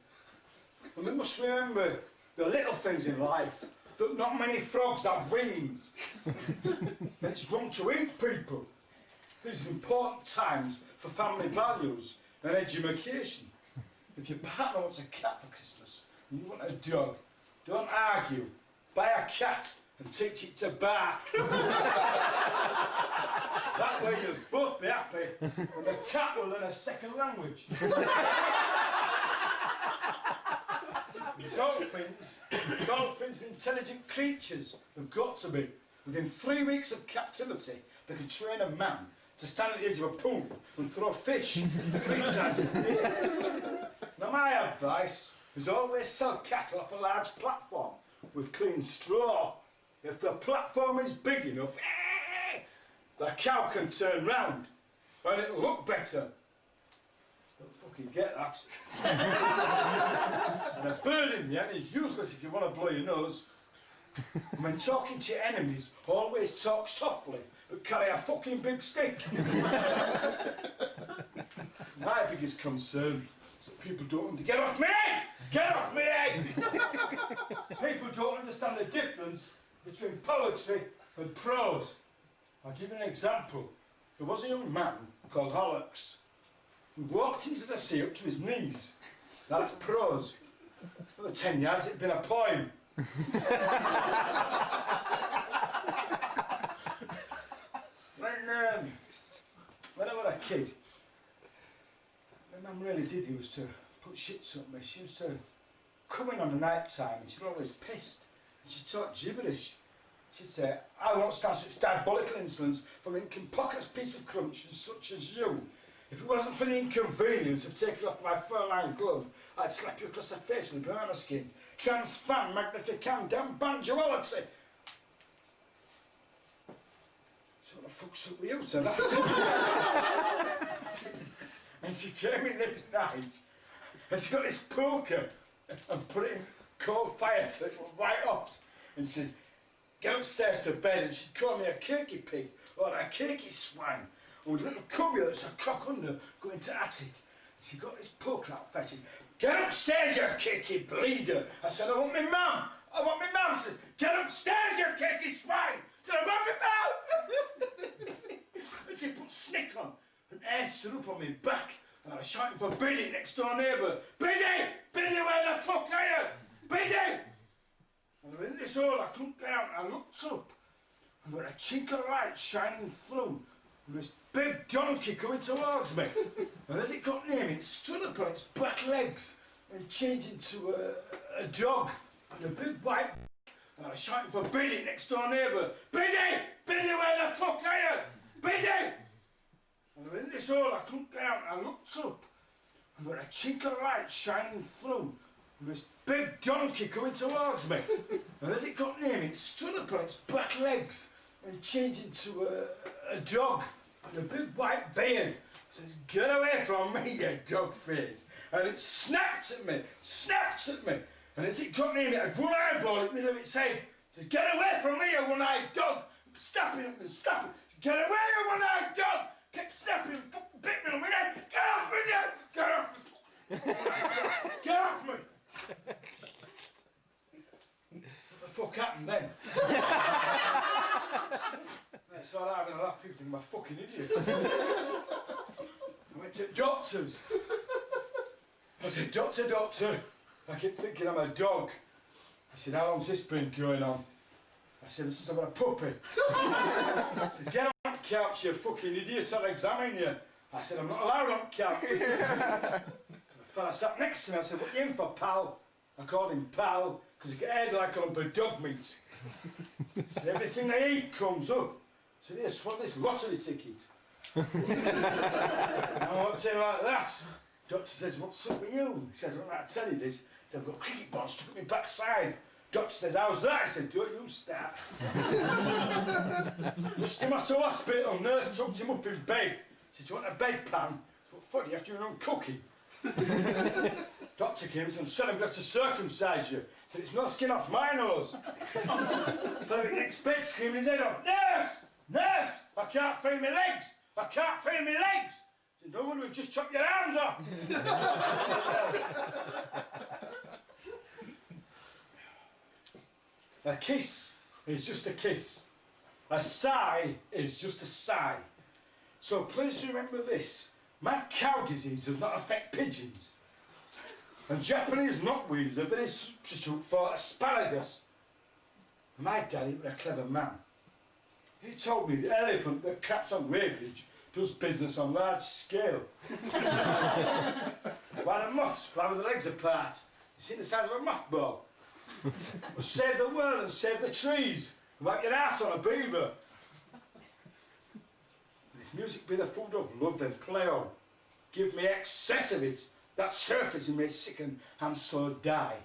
And we must remember the little things in life, that not many frogs have wings. And it's wrong to eat people. These are important times for family values and education. If your partner wants a cat for Christmas and you want a dog, don't argue. Buy a cat and teach it to bark. That way you'll both be happy and the cat will learn a second language. Dolphins, intelligent creatures, have got to be. Within 3 weeks of captivity, they can train a man to stand at the edge of a pool and throw fish 3 times a day. Now my advice is always sell cattle off a large platform with clean straw. If the platform is big enough, the cow can turn round and it'll look better. Don't fucking get that. And a bird in the end is useless if you want to blow your nose. When talking to your enemies, always talk softly, but carry a fucking big stick. My biggest concern is that people don't get off me egg! Get off me egg! People don't understand the difference between poetry and prose. I'll give you an example. There was a young man called Horrocks who walked into the sea up to his knees. That's prose. Another 10 yards, it'd been a poem. When I was a kid, my mum really did used to put shits up me. She used to come in on the night time and she'd always pissed. And she'd talk gibberish. She'd say, I won't stand such diabolical insolence from an incompetent piece of crunch such as you. If it wasn't for the inconvenience of taking off my fur-lined glove, I'd slap you across the face with a banana skin. Trans fan magnificandum banduality. So what the fuck's up with you tonight? And she came in this night and she got this poker and put it in cold fire till it was white hot. And she says, get upstairs to bed, and she'd call me a cakey pig or a cakey swine. And with a little cubby that's a cock under going to attic. She got this poker out fast. She said, get upstairs, you cakey bleeder. I said, I want my mum. I want my mum. She said, get upstairs, you cakey swine. I said, I want my mum. And she put snick on, and hair stood up on my back. And I was shouting for Biddy, next door neighbour. Biddy! Biddy, where the fuck are you? Biddy! And I was in this hole, I couldn't get out, and I looked up, and there was a chink of light shining through, and this big donkey coming towards me. And as it got near me, it stood up on its back legs and changed into a dog, and a big white. And I was shouting for Biddy, next door neighbour. Biddy! Biddy, where the fuck are you? Biddy! And I was in this hole, I couldn't get out, and I looked up, and there was a chink of light shining through, and this big donkey coming towards me. And as it got near me, it stood up on its back legs and changed into a dog with a big white beard. It says, "Get away from me, you dog face." And it snapped at me. And as it got near me, it had one eyeball in the middle of its head. It says, "Get away from me, you one-eyed dog." Snapping at me, snapping. "Get away, you one-eyed dog." Kept snapping, bit me on my neck. "Get off me, Dad! Get off me! Get off me!" What the fuck happened then? That's all having a laugh, people think I'm a fucking idiot. I went to doctors. I said, Doctor, I keep thinking I'm a dog." He said, "How long's this been going on?" I said, "Since I was a puppy." He says, "Get on the couch, you fucking idiot, I'll examine you." I said, "I'm not allowed on the couch." The fella sat next to me, I said, "What are you in for, pal?" I called him pal, because he got head like a lump of dog meat. He said, "Everything they eat comes up." I said, "Here, swallow this lottery ticket." I walked in like that. Doctor says, "What's up with you?" He said, "I don't know how to tell you this." He said, "I've got a cricket ball stuck in my backside." Doctor says, "How's that?" I said, "Don't you start." Rushed him off to hospital. Nurse tucked him up in bed. She said, "Do you want a bedpan?" "What for? You have to do your own cooking." Doctor came and said, "Son, I'm going to have to circumcise you." I said, "It's no skin off my nose." So the next bed screaming his head off, "Nurse! Nurse! I can't feel my legs! I can't feel my legs!" I said, "No wonder we've just chopped your arms off." A kiss is just a kiss. A sigh is just a sigh. So please remember this. Mad cow disease does not affect pigeons. And Japanese knotweed is a very substitute for asparagus. My daddy was a clever man. He told me the elephant that craps on Weybridge does business on large scale. While the moths fly with their legs apart, you see the size of a mothball. Well, save the world and save the trees. Wipe your ass on a beaver. And if music be the food of love, then play on. Give me excess of it. That surfacing may sicken and so die.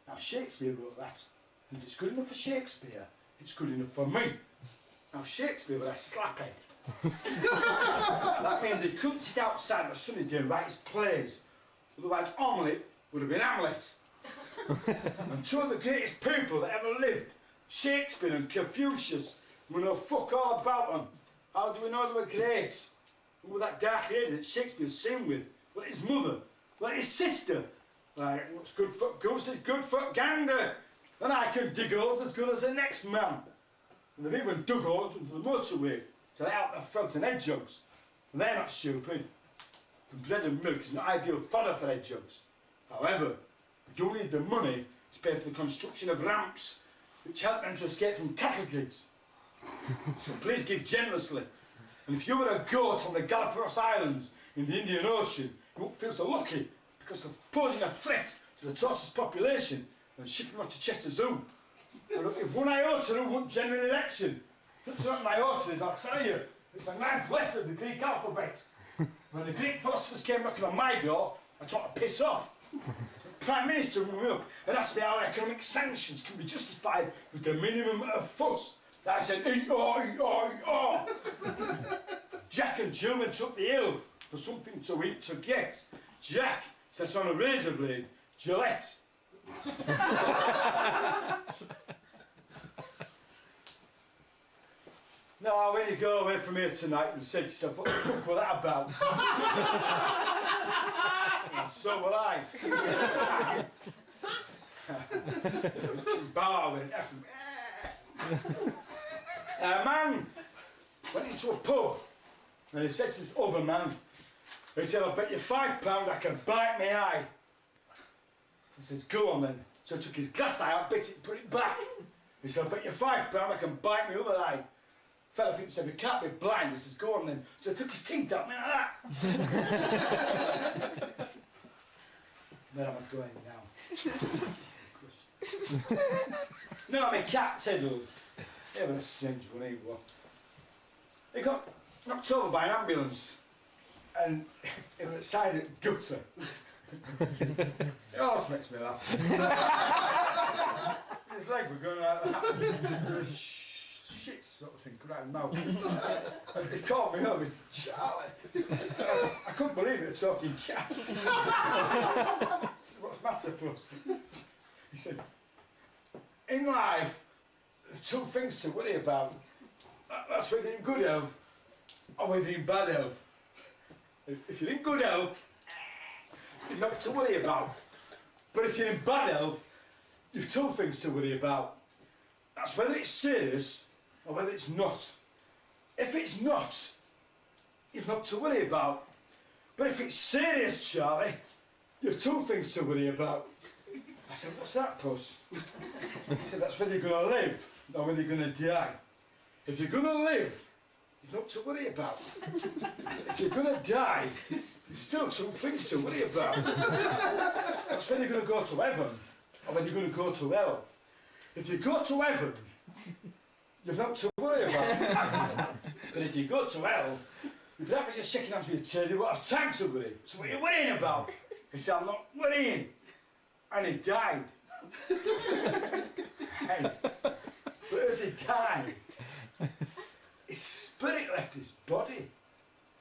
Now Shakespeare wrote that. And if it's good enough for Shakespeare, it's good enough for me. Now Shakespeare was a slaphead. That means he couldn't sit outside on a sunny day and write his plays. Otherwise Omelette would have been Hamlet. And two of the greatest people that ever lived, Shakespeare and Confucius, we know fuck all about them. How do we know they were great? Who was that dark lady that Shakespeare sang with? Well, his mother. Well, his sister. Like, what's good for goose is good for gander. And I can dig holes as good as the next man. And they've even dug holes into the motorway to let out the frogs and hedgehogs. And they're not stupid. And bread and milk is not ideal fodder for hedgehogs. However, we do need the money to pay for the construction of ramps which help them to escape from cattle grids. So please give generously. And if you were a goat on the Galapagos Islands in the Indian Ocean, you won't feel so lucky because of posing a threat to the tortoise population and shipping them off to Chester Zoo. And look, if one iota won general election, that's what an iota is, I'll tell you. It's the 9th letter of the Greek alphabet. When the Greek philosophers came knocking on my door, I told to piss off. The Prime Minister rang me up and asked me how economic sanctions can be justified with the minimum of fuss. I said, E-O-E-O-E-O. Jack and Jill took the hill for something to eat to get. Jack sat on a razor blade, Gillette. Now, when you go away from here tonight, you say to yourself, what the fuck was that about? And so will I. A man went into a pub and he said to this other man, he said, "I'll bet you £5 I can bite my eye." He says, "Go on then." So he took his glass eye out, bit it, put it back. He said, "I'll bet you £5 I can bite my other eye." Fella thinks, "If you can't be blind," he says, "Go on then." So he took his teeth out, like that. Where am I going now? No, I mean, cat tiddles. Yeah, but a strange one he was. He got knocked over by an ambulance and he was outside a gutter. It always makes me laugh. His leg were going like that. Shit sort of thing come out of his mouth. And he called me over, he said, Charlie. I couldn't believe it, a talking cat. I said, what's the matter, Puss? He said, in life, there's two things to worry about. That's whether you're in good health or whether you're in bad health. If you're in good health, you've nothing to worry about. But if you're in bad health, you've two things to worry about. That's whether it's serious or whether it's not. If it's not, you've nothing to worry about. But if it's serious, Charlie, you've two things to worry about. I said, what's that, Puss? He said, that's whether you're going to live or whether you're going to die. If you're going to live, you've nothing to worry about. If you're going to die, there's still two things to worry about. That's whether you're going to go to heaven or whether you're going to go to hell. If you go to heaven, you've nothing to worry about. But if you go to hell, you'd be happy just shaking hands with your tail, you won't have time to worry. So what are you worrying about? He said, I'm not worrying. And he died. Hey, but as he died, his spirit left his body,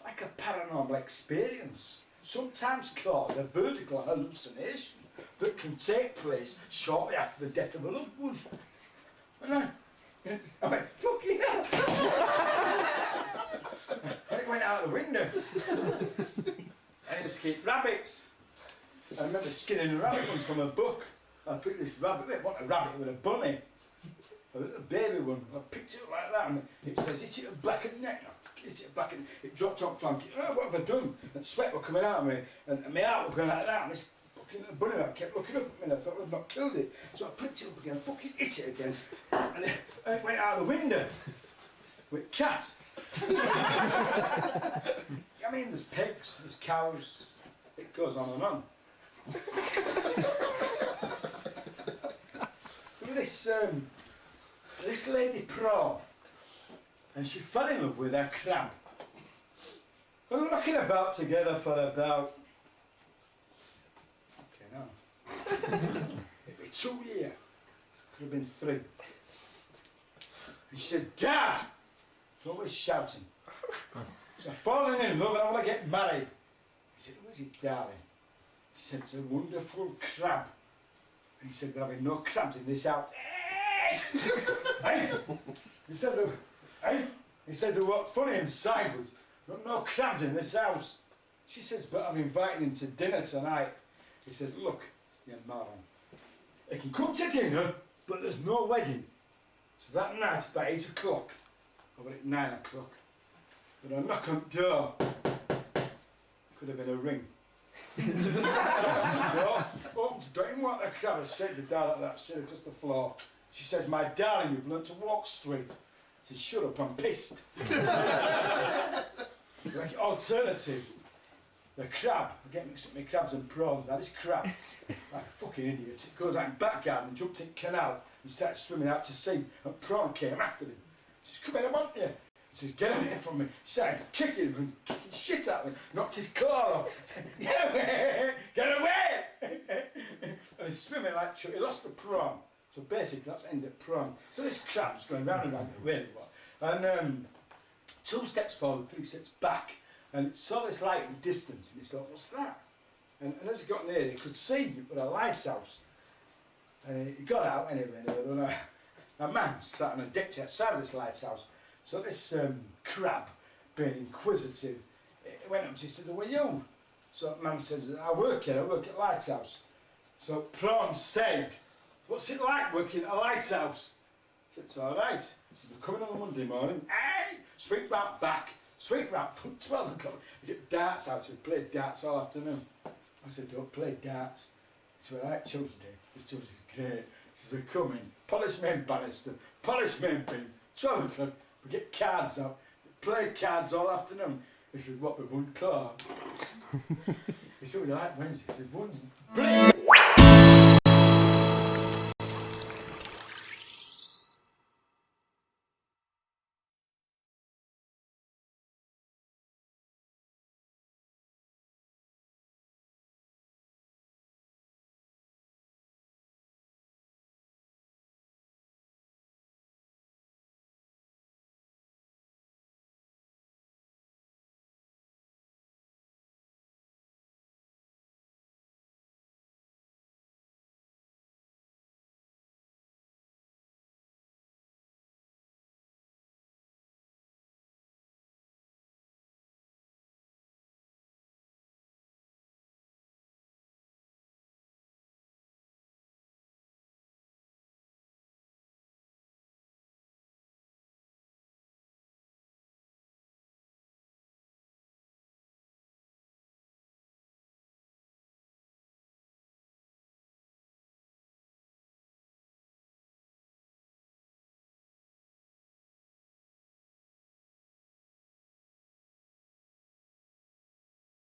like a paranormal experience, sometimes called a vertical hallucination that can take place shortly after the death of a loved one. And I went, fucking hell! And it went out the window. And it was to keep rabbits. I remember skinning a rabbit once from a book. I picked this rabbit, it wasn't a rabbit, with a bunny. A little baby one. I picked it up like that and it says, hit it at the back of the neck. I hit it at the back and it dropped on flank. Oh, what have I done? And sweat were coming out of me and my heart was going like that and this fucking little bunny rabbit kept looking up at me and I thought I've not killed it. So I picked it up again, fucking hit it again and it went out the window with cat. I mean, there's pigs, there's cows, it goes on and on. This lady prawn, and she fell in love with her crab. We were knocking about together for about, okay now, it'd be 2 years, could have been 3. And she says, Dad! She's always shouting. So I've fallen in love and I want to get married. He said, who is it, darling? She said, it's a wonderful crab. And he said, we're having no crabs in this house. Hey! He said, they were funny and sideways. No crabs in this house. She says, but I've invited him to dinner tonight. He said, look, you moron. He can come to dinner, but there's no wedding. So that night, about 8 o'clock, or at 9 o'clock, but I knock on the door. Could have been a ring. Opens the door, didn't want the crab straight to down like that, straight across the floor. She says, my darling, you've learnt to walk straight. I said, shut up, I'm pissed. Like alternative, the crab, I get mixed up with crabs and prawns. Now this crab, like a fucking idiot, it goes out in the back garden and jumped in the canal and started swimming out to sea, and prawn came after him. She says, come here, I want you. He says, get away from me. She started kicking him and kicking shit out of him, knocked his claw off. Said, get away, get away! And he's swimming like Chuck. He lost the prawn. So basically, that's the end of prawn. So this crab's going round and round, really well. And 2 steps forward, 3 steps back, and it saw this light in the distance, and he thought, what's that? And as he got near, he could see it was a lighthouse. And he got out anyway, and a man sat on a ditch outside of this lighthouse. So this crab, being inquisitive, he went up to him and said, who are you? So the man says, I work here, I work at lighthouse. So prawn said, what's it like working at a lighthouse? I said, it's all right. He said, we're coming on a Monday morning. Hey! Sweep round back, sweep round front, 12 o'clock. We get darts out, so we played darts all afternoon. I said, don't play darts. He said, well, I like Tuesday. This Tuesday's great. He said, we're coming. Policeman Bannister, Policeman Bin, 12 o'clock. We get cards out, play cards all afternoon. He said, what, with one car? He said, well, you like Wednesday? He said, one's brilliant.